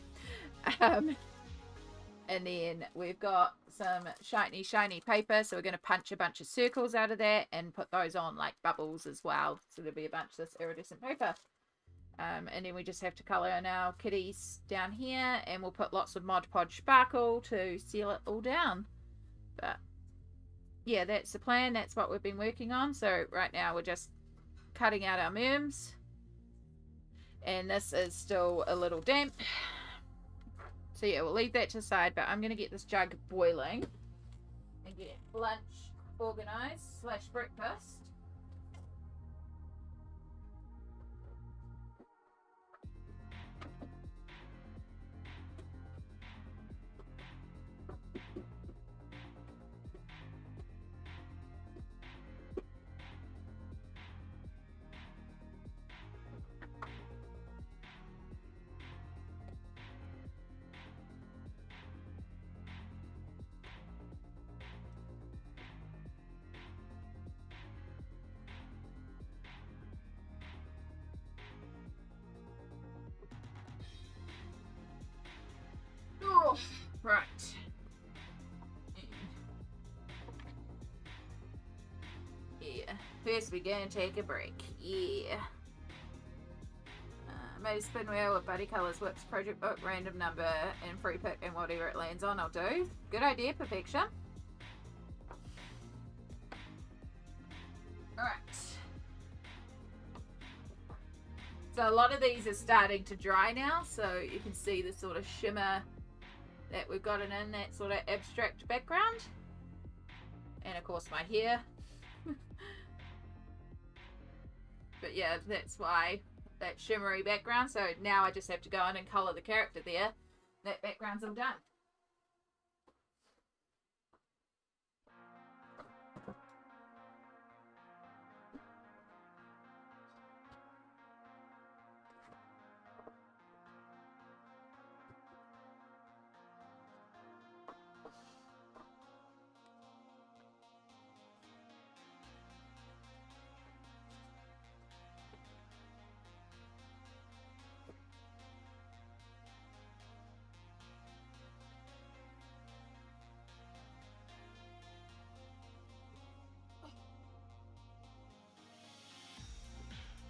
And then we've got some shiny paper, so we're going to punch a bunch of circles out of that and put those on like bubbles as well, so there'll be a bunch of this iridescent paper. And then we just have to colour in our kitties down here, and we'll put lots of Mod Podge sparkle to seal it all down. But yeah, that's the plan. That's what we've been working on. So right now we're just cutting out our merms, and this is still a little damp. So yeah, we'll leave that to the side, but I'm going to get this jug boiling and get lunch organised / breakfast. Oh, right. Yeah. First we're going to take a break. Yeah. Made a spin wheel with Buddy Colours Whips project book, random number, and free pick, and whatever it lands on I'll do. Good idea, perfection. Alright. So a lot of these are starting to dry now, so you can see the sort of shimmer that we've gotten in that sort of abstract background. And of course my hair. But yeah, that's why that shimmery background. So now I just have to go in and colour the character there. That background's all done.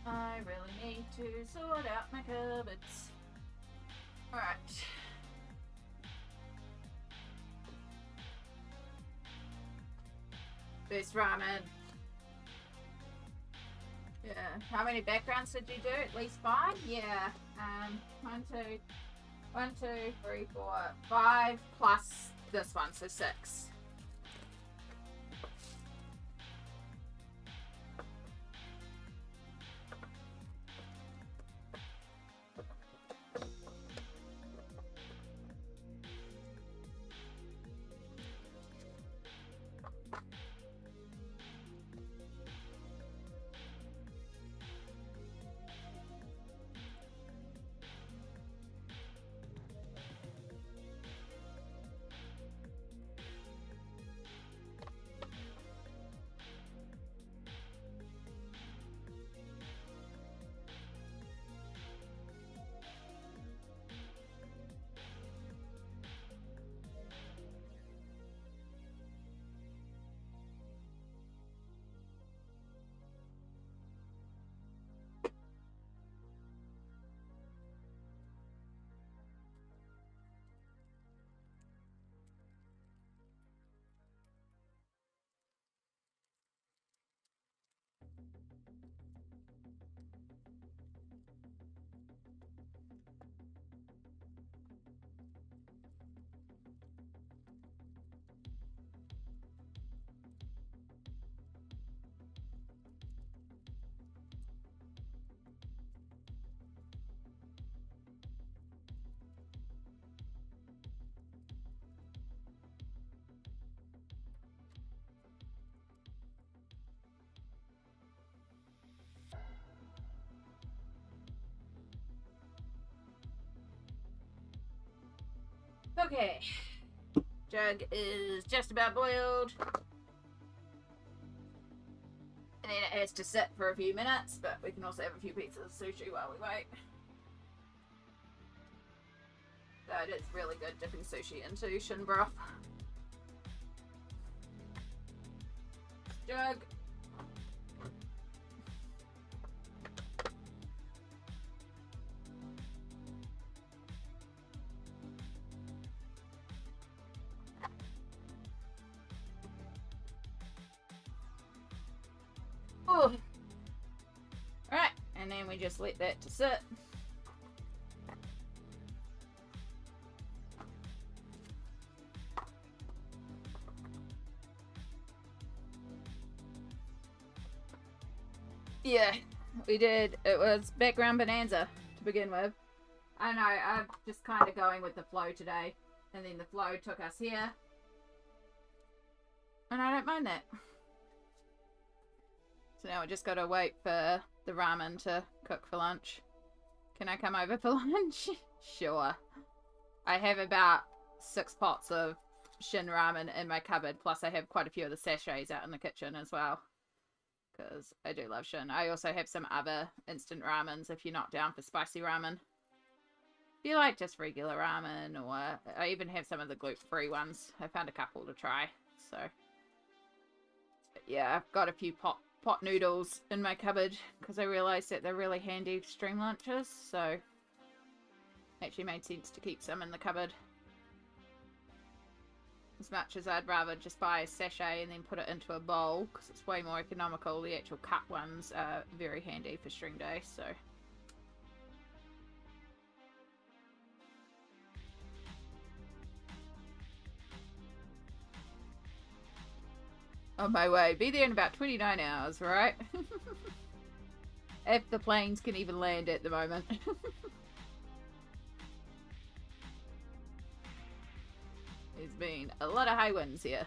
I really need to sort out my cupboards. Alright. First ramen. Yeah. How many backgrounds did you do? At least 5? Yeah. 1, 2, 3, 4, 5 plus this one, so 6. Okay. Jug is just about boiled. And then it has to sit for a few minutes, but we can also have a few pieces of sushi while we wait. So it is really good dipping sushi into shin broth. Jug. Oh. Alright, and then we just let that to sit. Yeah, we did. It was background Bonanza to begin with. I know, I'm just kind of going with the flow today. And then the flow took us here. And I don't mind that. So now we just gotta wait for the ramen to cook for lunch. Can I come over for lunch? Sure. I have about 6 pots of shin ramen in my cupboard, plus I have quite a few of the sachets out in the kitchen as well. Because I do love shin. I also have some other instant ramens if you're not down for spicy ramen. If you like just regular ramen, or I even have some of the gluten-free ones. I found a couple to try, so. But yeah, I've got a few pot noodles in my cupboard because I realised that they're really handy stream lunches, so actually made sense to keep some in the cupboard. As much as I'd rather just buy a sachet and then put it into a bowl because it's way more economical. The actual cut ones are very handy for stream day, so. On my way. Be there in about 29 hours, right? If the planes can even land at the moment. There's been a lot of high winds here.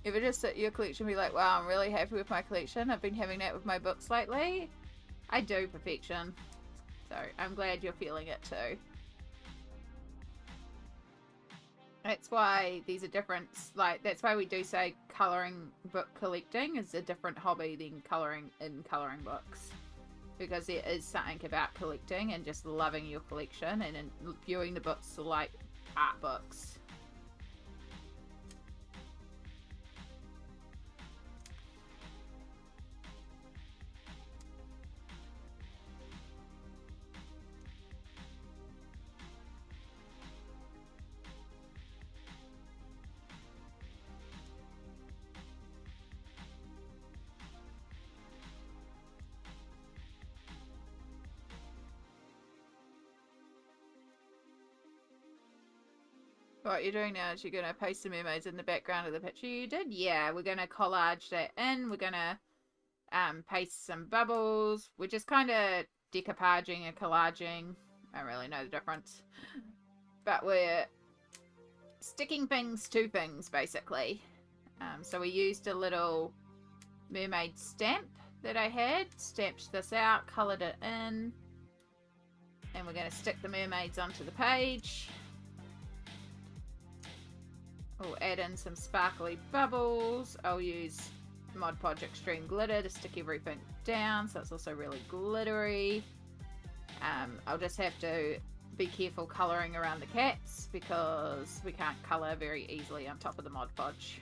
If it just sit your collection, be like, wow, I'm really happy with my collection. I've been having that with my books lately. I do, perfection. So I'm glad you're feeling it too. That's why these are different, like, that's why we do say colouring book collecting is a different hobby than colouring in colouring books. Because there is something about collecting and just loving your collection and viewing the books like art books. What you're doing now is you're going to paste the mermaids in the background of the picture you did? Yeah, we're going to collage that in. We're going to paste some bubbles. We're just kind of decoupaging and collaging. I don't really know the difference. But we're sticking things to things, basically. So we used a little mermaid stamp that I had. Stamped this out, coloured it in. And we're going to stick the mermaids onto the page. We'll add in some sparkly bubbles. I'll use Mod Podge Extreme Glitter to stick everything down, so it's also really glittery. I'll just have to be careful colouring around the cats because we can't colour very easily on top of the Mod Podge.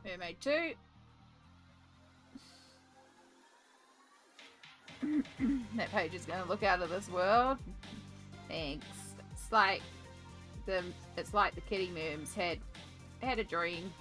Mermaid 2. That page is going to look out of this world. Thanks. It's like the kitty merms had a dream.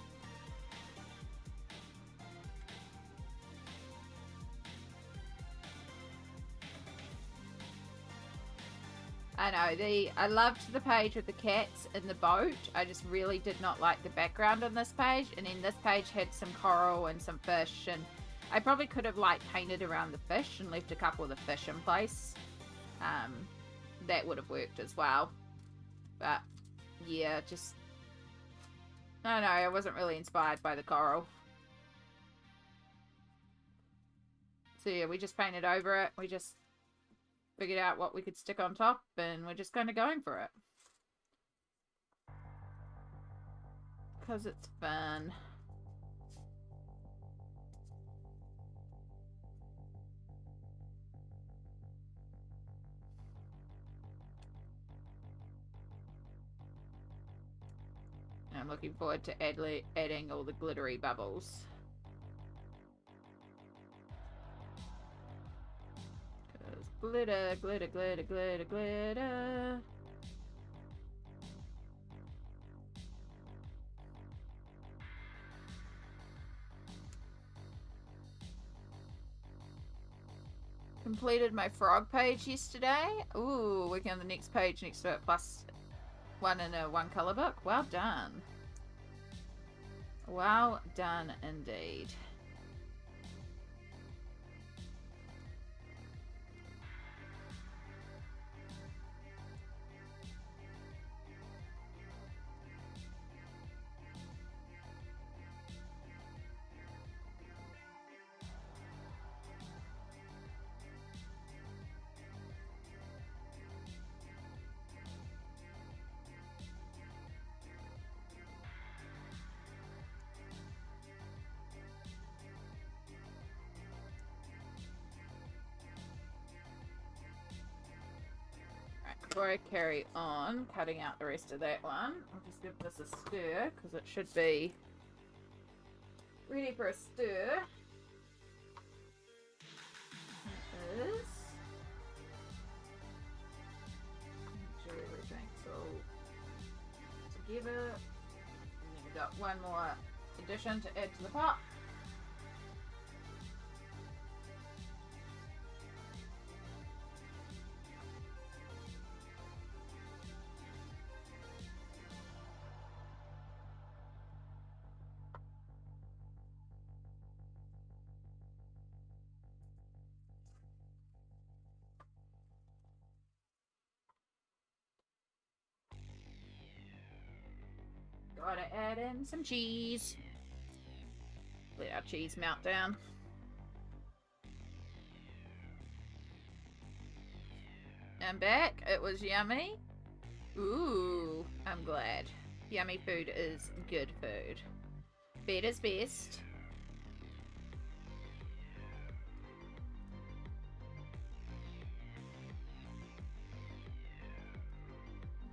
I know, I loved the page with the cats in the boat. I just really did not like the background on this page. And then this page had some coral and some fish, and I probably could have like painted around the fish and left a couple of the fish in place. That would have worked as well. But yeah, just I don't know, I wasn't really inspired by the coral. So yeah, we just painted over it. We just figured out what we could stick on top, and we're just kind of going for it. Because it's fun. I'm looking forward to adding all the glittery bubbles. Because glitter, glitter, glitter, glitter, glitter. Completed my frog page yesterday. Ooh, working on the next page next to it, plus one in a one color book. Well done. Well done indeed. Before I carry on cutting out the rest of that one, I'll just give this a stir because it should be ready for a stir. It is. Make sure everything's all together. And then we've got one more addition to add to the pot. Gotta add in some cheese. Let our cheese melt down. I'm back. It was yummy. Ooh, I'm glad. Yummy food is good food. Betta's best.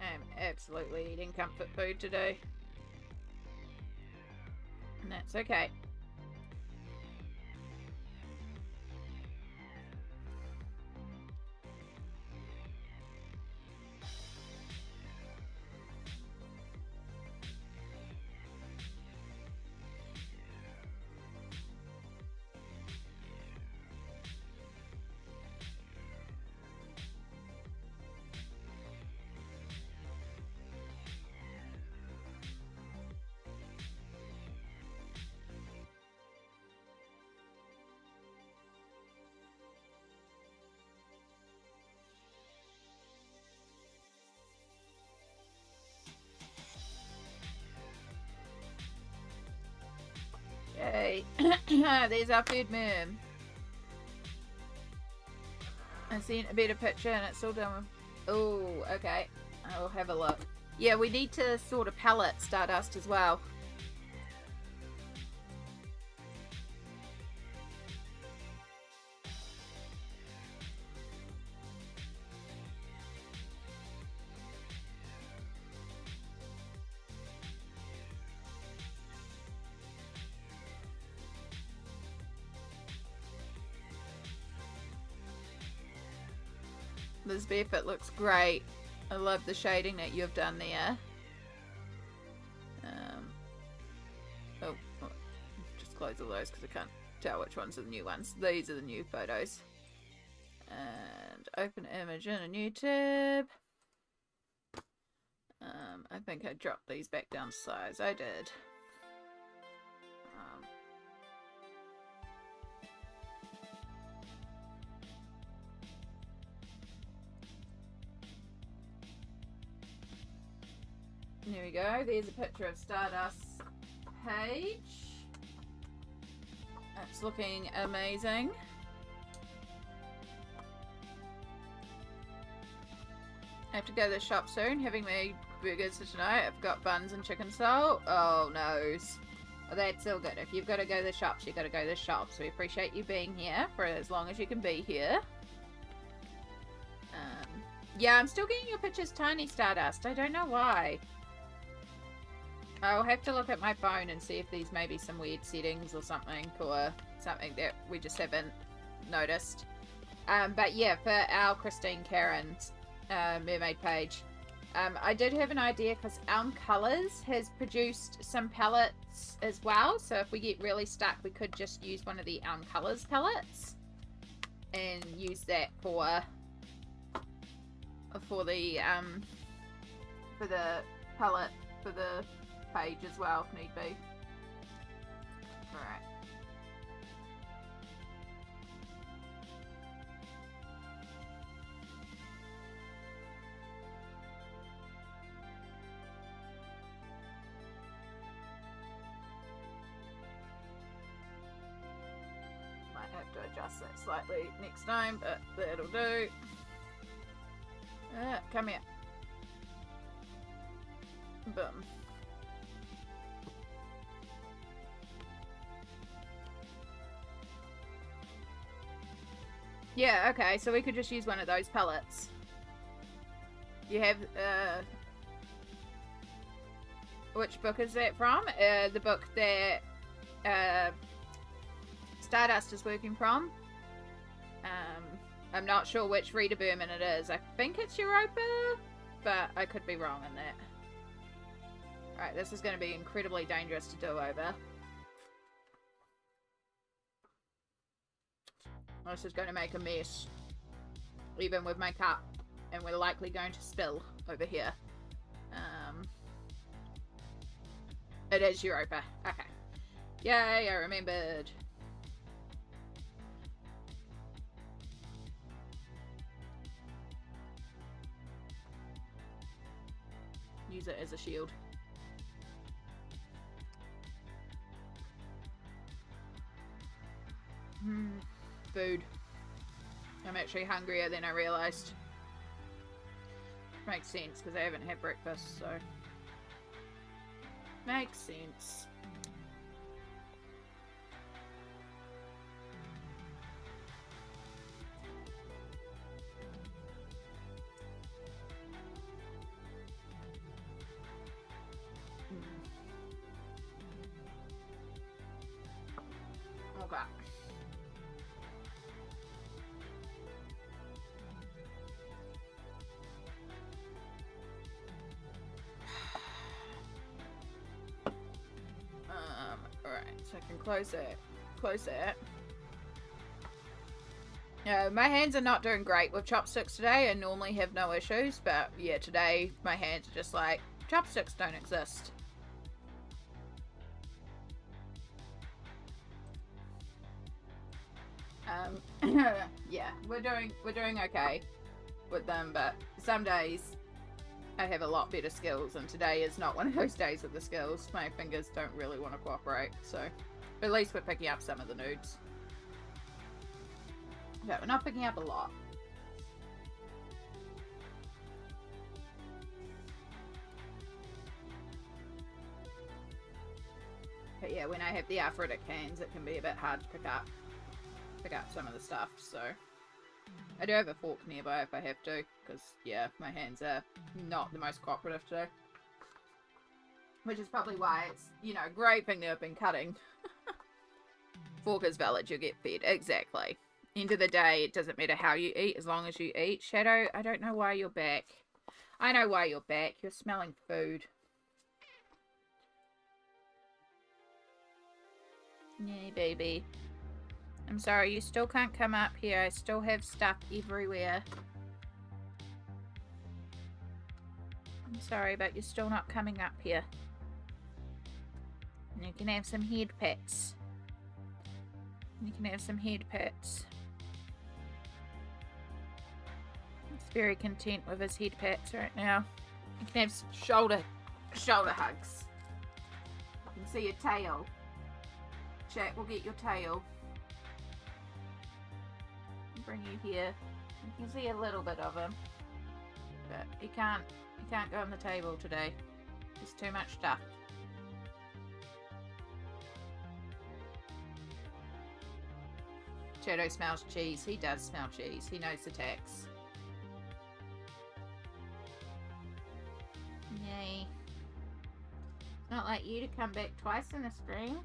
I'm absolutely eating comfort food today. And that's okay. Okay, there's our food merm. I seen a better picture and it's still done. Oh, okay. I'll have a look. Yeah, we need to sort of pellet Stardust as well. This barefoot looks great. I love the shading that you've done there. Oh, just close all those because I can't tell which ones are the new ones. These are the new photos. And open image in a new tab. I think I dropped these back down to size. I did. There we go. There's a picture of Stardust's page. It's looking amazing. I have to go to the shop soon, having made burgers for tonight. I've got buns and chicken salt. Oh, no. Well, that's all good. If you've got to go to the shops, you've got to go to the shops. We appreciate you being here for as long as you can be here. Yeah, I'm still getting your pictures tiny, Stardust. I don't know why. I'll have to look at my phone and see if these may be some weird settings or something, or something that we just haven't noticed. But yeah, for our Christine Karen's mermaid page, I did have an idea because Elm Colours has produced some palettes as well. So if we get really stuck, we could just use one of the Elm Colours palettes and use that for the palette for the page as well if need be. Alright. Might have to adjust that slightly next time, but that'll do. Come here. Boom. Yeah, okay, so we could just use one of those palettes. You have, which book is that from? The book that, Stardust is working from. I'm not sure which Rita Berman it is. I think it's Europa, but I could be wrong in that. Alright, this is going to be incredibly dangerous to do over. This is going to make a mess. Even with my cup. And we're likely going to spill over here. It is Europa. Okay. Yay, I remembered. Use it as a shield. Food. I'm actually hungrier than I realized. Makes sense because I haven't had breakfast, so makes sense. Okay. Alright, so I can close that. Close that. My hands are not doing great with chopsticks today. I normally have no issues, but yeah, today my hands are just like, chopsticks don't exist. Yeah, we're doing okay with them, but some days I have a lot better skills, and today is not one of those days with the skills. My fingers don't really want to cooperate, so at least we're picking up some of the nudes. Yeah, we're not picking up a lot. But yeah, when I have the arthritic hands, it can be a bit hard to pick up some of the stuff, so I do have a fork nearby if I have to, because yeah, my hands are not the most cooperative today. Which is probably why it's, you know, great thing that I've been cutting. Fork is valid, you'll get fed. Exactly. End of the day, it doesn't matter how you eat as long as you eat. Shadow, I don't know why you're back. I know why you're back. You're smelling food. Yay, baby. I'm sorry, you still can't come up here. I still have stuff everywhere. I'm sorry, but you're still not coming up here. And you can have some head pats. You can have some head pats. He's very content with his head pats right now. You can have some shoulder hugs. You can see your tail. Jack will get your tail. Bring you here. You can see a little bit of him, but he can't go on the table today. There's too much stuff. Shadow smells cheese. He does smell cheese. He knows the tax. Yay. It's not like you to come back twice in a string.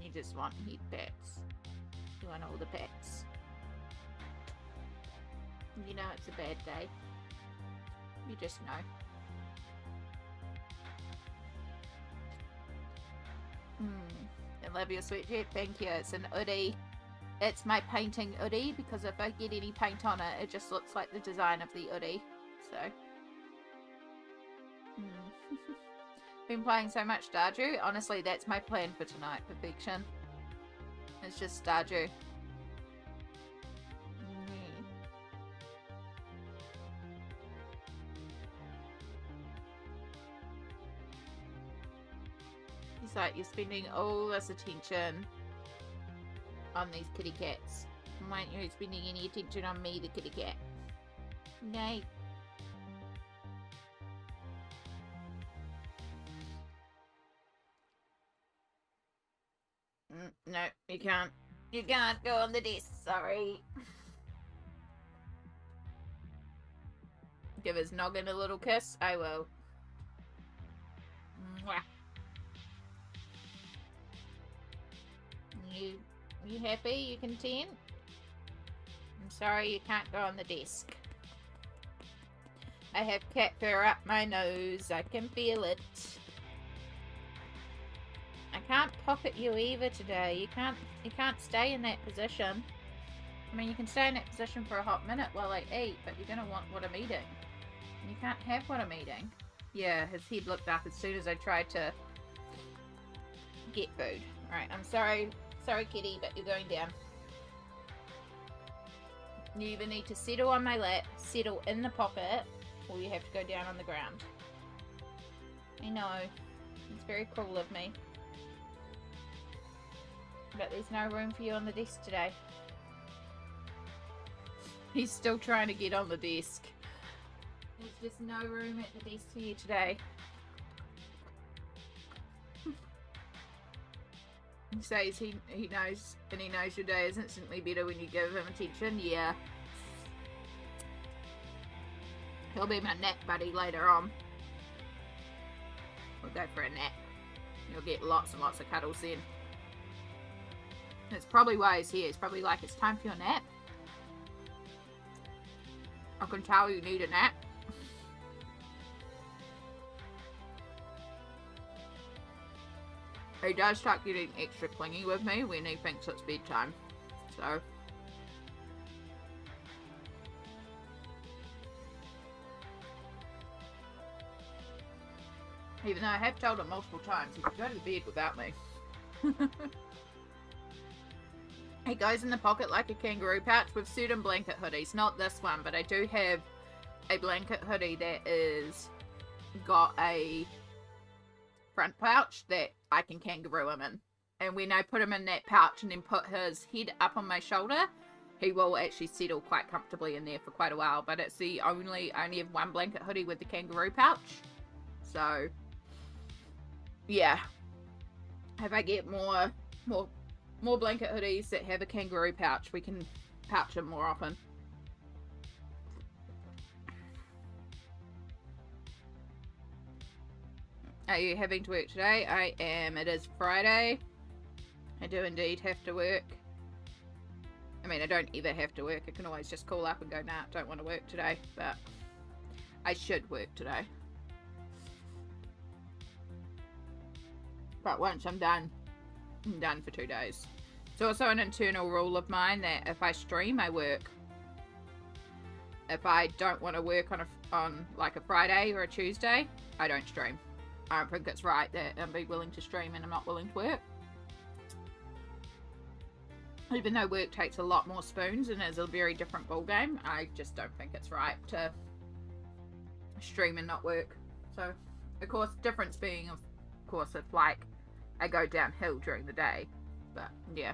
You just want heat pets. You want all the pets. You know it's a bad day. You just know. I love your sweatshirt. Thank you. It's an hoodie. It's my painting hoodie because if I get any paint on it, it just looks like the design of the hoodie. So. Been playing so much Stardew. Honestly, that's my plan for tonight. Perfection. It's just Stardew. He's like, you're spending all this attention on these kitty cats. Why aren't you spending any attention on me, the kitty cat? Yay. No, you can't. You can't go on the desk. Sorry. Give his noggin a little kiss. I will. Mwah. You happy? You content? I'm sorry you can't go on the desk. I have cat fur up my nose. I can feel it. I can't pocket you either today. You can't stay in that position. I mean, you can stay in that position for a hot minute while I eat, but you're gonna want what I'm eating. And you can't have what I'm eating. Yeah, his head looked up as soon as I tried to get food. Alright, I'm sorry. Sorry, kitty, but you're going down. You either need to settle on my lap, settle in the pocket, or you have to go down on the ground. I know. It's very cruel of me. But there's no room for you on the desk today. He's still trying to get on the desk. There's just no room at the desk for you today. He says he knows, and he knows your day is instantly better when you give him attention. Yeah. He'll be my nap buddy later on. We'll go for a nap. You'll get lots and lots of cuddles then. That's probably why he's here. It's probably like, it's time for your nap. I can tell you need a nap. He does start getting extra clingy with me when he thinks it's bedtime. So. Even though I have told him multiple times, he can go to bed without me. He goes in the pocket like a kangaroo pouch with certain blanket hoodies. Not this one, but I do have a blanket hoodie that is got a front pouch that I can kangaroo him in. And when I put him in that pouch and then put his head up on my shoulder, he will actually settle quite comfortably in there for quite a while. But it's the I only have one blanket hoodie with the kangaroo pouch. So, yeah. If I get more blanket hoodies that have a kangaroo pouch, we can pouch them more often. Are you having to work today? I am. It is Friday. I do indeed have to work. I mean, I don't ever have to work. I can always just call up and go, nah, don't want to work today. But I should work today. But once I'm done for 2 days. It's also an internal rule of mine that if I stream, I work. If I don't want to work on like a Friday or a Tuesday, I don't stream. I don't think it's right that I'm be willing to stream and I'm not willing to work. Even though work takes a lot more spoons and is a very different ball game, I just don't think it's right to stream and not work. So, of course, difference being, of course, if like I go downhill during the day, but yeah.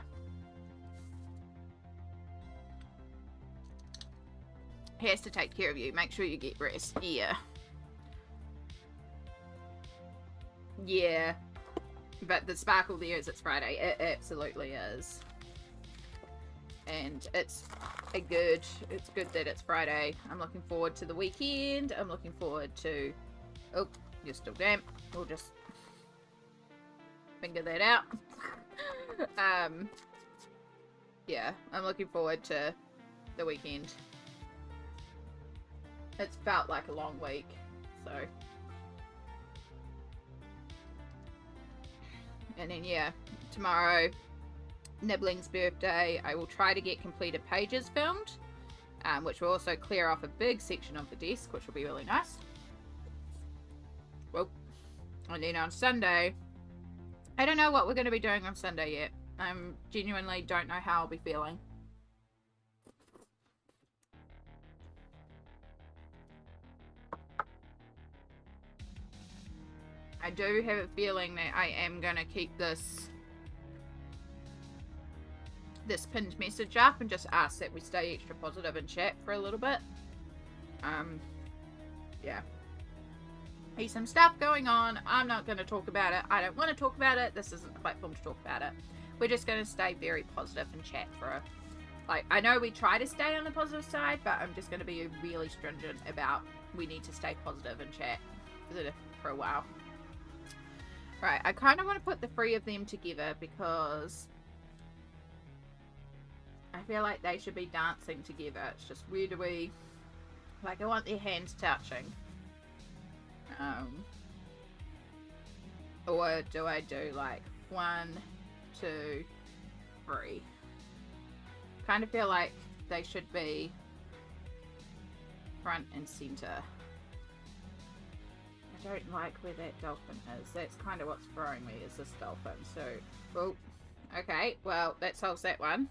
He has to take care of you. Make sure you get rest. Yeah. Yeah. But the sparkle there is it's Friday. It absolutely is. And it's good that it's Friday. I'm looking forward to the weekend. I'm looking forward to... Oh, you're still damp. We'll just finger that out. Yeah, I'm looking forward to the weekend. It's felt like a long week, so. And then, yeah, tomorrow, Nibbling's birthday. I will try to get completed pages filmed, which will also clear off a big section of the desk, which will be really nice. Well, and then on Sunday, I don't know what we're going to be doing on Sunday yet. I genuinely don't know how I'll be feeling. I do have a feeling that I am going to keep this pinned message up and just ask that we stay extra positive and chat for a little bit. Yeah. There's some stuff going on. I'm not going to talk about it. I don't want to talk about it. This isn't the platform to talk about it. We're just going to stay very positive and chat for a... Like, I know we try to stay on the positive side, but I'm just going to be really stringent about we need to stay positive and chat for a while. Right, I kind of want to put the 3 of them together because I feel like they should be dancing together. It's just where do we... Like, I want their hands touching. Or do I do like 1, 2, 3? Kind of feel like they should be front and center. I don't like where that dolphin is. That's kind of what's throwing me, is this dolphin. So, well, okay, well, that solves that one.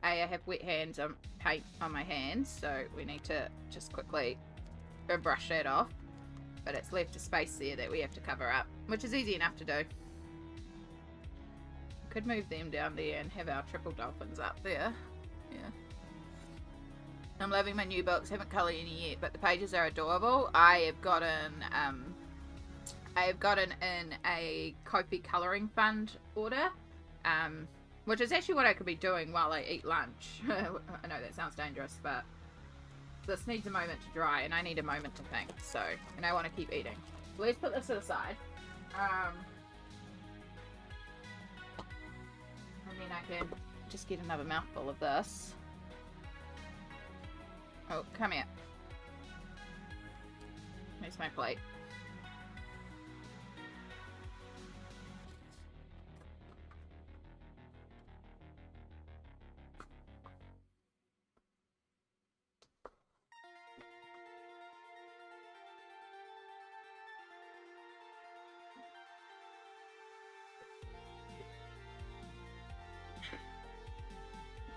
I have wet hands on paint on my hands, so we need to just quickly brush that off. But it's left a space there that we have to cover up, which is easy enough to do. Could move them down there and have our triple dolphins up there. Yeah. I'm loving my new books. Haven't coloured any yet, but the pages are adorable. I have gotten in a Ko-fi colouring fund order, which is actually what I could be doing while I eat lunch. I know that sounds dangerous, but this needs a moment to dry, and I need a moment to think. So, and I want to keep eating. So let's put this to the side. And then I can just get another mouthful of this. Oh, come here. Here's my plate.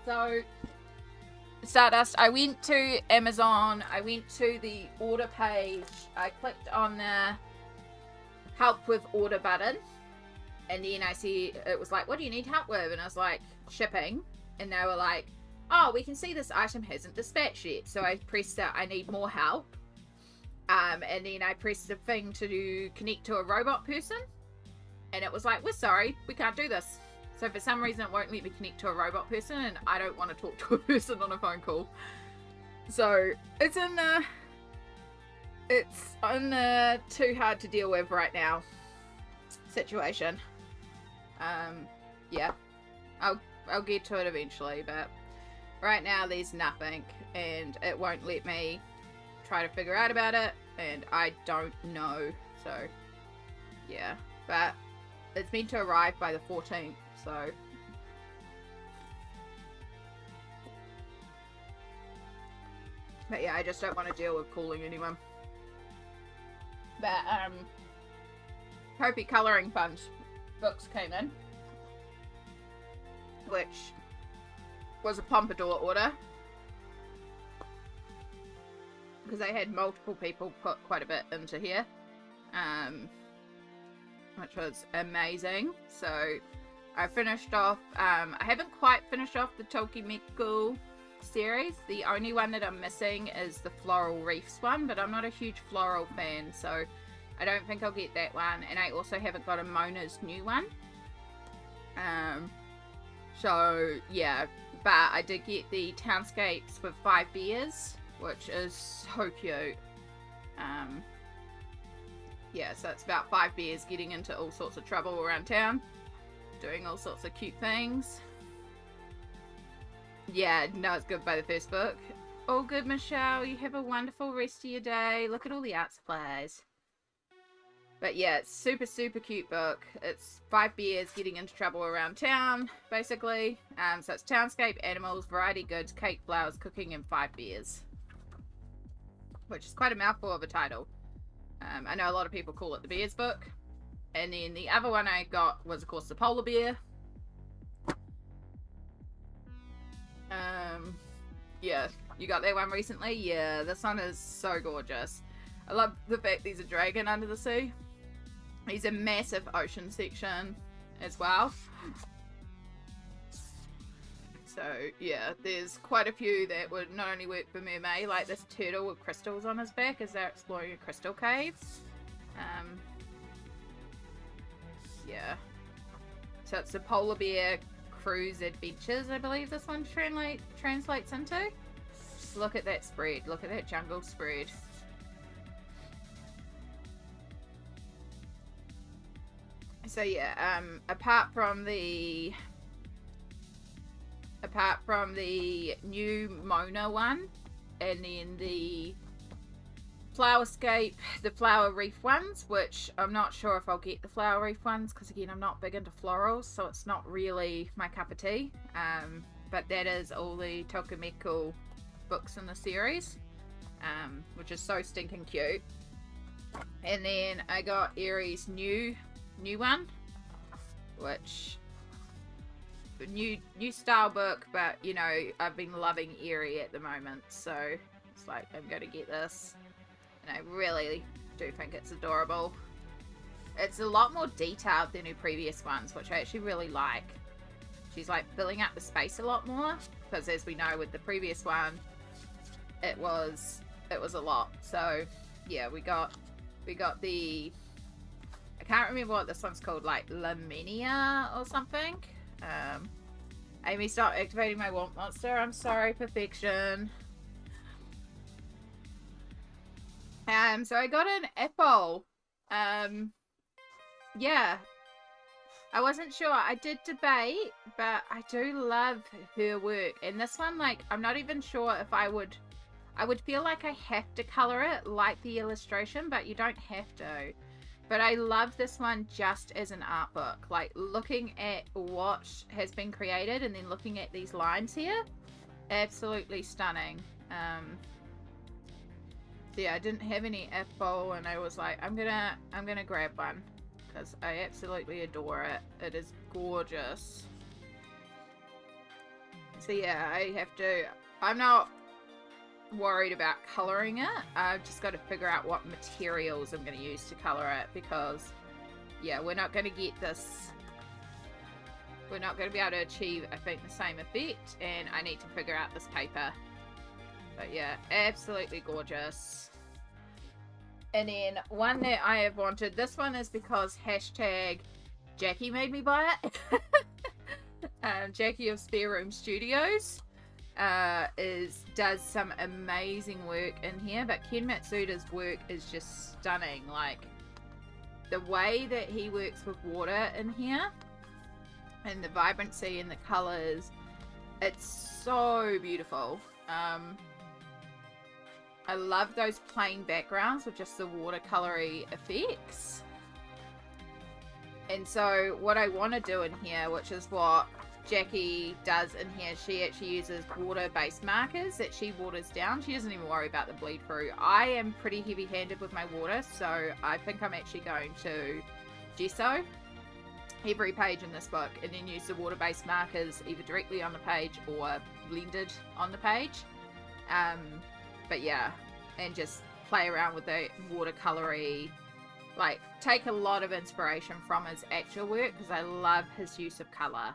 So, Stardust, I went to Amazon, I went to the order page, I clicked on the help with order button, and then I see, it was like, what do you need help with? And I was like, shipping, and they were like, oh, we can see this item hasn't dispatched yet. So I pressed I need more help, and then I pressed the thing to connect to a robot person, and it was like, we're sorry, we can't do this. So for some reason it won't let me connect to a robot person, and I don't want to talk to a person on a phone call. So it's in it's on a too hard to deal with right now situation. Yeah, I'll get to it eventually, but right now there's nothing, and it won't let me try to figure out about it, and I don't know. So yeah, but it's meant to arrive by the 14th, so but yeah, I just don't want to deal with calling anyone. But Hopi Colouring Fund books came in, which was a Pompadour order, because they had multiple people put quite a bit into here, which was amazing. So I finished off, I haven't quite finished off the Tokimeko series. The only one that I'm missing is the Floral Reefs one, but I'm not a huge floral fan, so I don't think I'll get that one. And I also haven't got a Mona's new one. So yeah, but I did get the Townscapes with 5 beers, which is so cute. Yeah, so it's about 5 beers getting into all sorts of trouble around town, doing all sorts of cute things. Yeah, no, it's good by the first book. All good, Michelle. You have a wonderful rest of your day. Look at all the art supplies. But yeah, it's super, super cute book. It's 5 beers getting into trouble around town, basically. So it's Townscape, Animals, Variety Goods, Cake, Flowers, Cooking, and 5 beers. Which is quite a mouthful of a title. I know a lot of people call it the Bears book. And then the other one I got was, of course, the Polar Bear. Yeah, you got that one recently? Yeah, this one is so gorgeous. I love the fact there's a dragon under the sea. There's a massive ocean section as well. So yeah, there's quite a few that would not only work for Mermay, like this turtle with crystals on his back as they're exploring a crystal cave. Yeah. So it's the Polar Bear Cruise Adventures, I believe this one translates into. Look at that spread. Look at that jungle spread. So yeah, apart from the new Mona one, and then the Flowerscape, the Flower Reef ones, which I'm not sure if I'll get the Flower Reef ones, because again, I'm not big into florals, so it's not really my cup of tea. But that is all the Tokimeko books in the series, which is so stinking cute. And then I got Erie's new one, which new style book, but you know, I've been loving Erie at the moment, so it's like I'm gonna get this, and I really do think it's adorable. It's a lot more detailed than her previous ones, which I actually really like. She's like filling up the space a lot more, because as we know with the previous one, it was a lot. So yeah, we got the, I can't remember what this one's called, like Lamenia or something. Amy, stop activating my want monster. I'm sorry, perfection. So I got an apple. Yeah, I wasn't sure. I did debate, but I do love her work. And this one, like, I'm not even sure if I would feel like I have to color it like the illustration, but you don't have to. But I love this one just as an art book. Like, looking at what has been created and then looking at these lines here, absolutely stunning. Yeah, I didn't have any apple, and I was like, I'm gonna grab one, because I absolutely adore it. It is gorgeous. So yeah, I'm not worried about coloring it. I've just got to figure out what materials I'm going to use to color it, because yeah, we're not going to get this, we're not going to be able to achieve, I think, the same effect, and I need to figure out this paper. But yeah, absolutely gorgeous. And then one that I have wanted, this one is because hashtag Jackie made me buy it. Jackie of Spare Room Studios. does some amazing work in here, but Ken Matsuda's work is just stunning. Like the way that he works with water in here and the vibrancy and the colors, it's so beautiful. I love those plain backgrounds with just the watercolory effects. And so what I want to do in here, which is what Jackie does in here, she actually uses water-based markers that she waters down. She doesn't even worry about the bleed through. I am pretty heavy-handed with my water, so I think I'm actually going to gesso every page in this book and then use the water-based markers either directly on the page or blended on the page. But yeah, and just play around with the watercolory. Like, take a lot of inspiration from his actual work because I love his use of color.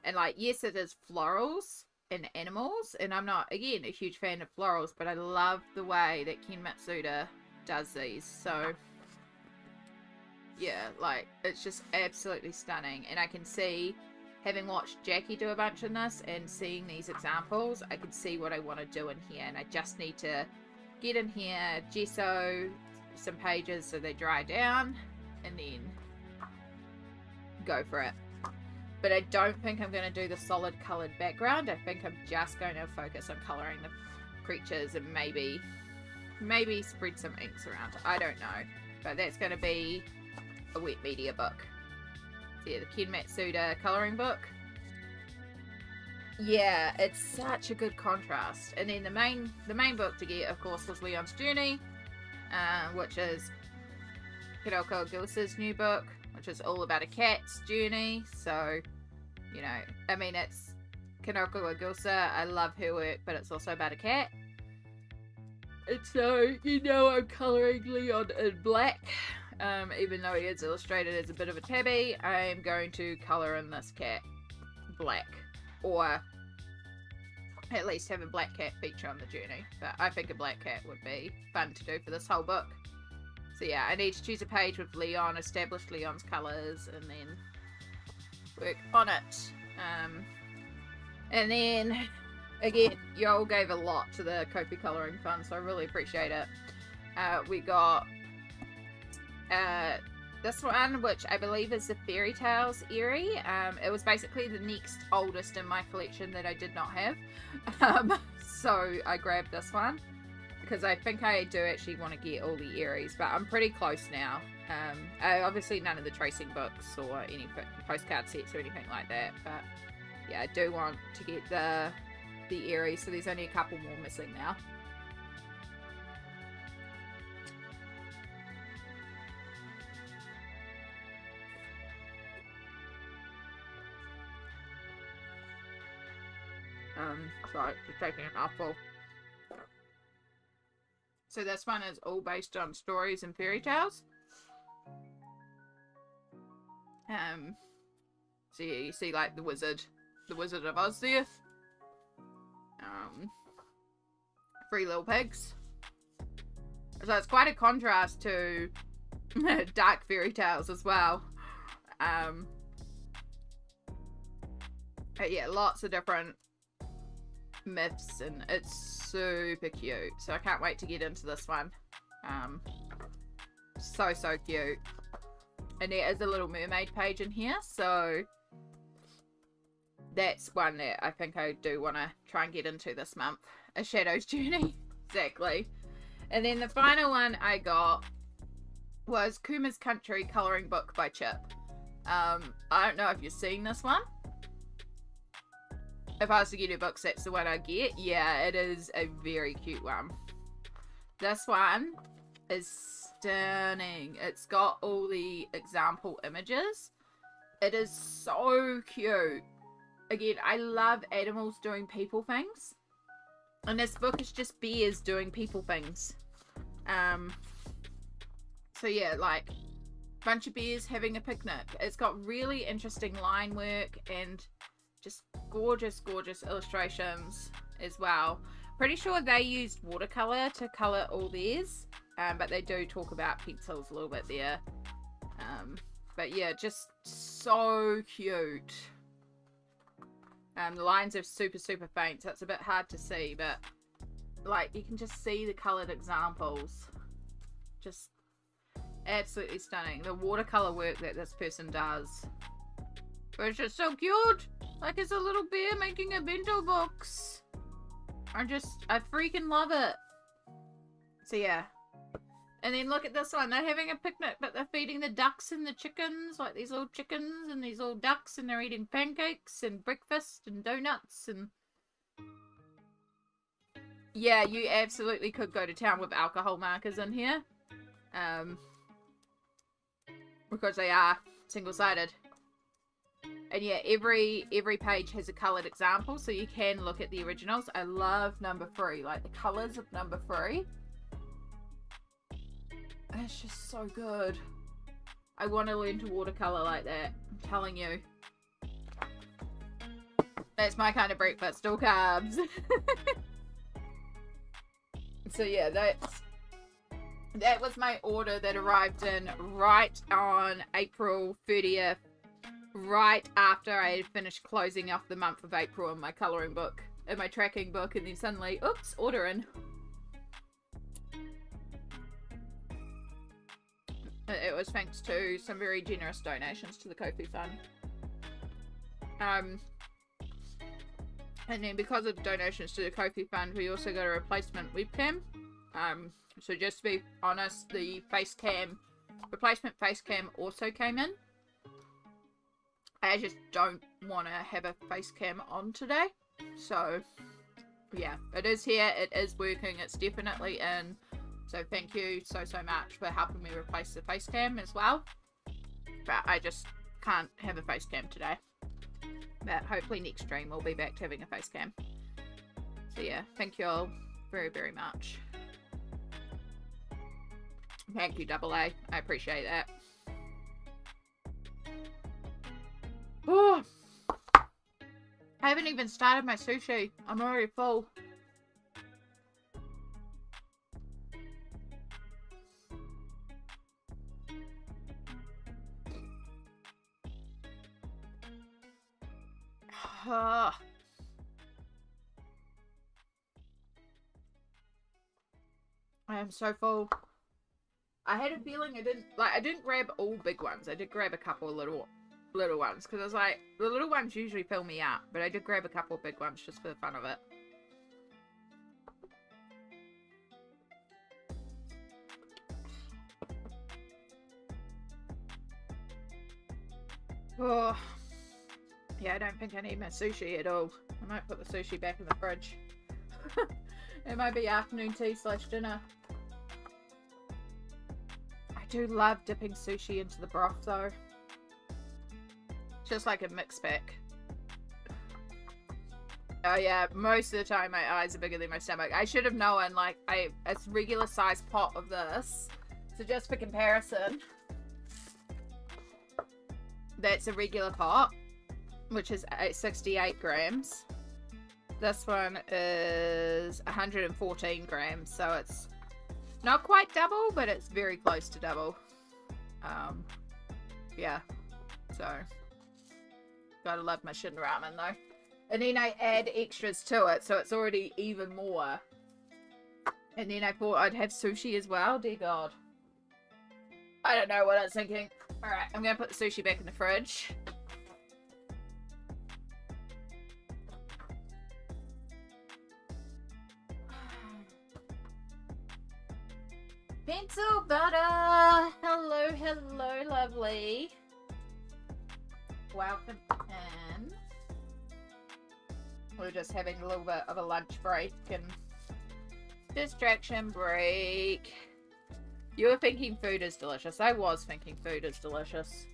And like, yes, it is florals and animals, and I'm not, again, a huge fan of florals, but I love the way that Ken Matsuda does these. So yeah, like, it's just absolutely stunning. And I can see, having watched Jackie do a bunch in this and seeing these examples, I can see what I want to do in here, and I just need to get in here, gesso some pages so they dry down, and then go for it. But I don't think I'm going to do the solid coloured background. I think I'm just going to focus on colouring the creatures and maybe spread some inks around. I don't know. But that's going to be a wet media book. So yeah, the Ken Matsuda colouring book. Yeah, it's such a good contrast. And then the main book to get, of course, was Leon's Journey, which is Hiroko Gilsa's new book, which is all about a cat's journey. So, you know, I mean, it's Hiroko Gilsa. I love her work, but it's also about a cat. And so, you know, I'm colouring Leon in black. Even though he is illustrated as a bit of a tabby, I am going to colour in this cat black. Or at least have a black cat feature on the journey. But I think a black cat would be fun to do for this whole book. So yeah, I need to choose a page with Leon, establish Leon's colours, and then work on it. And then, again, y'all gave a lot to the Ko-fi Colouring Fund, so I really appreciate it. We got this one, which I believe is the Fairy Tales Eerie. It was basically the next oldest in my collection that I did not have. So I grabbed this one because I think I do actually want to get all the Eerie's, but I'm pretty close now. Obviously none of the tracing books or any postcard sets or anything like that, but yeah, I do want to get the Eerie's, so there's only a couple more missing now. Sorry, just taking a mouthful. So this one is all based on stories and fairy tales. So yeah, you see like the Wizard of Oz there. Three Little Pigs. So it's quite a contrast to dark fairy tales as well. But yeah, lots of different myths, and it's super cute. So I can't wait to get into this one. So cute. And there is a little mermaid page in here, so that's one that I think I do want to try and get into this month. A Shadow's Journey. Exactly. And then the final one I got was Kuma's Country Colouring Book by Chip. I don't know if you've seen this one. If I was to get a book, that's the one I get. Yeah, it is a very cute one. This one is stunning. It's got all the example images. It is so cute. Again, I love animals doing people things. And this book is just bears doing people things. So yeah, like a bunch of bears having a picnic. It's got really interesting line work and just gorgeous illustrations as well. Pretty sure they used watercolor to color all these, but they do talk about pencils a little bit there. But yeah, just so cute. The lines are super faint, so it's a bit hard to see, but like you can just see the coloured examples. Just absolutely stunning. The watercolour work that this person does. But it's just so cute. Like it's a little bear making a bento box. I freaking love it. So yeah. And then look at this one. They're having a picnic, but they're feeding the ducks and the chickens. Like these little chickens and these little ducks. And they're eating pancakes and breakfast and donuts. And yeah, you absolutely could go to town with alcohol markers in here. Because they are single-sided. And yeah, every page has a coloured example. So you can look at the originals. I love number 3. Like the colours of number 3. It's just so good. I want to learn to watercolour like that. I'm telling you. That's my kind of breakfast. All carbs. So yeah, that was my order that arrived in right on April 30th. Right after I had finished closing off the month of April in my colouring book. In my tracking book. And then suddenly, oops, order in. It was thanks to some very generous donations to the Ko-fi Fund. And then because of the donations to the Ko-fi Fund, we also got a replacement webcam. So just to be honest, the replacement face cam also came in. I just don't want to have a face cam on today. So, yeah, it is here. It is working. It's definitely in. So thank you so much for helping me replace the face cam as well. But I just can't have a face cam today. But hopefully next stream we'll be back to having a face cam. So yeah, thank you all very much. Thank you, Double A. I appreciate that. Oh, I haven't even started my sushi. I'm already full. I am so full. I had a feeling I didn't grab all big ones. I did grab a couple of little ones because I was like, the little ones usually fill me up, but I did grab a couple of big ones just for the fun of it. Oh, yeah, I don't think I need my sushi at all. I might put the sushi back in the fridge. It might be afternoon tea / dinner. I do love dipping sushi into the broth though. Just like a mix pack. Oh yeah, most of the time my eyes are bigger than my stomach. I should have known, like, a regular size pot of this. So just for comparison, that's a regular pot, which is 68 grams. This one is 114 grams, so it's not quite double, but it's very close to double. Yeah, so gotta love my shin ramen though. And then I add extras to it, so it's already even more. And then I thought I'd have sushi as well. Dear God, I don't know what I was thinking. Alright, I'm gonna put the sushi back in the fridge. Pencil butter! Hello, lovely. Welcome in. We're just having a little bit of a lunch break and distraction break. You were thinking food is delicious. I was thinking food is delicious.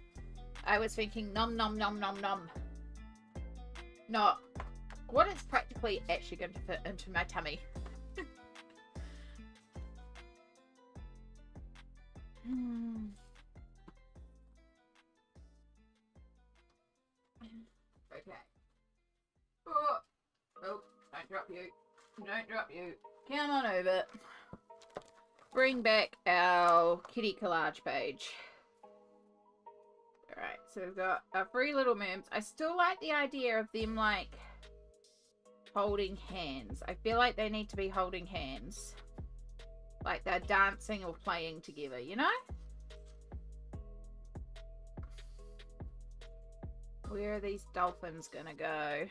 I was thinking nom nom nom nom nom. Not what is practically actually going to fit into my tummy. Okay. Oh, don't drop you. Don't drop you. Come on over. Bring back our kitty collage page. Alright, so we've got our 3 little merms. I still like the idea of them, like, holding hands. I feel like they need to be holding hands. Like they're dancing or playing together, you know? Where are these dolphins gonna go?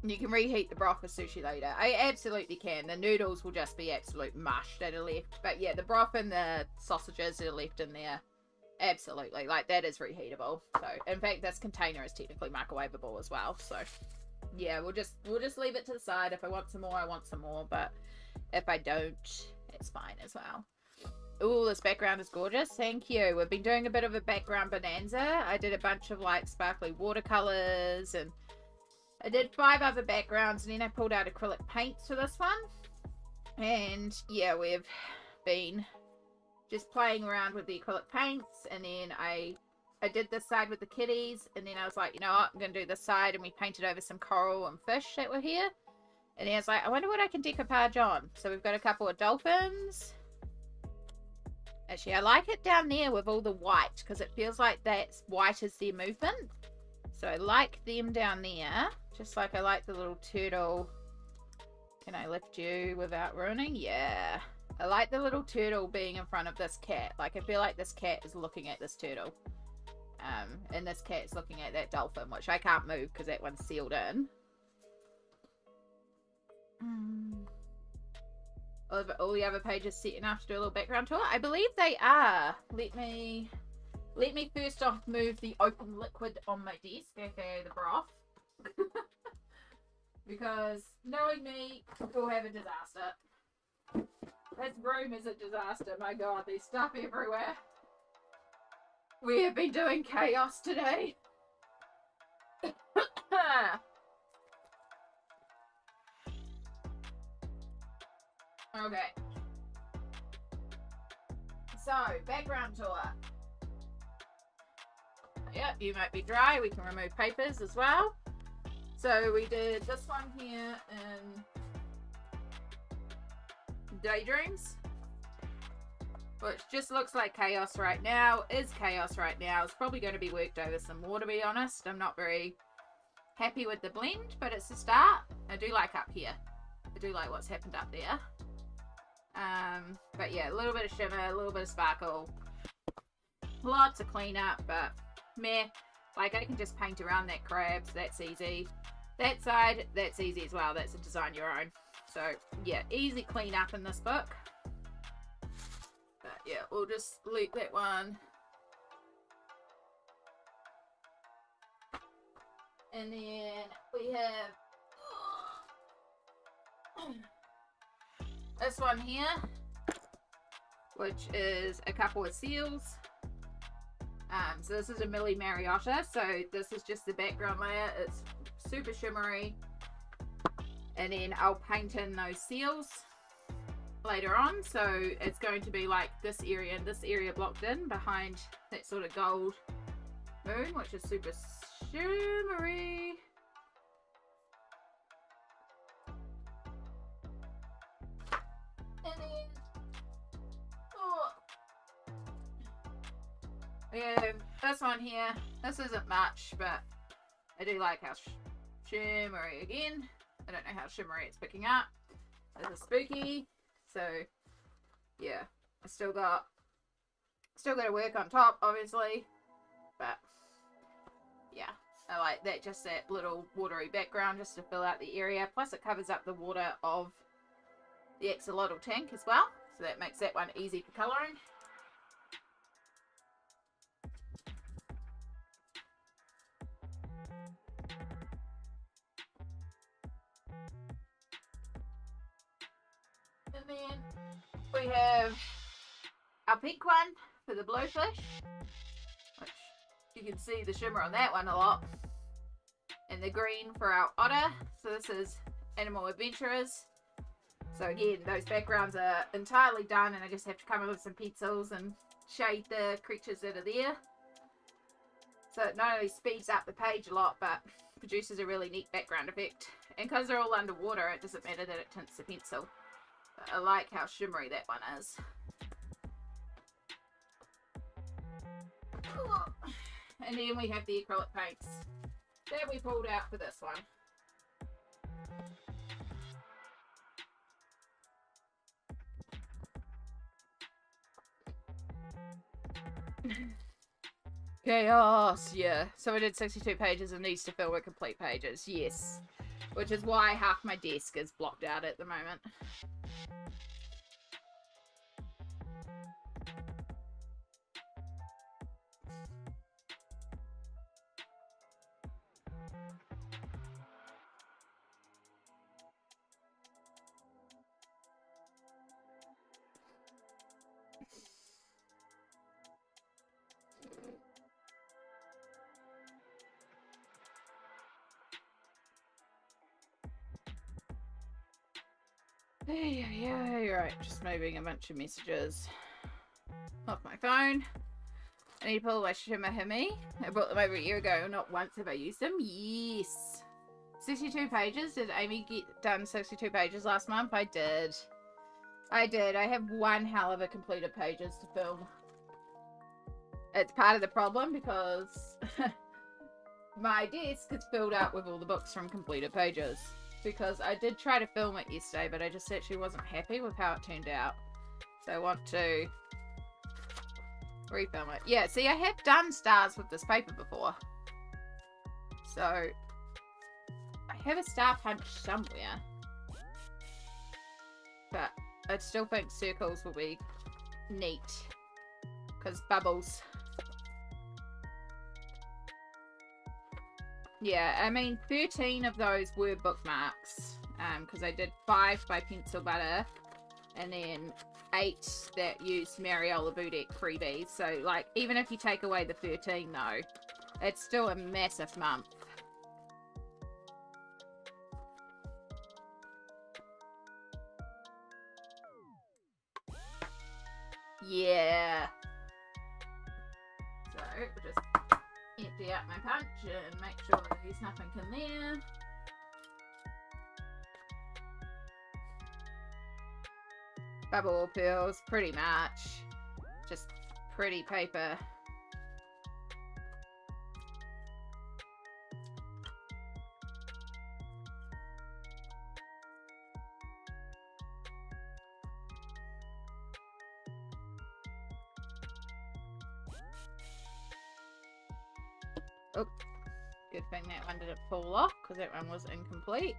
You can reheat the broth for sushi later. I absolutely can. The noodles will just be absolute mush that are left. But yeah, the broth and the sausages that are left in there, absolutely. Like, that is reheatable. So, in fact, this container is technically microwavable as well. So, yeah, we'll just leave it to the side. If I want some more, I want some more. But if I don't, it's fine as well. Ooh, this background is gorgeous. Thank you. We've been doing a bit of a background bonanza. I did a bunch of, like, sparkly watercolors, and I did 5 other backgrounds, and then I pulled out acrylic paints for this one. And yeah, we've been just playing around with the acrylic paints, and then I did this side with the kitties, and then I was like, you know what, I'm going to do this side, and we painted over some coral and fish that were here. And then I was like, I wonder what I can decoupage on. So we've got a couple of dolphins. Actually, I like it down there with all the white, because it feels like that white is their movement. So I like them down there, just like I like the little turtle. Can I lift you without ruining? Yeah. I like the little turtle being in front of this cat. Like, I feel like this cat is looking at this turtle. And this cat's looking at that dolphin, which I can't move because that one's sealed in. All the other pages set enough to do a little background tour? I believe they are. Let me first off move the open liquid on my desk, aka the broth. Because knowing me, we'll have a disaster. This room is a disaster, my god, there's stuff everywhere. We have been doing chaos today. Okay. So, background tour. Yep, you might be dry. We can remove papers as well. So we did this one here in Daydreams, which just looks like chaos right now. Is chaos right now. It's probably going to be worked over some more, to be honest. I'm not very happy with the blend, but it's a start. I do like up here. I do like what's happened up there. But yeah, a little bit of shimmer, a little bit of sparkle. Lots of cleanup, but meh. Like, I can just paint around that crabs. That's easy. That side, that's easy as well. That's a design your own. So yeah, easy cleanup in this book. But yeah, we'll just leave that one. And then we have this one here, which is a couple of seals. So this is a Millie Mariotta. So this is just the background layer. It's super shimmery. And then I'll paint in those seals later on. So it's going to be like this area and this area blocked in behind that sort of gold moon, which is super shimmery. And then, yeah, this one here. This isn't much, but I do like how shimmery again. I don't know how shimmery it's picking up. This is spooky. So yeah, I still got to work on top, obviously, but yeah, I like that, just that little watery background just to fill out the area. Plus it covers up the water of the axolotl tank as well, so that makes that one easy for colouring. And then we have our pink one for the blowfish, which you can see the shimmer on that one a lot. And the green for our otter. So this is Animal Adventurers. So again, those backgrounds are entirely done, and I just have to come in with some pencils and shade the creatures that are there. So it not only speeds up the page a lot, but produces a really neat background effect. And because they're all underwater, it doesn't matter that it tints the pencil. But I like how shimmery that one is. And then we have the acrylic paints. that we pulled out for this one. Chaos, yeah. So I did 62 pages and needs to fill with complete pages, yes. Which is why half my desk is blocked out at the moment. Yeah, right. Just moving a bunch of messages off my phone. I need to pull away from my Mermay. I brought them over a year ago. Not once have I used them. Yes. 62 pages. Did Amy get done 62 pages last month? I did. I have one hell of a completed pages to film. It's part of the problem because my desk is filled up with all the books from completed pages. Because I did try to film it yesterday, but I just actually wasn't happy with how it turned out. So I want to refilm it. Yeah, see, I have done stars with this paper before. So I have a star punch somewhere. But I still think circles will be neat. Because bubbles. Yeah, I mean, 13 of those were bookmarks, because I did 5 by pencil butter, and then 8 that used Mariola Boutique freebies. So, like, even if you take away the 13, though, it's still a massive month. Yeah. So, we'll just empty out my punch and make sure that there's nothing in there. Bubble peels, pretty much. Just pretty paper. Oh, good thing that one didn't fall off because that one was incomplete.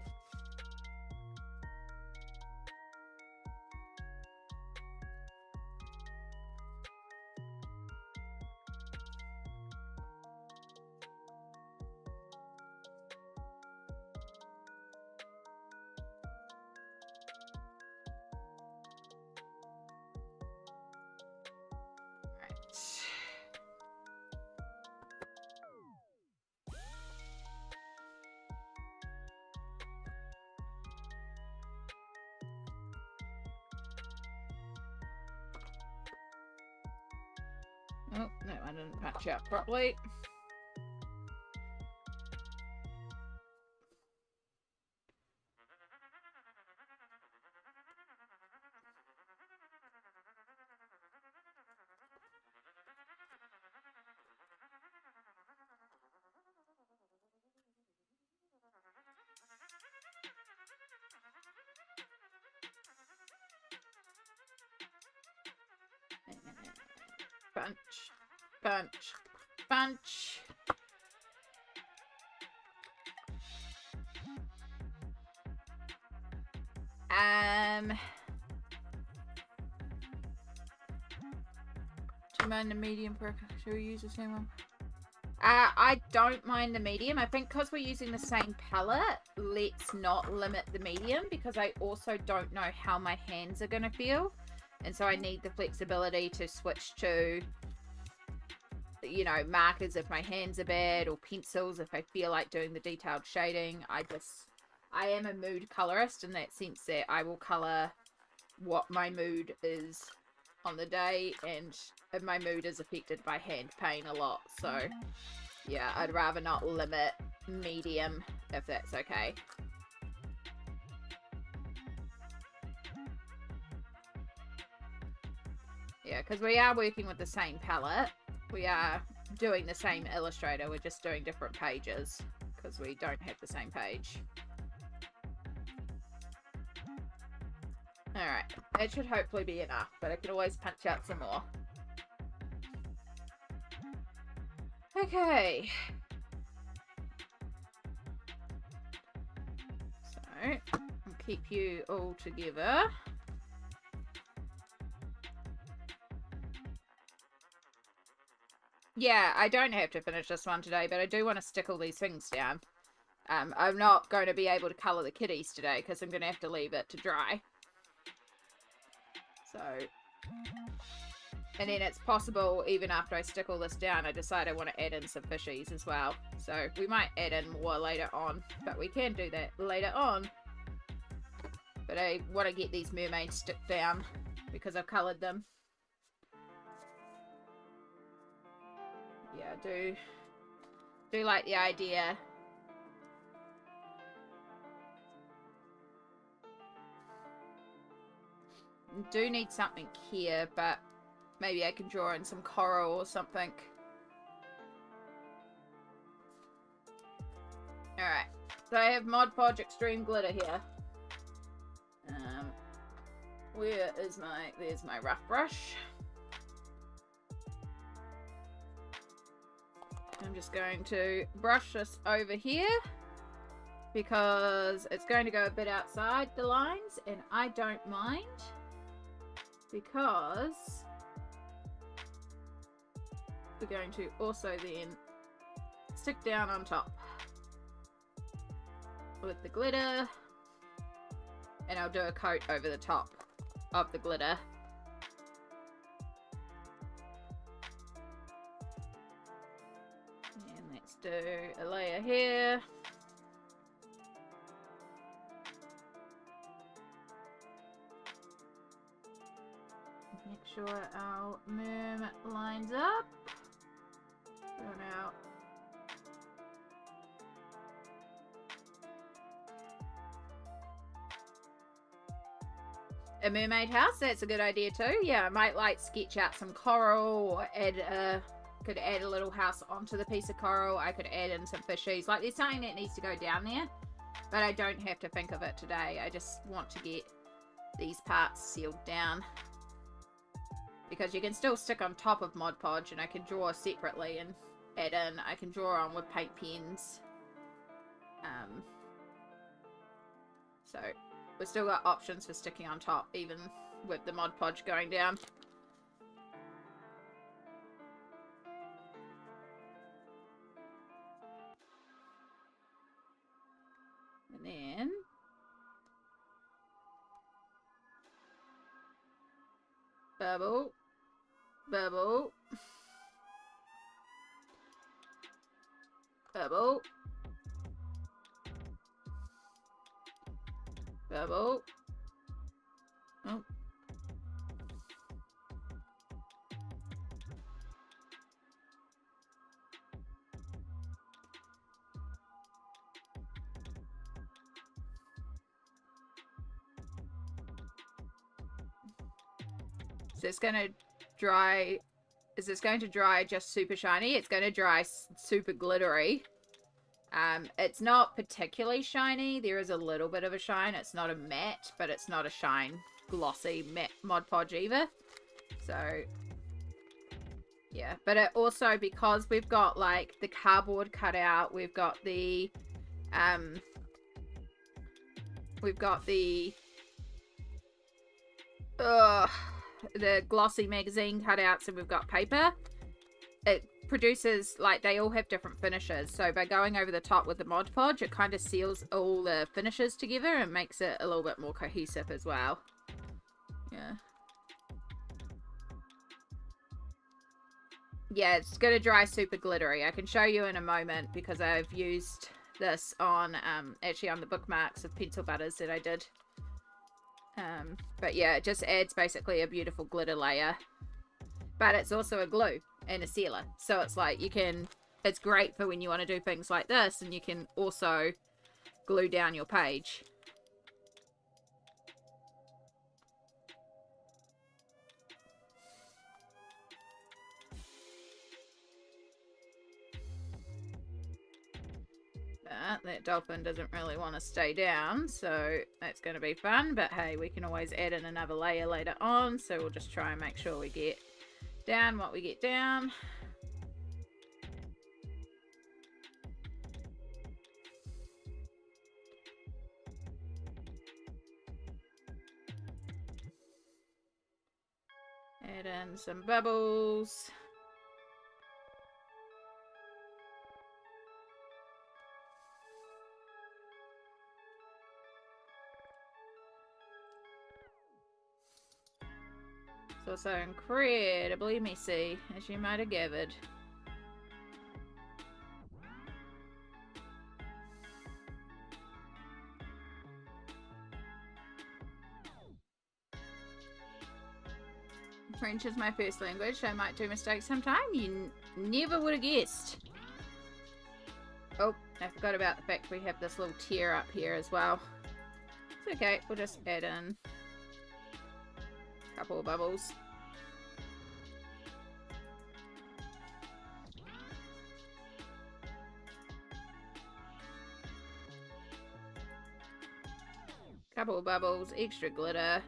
Oh, no, I didn't match up properly. Bunch, bunch, bunch. Do you mind the medium? Should we use the same one? I don't mind the medium. I think because we're using the same palette, let's not limit the medium because I also don't know how my hands are going to feel. And so I need the flexibility to switch to, you know, markers if my hands are bad or pencils if I feel like doing the detailed shading. I am a mood colorist in that sense that I will color what my mood is on the day, and my mood is affected by hand pain a lot. So yeah, I'd rather not limit medium if that's okay. Yeah, because we are working with the same palette. We are doing the same illustrator. We're just doing different pages because we don't have the same page. Alright, that should hopefully be enough, but I can always punch out some more. Okay. So, I'll keep you all together. Yeah, I don't have to finish this one today, but I do want to stick all these things down. I'm not going to be able to colour the kitties today because I'm going to have to leave it to dry. So, and then it's possible, even after I stick all this down, I decide I want to add in some fishies as well. So we might add in more later on, but we can do that later on. But I want to get these mermaids stick down because I've coloured them. Yeah, I do like the idea. Do need something here, but maybe I can draw in some coral or something. Alright, so I have Mod Podge Extreme Glitter here. Where is there's my rough brush. I'm just going to brush this over here because it's going to go a bit outside the lines, and I don't mind because we're going to also then stick down on top with the glitter, and I'll do a coat over the top of the glitter. And let's do a layer here. Make sure our merm lines up. Run out. A mermaid house, that's a good idea too. Yeah, I might like sketch out some coral or could add a little house onto the piece of coral. I could add in some fishies. Like, there's something that needs to go down there, but I don't have to think of it today. I just want to get these parts sealed down because you can still stick on top of Mod Podge, and I can draw separately and add in. I can draw on with paint pens. So we've still got options for sticking on top, even with the Mod Podge going down. And then bubble, bubble, bubble, bubble. Oh. So it's going to dry. Is this going to dry just super shiny? It's going to dry super glittery. It's not particularly shiny. There is a little bit of a shine. It's not a matte, but it's not a shine glossy matte Mod Podge either. So yeah, but it also, because we've got like the cardboard cut out, we've got the glossy magazine cutouts, and we've got paper. It produces, like, they all have different finishes, so by going over the top with the Mod Podge, it kind of seals all the finishes together and makes it a little bit more cohesive as well. Yeah. Yeah, it's going to dry super glittery. I can show you in a moment because I've used this on, actually on the bookmarks of pencil butters that I did. But yeah, it just adds basically a beautiful glitter layer. But it's also a glue and a sealer. So it's like it's great for when you want to do things like this, and you can also glue down your page. But that dolphin doesn't really want to stay down, so that's going to be fun. But hey, we can always add in another layer later on, so we'll just try and make sure we get down what we get down. Add in some bubbles. It's also incredibly messy, as you might have gathered. French is my first language, so I might do mistakes sometime. You never would have guessed. Oh, I forgot about the fact we have this little tear up here as well. It's okay, we'll just add in a couple of bubbles. Couple of bubbles, extra glitter.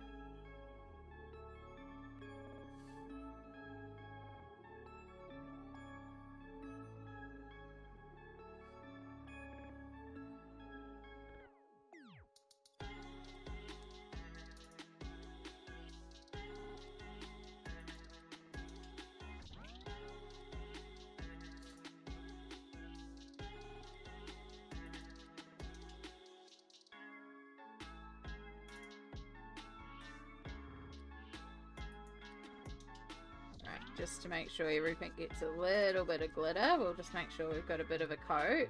Just to make sure everything gets a little bit of glitter, we'll just make sure we've got a bit of a coat.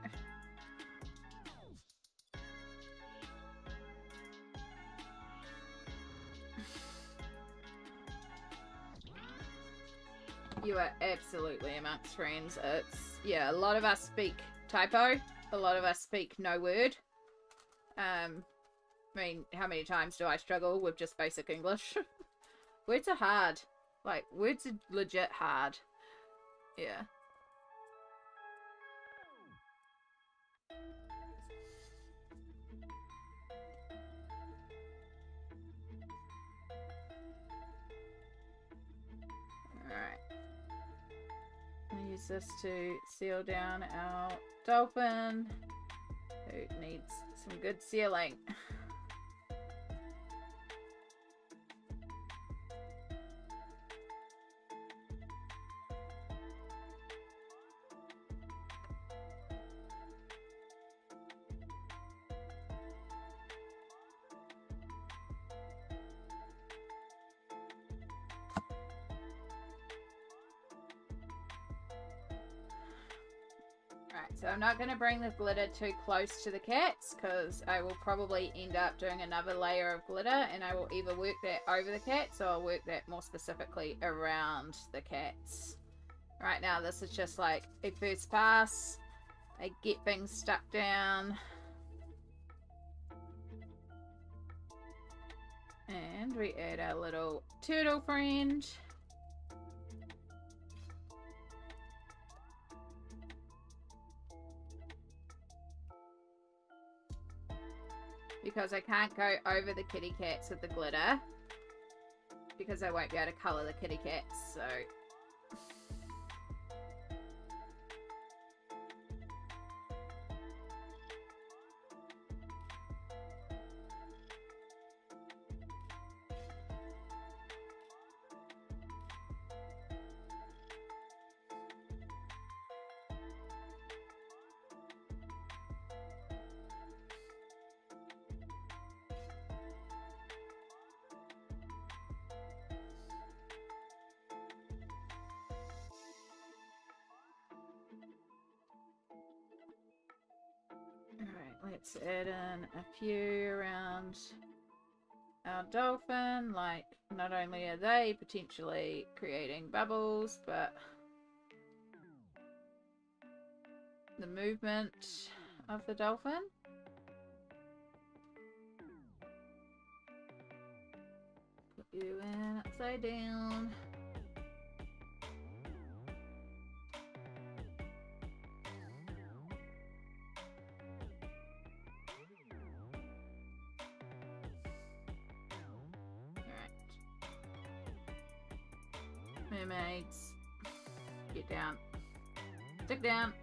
You are absolutely amongst friends. It's, yeah, a lot of us speak typo, a lot of us speak no word. I mean, how many times do I struggle with just basic English? Words are hard. Like, words are legit hard. Yeah. Alright. I'll use this to seal down our dolphin, who needs some good sealing. So I'm not going to bring the glitter too close to the cats because I will probably end up doing another layer of glitter, and I will either work that over the cats or I'll work that more specifically around the cats. Right now this is just like a first pass. I get things stuck down. And we add our little turtle friend. Because I can't go over the kitty cats with the glitter, because I won't be able to colour the kitty cats, so... Let's add in a few around our dolphin. Like, not only are they potentially creating bubbles, but the movement of the dolphin. Put you in upside down. Mermaids. Get down. Stick down.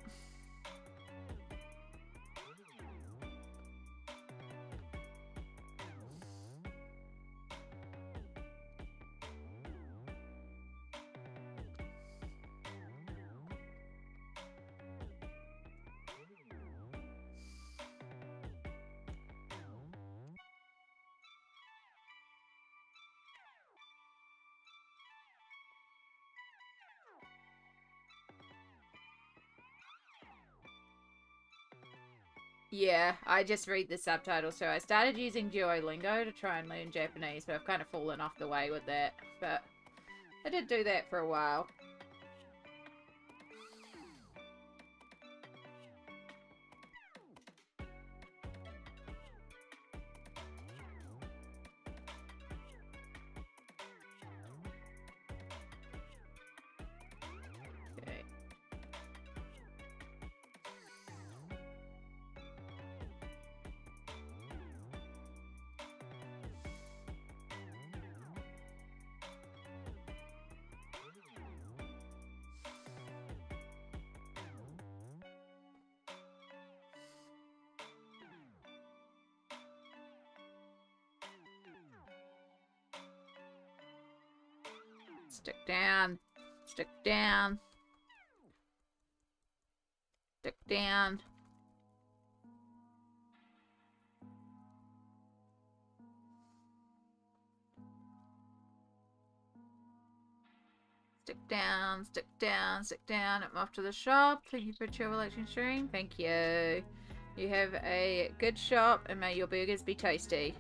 Yeah, I just read the subtitles, so I started using Duolingo to try and learn Japanese, but I've kind of fallen off the way with that. But I did do that for a while. Okay. Stick down. Stick down. Stick down. Stick down, stick down, stick down. I'm off to the shop. Thank you for a chill relaxing stream. Thank you. You have a good shop and may your burgers be tasty.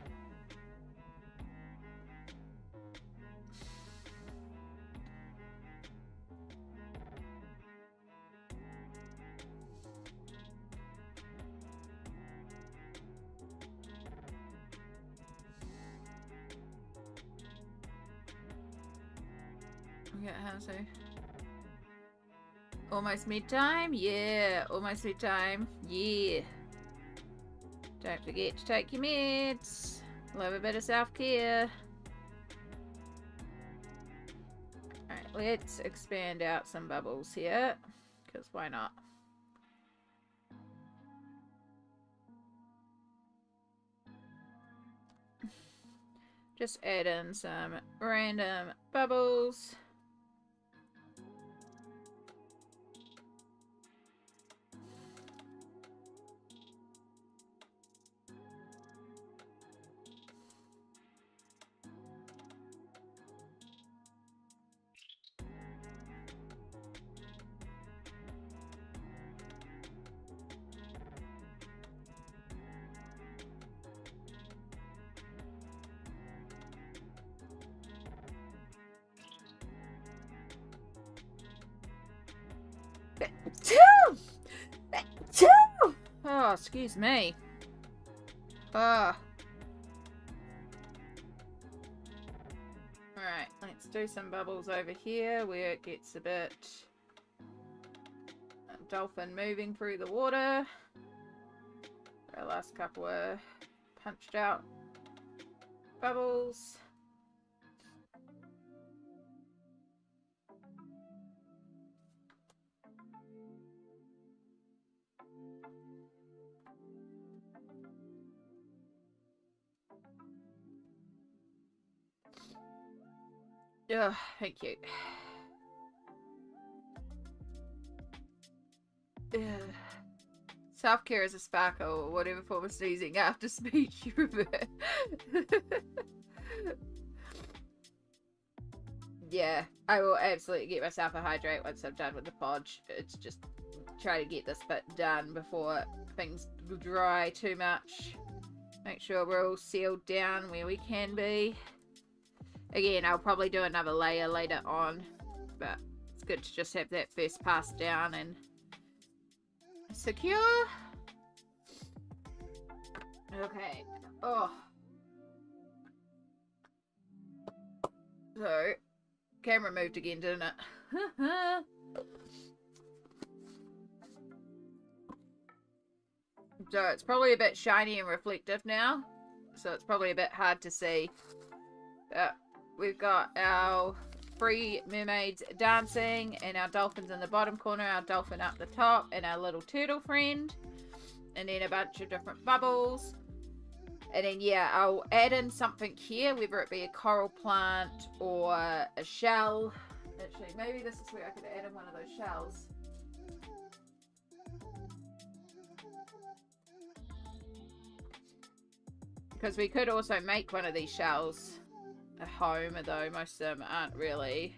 Yeah, how's it? Almost mid-time? Yeah, almost mid-time. Yeah. Don't forget to take your meds. Love a bit of self-care. Alright, let's expand out some bubbles here. Because why not? Just add in some random bubbles. Oh, excuse me. Alright, let's do some bubbles over here where it gets a bit dolphin moving through the water. Our last couple were punched out bubbles. Oh, thank you. Self-care is a sparkle, or whatever form of sneezing after speech you prefer. Yeah, I will absolutely get myself a hydrate once I'm done with the podge. It's just try to get this bit done before things dry too much. Make sure we're all sealed down where we can be. Again, I'll probably do another layer later on, but it's good to just have that first pass down and secure. Okay. Oh. So, camera moved again, didn't it? So it's probably a bit shiny and reflective now. So it's probably a bit hard to see. But we've got our 3 mermaids dancing, and our dolphins in the bottom corner, our dolphin up the top, and our little turtle friend. And then a bunch of different bubbles. And then, yeah, I'll add in something here, whether it be a coral plant or a shell. Actually, maybe this is where I could add in one of those shells. Because we could also make one of these shells a home, although most of them aren't really.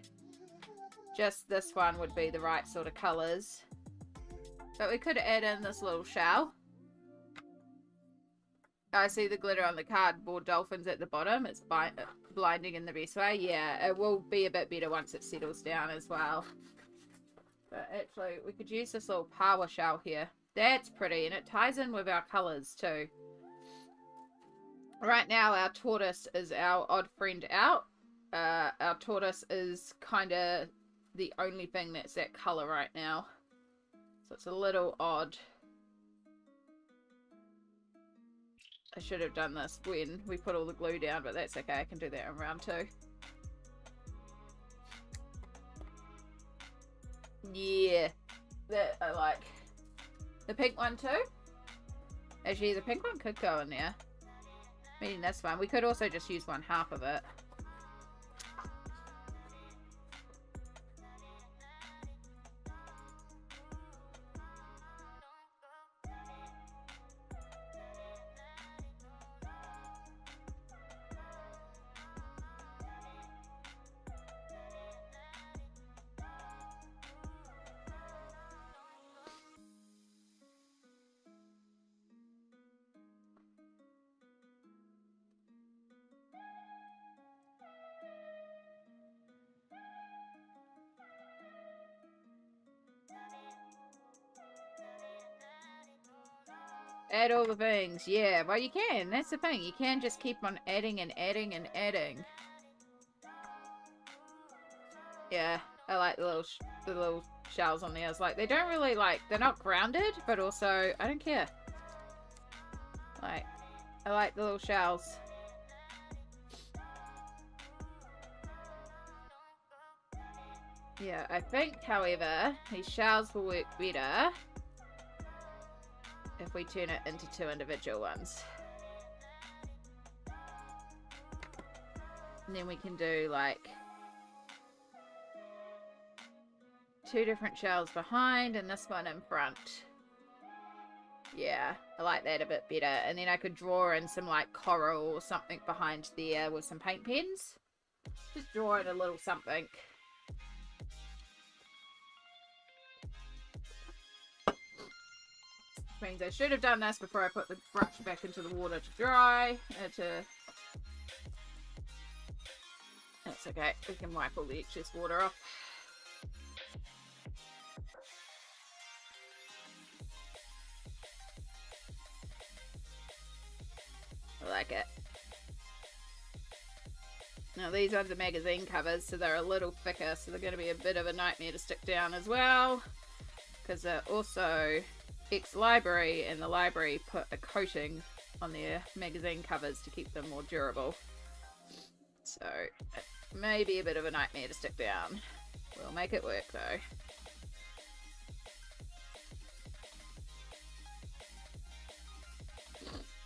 Just this one would be the right sort of colours. But we could add in this little shell. I see the glitter on the cardboard dolphins at the bottom. It's blinding in the best way. Yeah, it will be a bit better once it settles down as well. But actually, we could use this little power shell here. That's pretty, and it ties in with our colours too. Right now, our tortoise is our odd friend out. Our tortoise is kind of the only thing that's that colour right now. So it's a little odd. I should have done this when we put all the glue down, but that's okay. I can do that in round 2. Yeah, that I like. The pink one too? Actually, the pink one could go in there. Meaning this one. We could also just use 1/2 of it. Add all the things. Yeah, well you can. That's the thing. You can just keep on adding and adding and adding. Yeah, I like the little shells on there. It's like, they don't really like, they're not grounded, but also, I don't care. Like, I like the little shells. Yeah, I think, however, these shells will work better if we turn it into 2 individual ones. And then we can do like 2 different shells behind and this one in front. Yeah, I like that a bit better. And then I could draw in some like coral or something behind there with some paint pens. Just draw in a little something. Means I should have done this before I put the brush back into the water to dry. That's okay. We can wipe all the excess water off. I like it. Now these ones are magazine covers, so they're a little thicker, so they're going to be a bit of a nightmare to stick down as well. Because they're also ex-library, and the library put a coating on their magazine covers to keep them more durable. So it may be a bit of a nightmare to stick down. We'll make it work though.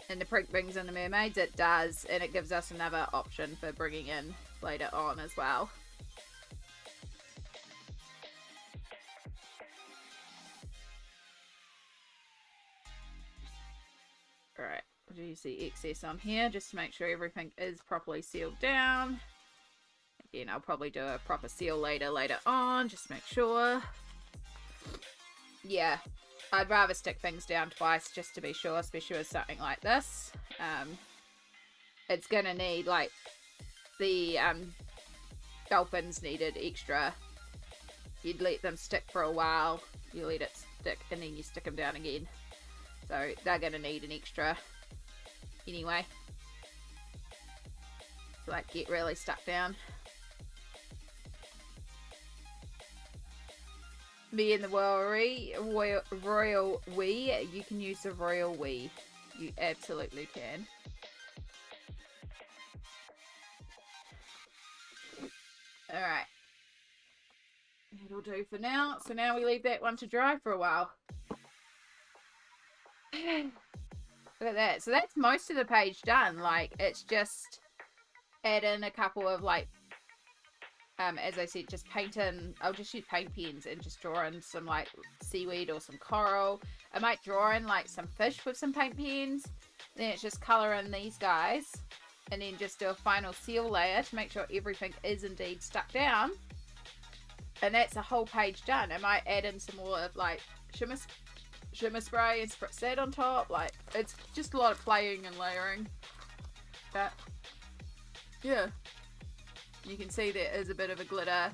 And the print brings in the mermaids, it does, and it gives us another option for bringing in later on as well. Alright, reduce the excess on here just to make sure everything is properly sealed down. Again, I'll probably do a proper seal later on, just to make sure. Yeah, I'd rather stick things down twice just to be sure, especially with something like this. It's gonna need, like, the dolphins needed extra. You'd let them stick for a while, you let it stick, and then you stick them down again. So they're going to need an extra anyway. To like get really stuck down. Me and the royal we. You can use the royal we. You absolutely can. Alright. It'll do for now. So now we leave that one to dry for a while. Look at that. So that's most of the page done. Like, it's just add in a couple of, like, as I said, just paint in, I'll just use paint pens and just draw in some, like, seaweed or some coral. I might draw in, like, some fish with some paint pens. Then it's just colour in these guys. And then just do a final seal layer to make sure everything is indeed stuck down. And that's a whole page done. I might add in some more of, like, shimmer spray and spritz that on top. Like, it's just a lot of playing and layering. But yeah, you can see there is a bit of a glitter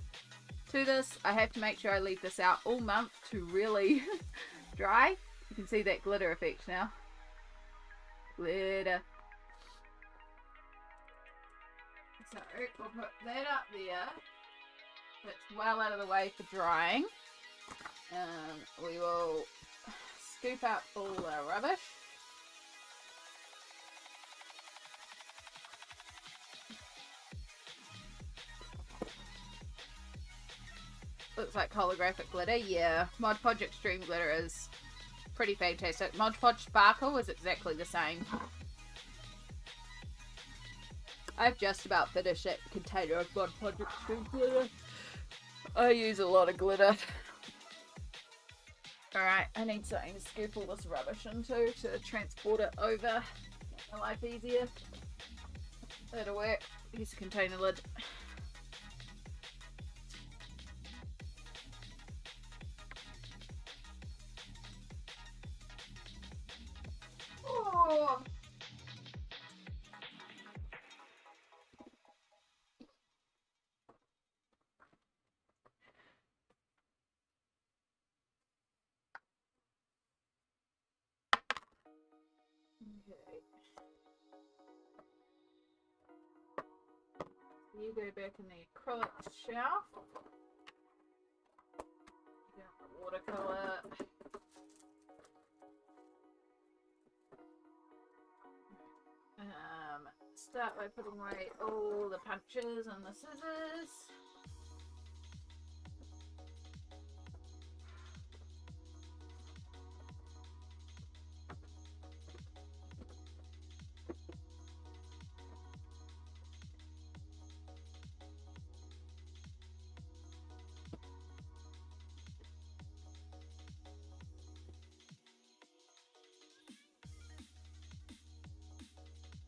to this. I have to make sure I leave this out all month to really dry. You can see that glitter effect now. Glitter. So we'll put that up there. It's well out of the way for drying. We will scoop up all the rubbish. Looks like holographic glitter. Yeah, Mod Podge Extreme glitter is pretty fantastic. Mod Podge Sparkle is exactly the same. I've just about finished that container of Mod Podge Extreme glitter. I use a lot of glitter. Alright, I need something to scoop all this rubbish into to transport it over. Make my life easier. That'll work. Here's a container lid. Oh. Okay. You go back in the acrylic shelf. You got the watercolor. Start by putting away all the punches and the scissors.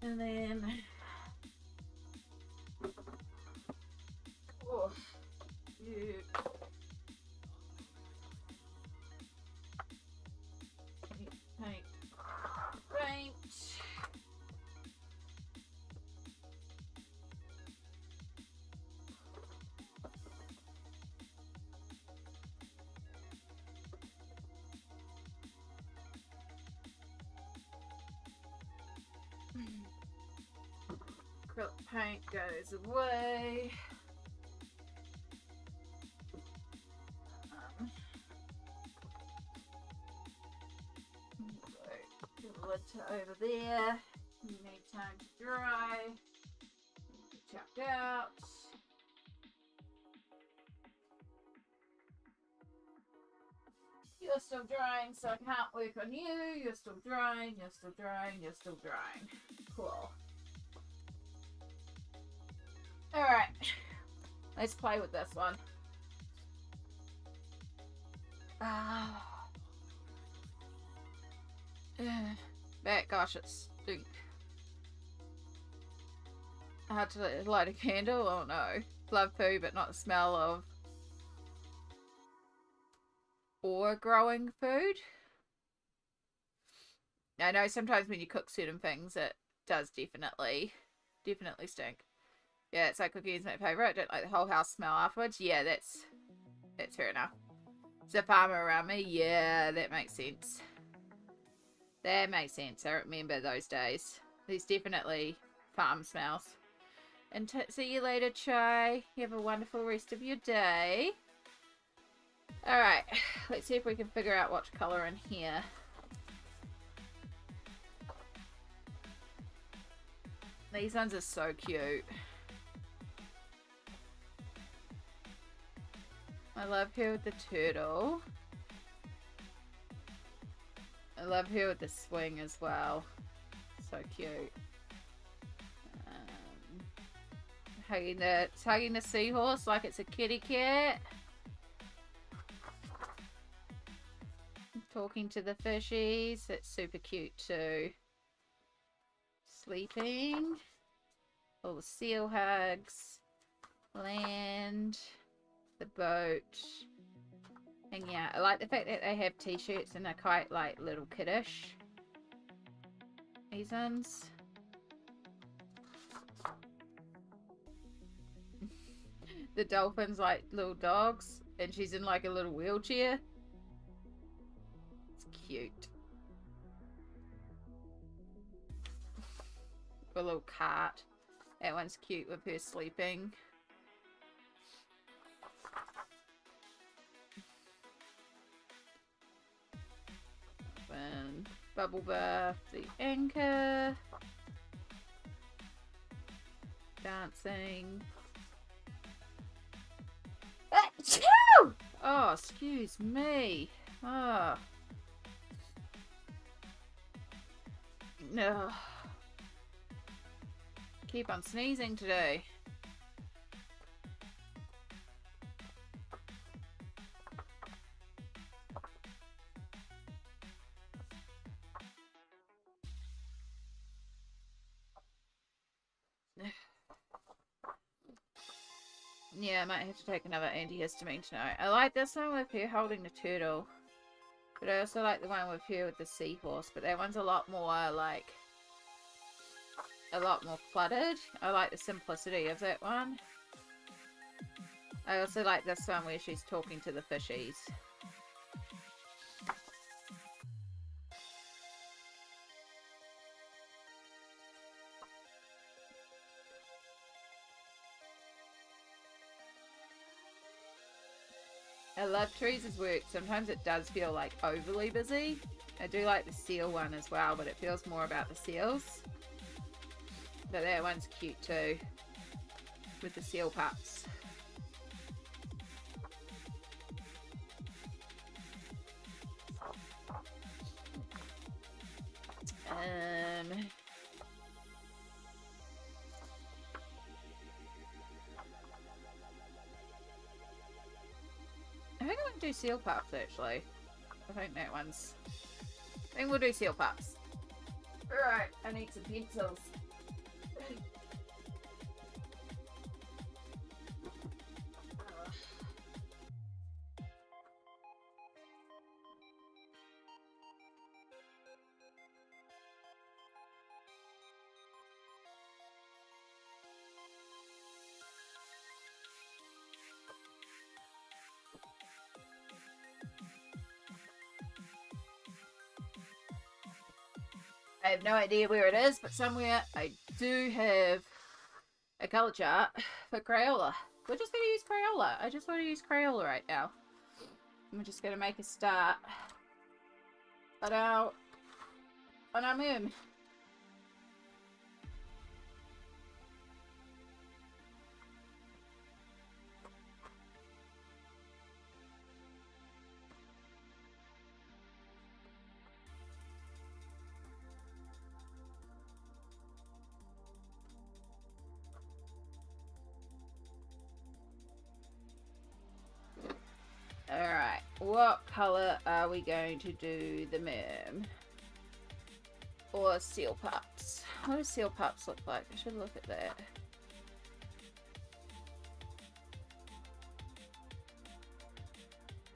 And then, oh, you paint. Acrylic paint goes away. So, the lid to over there. You need time to dry. Chopped out. You're still drying, so I can't work on you. You're still drying, you're still drying, you're still drying. Cool. Alright. Let's play with this one. That, gosh, it stinks. Hard to light a candle? Oh no. Love food, but not the smell of or growing food. I know sometimes when you cook certain things, it does definitely stink. Yeah, it's like cooking is my favourite. I don't like the whole house smell afterwards. Yeah, that's fair enough. Is a farmer around me? Yeah, that makes sense. That makes sense. I remember those days. There's definitely farm smells. And see you later, Chai. You have a wonderful rest of your day. Alright, let's see if we can figure out what to colour in here. These ones are so cute. I I love her with the turtle. I love her with the swing as well. So cute. Hugging the seahorse like it's a kitty cat. Talking to the fishies. It's super cute too. Sleeping. All the seal hugs. Land. The boat. And yeah, I like the fact that they have t-shirts and they're quite like little kiddish. These ones. The dolphin's like little dogs and she's in like a little wheelchair. It's cute. A little cart. That one's cute with her sleeping. And bubble bath, the anchor. Dancing. Achoo! Oh, excuse me. Oh. No. Keep on sneezing today. Yeah, I might have to take another antihistamine tonight. I like this one with her holding the turtle. But I also like the one with her with the seahorse. But that one's a lot more, like... a lot more cluttered. I like the simplicity of that one. I also like this one where she's talking to the fishies. I love Teresa's work. Sometimes it does feel like overly busy. I do like the seal one as well, but it feels more about the seals. But that one's cute too. With the seal pups. I think I'm gonna do seal pups actually. I think that one's... I think we'll do seal pups. Alright, I need some pencils. I have no idea where it is, but somewhere I do have a colour chart for Crayola. We're just going to use Crayola. I just want to use Crayola right now. I'm just going to make a start on our Merm. Alright, what colour are we going to do the Merm? Or seal pups? What do seal pups look like? I should look at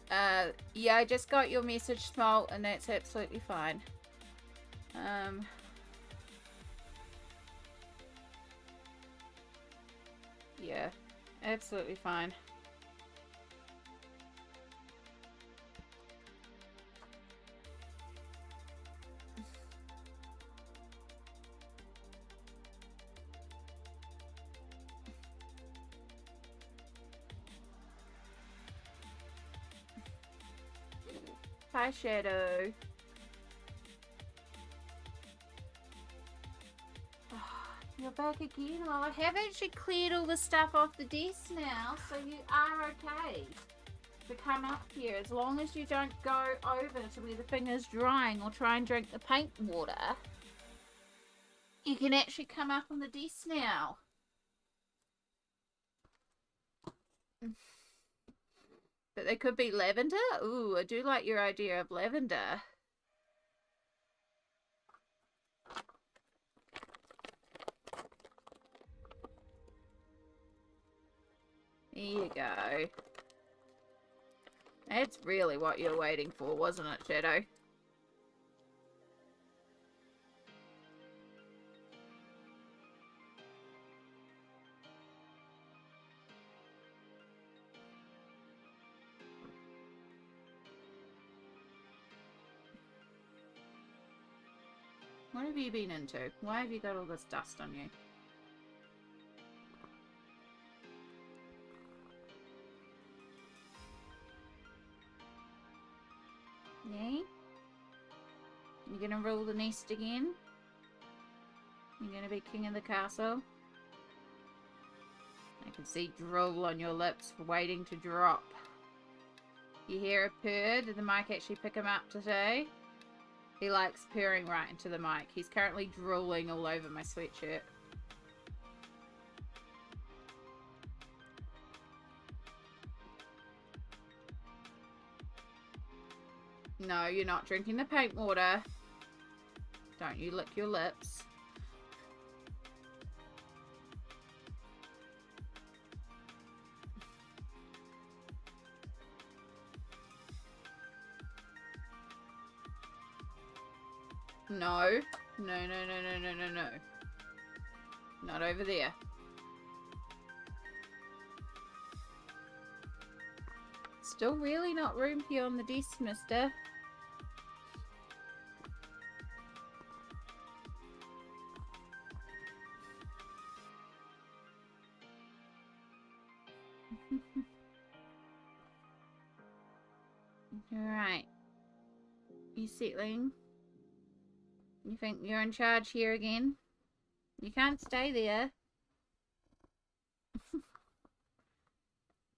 that. Yeah, I just got your message, Small, and that's absolutely fine. Yeah, absolutely fine. Hi, Shadow. Oh, you're back again. Well, I have actually cleared all the stuff off the desk now, so you are okay. to come up here. As long as you don't go over to where the thing is drying or try and drink the paint water, you can actually come up on the desk now. But they could be lavender. Ooh, I do like your idea of lavender. There you go. That's really what you were waiting for, wasn't it, Shadow? What have you been into? Why have you got all this dust on you? Yeah? You're gonna rule the nest again? You're gonna be king of the castle? I can see drool on your lips waiting to drop. You hear a purr? Did the mic actually pick him up today? He likes purring right into the mic. He's currently drooling all over my sweatshirt. No, you're not drinking the paint water. Don't you lick your lips. No. No, no, no, no, no, no, no. Not over there. Still really not room for you on the desk, mister. Alright. You settling? You think you're in charge here again? You can't stay there.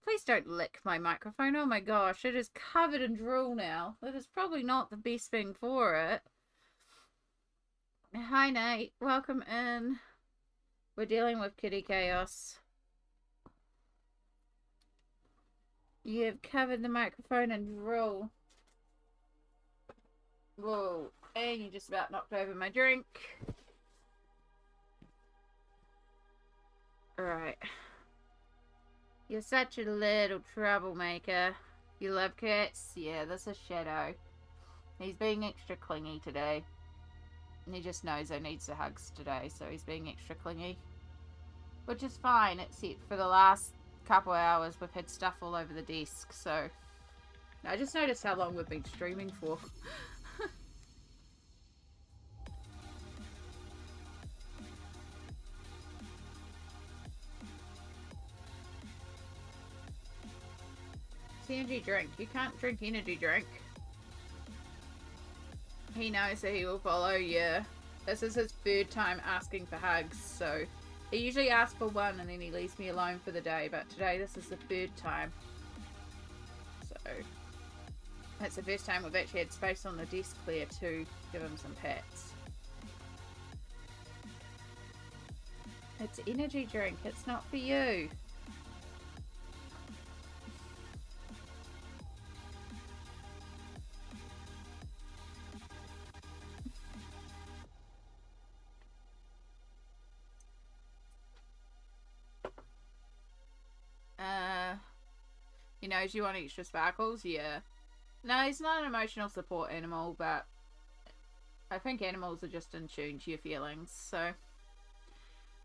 Please don't lick my microphone. Oh my gosh, it is covered in drool now. That is probably not the best thing for it. Hi Nate, welcome in. We're dealing with kitty chaos. You have covered the microphone in drool. Whoa, and you just about knocked over my drink. Alright. You're such a little troublemaker. You love cats? Yeah, this is Shadow. He's being extra clingy today. And he just knows I need the hugs today, so he's being extra clingy. Which is fine, except for the last couple hours we've had stuff all over the desk, so... I just noticed how long we've been streaming for. Energy drink. You can't drink energy drink. He knows that he will follow you. This is his third time asking for hugs, so he usually asks for one and then he leaves me alone for the day, but today this is the third time. So that's the first time we've actually had space on the desk clear to give him some pats. It's energy drink, it's not for you. He knows you want extra sparkles? Yeah. No, he's not an emotional support animal, but I think animals are just in tune to your feelings, so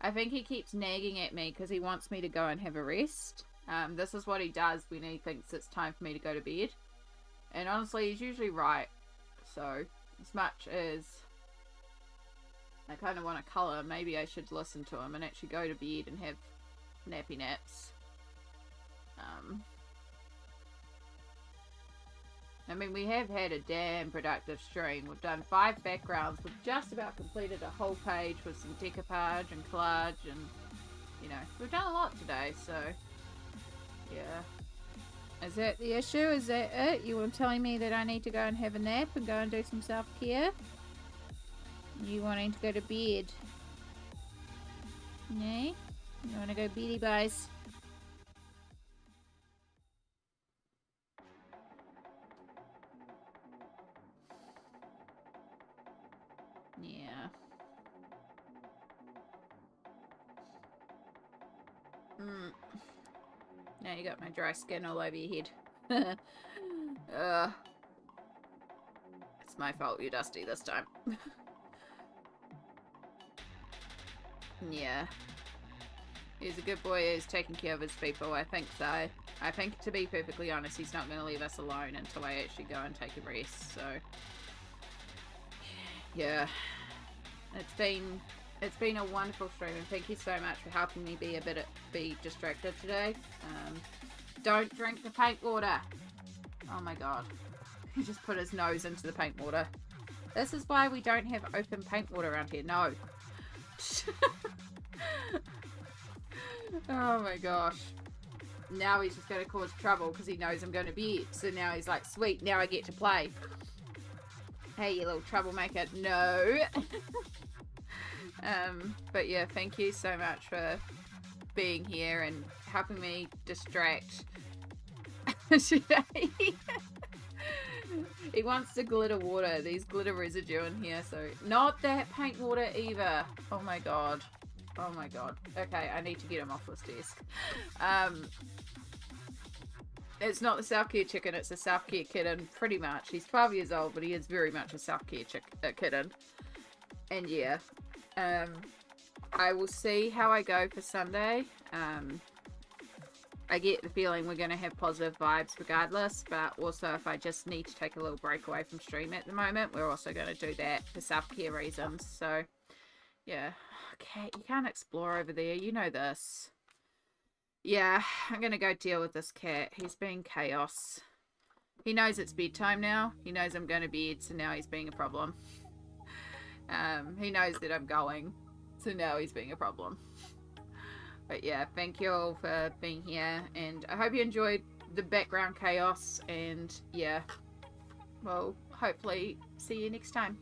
I think he keeps nagging at me because he wants me to go and have a rest. This is what he does when he thinks it's time for me to go to bed. And honestly, he's usually right. So, as much as I kind of want to colour, maybe I should listen to him and actually go to bed and have nappy naps. I mean, we have had a damn productive stream. We've done 5 backgrounds. We've just about completed a whole page with some decoupage and collage and, you know, we've done a lot today, so, yeah. Is that the issue? Is that it? You were telling me that I need to go and have a nap and go and do some self-care? You wanting to go to bed? No? You want to go beady boys? Yeah. Now you got my dry skin all over your head. It's my fault you're dusty this time. Yeah. He's a good boy. He's taking care of his people. I think so. I think, to be perfectly honest, he's not going to leave us alone until I actually go and take a rest. So, yeah. It's been a wonderful stream, and thank you so much for helping me be distracted today. Don't drink the paint water. Oh my god. He just put his nose into the paint water. This is why we don't have open paint water around here. No. Oh my gosh. Now he's just going to cause trouble because he knows I'm going to bed. So now he's like, sweet, now I get to play. Hey, you little troublemaker. No. But yeah, thank you so much for being here and helping me distract today. He wants the glitter water. There's glitter residue in here, so not that paint water either. Oh my god. Oh my god. Okay, I need to get him off this desk. It's not the self-care chicken, it's a self-care kitten, pretty much. He's 12 years old, but he is very much a self-care kitten. And yeah, I will see how I go for Sunday. I get the feeling we're going to have positive vibes regardless, but also if I just need to take a little break away from stream at the moment, we're also going to do that for self-care reasons. So, yeah. Okay, you can't explore over there. You know this. Yeah, I'm going to go deal with this cat. He's being chaos. He knows it's bedtime now. He knows I'm going to bed, so now he's being a problem. He knows that I'm going, so now he's being a problem. But yeah, thank you all for being here, and I hope you enjoyed the background chaos, and yeah, well, hopefully see you next time.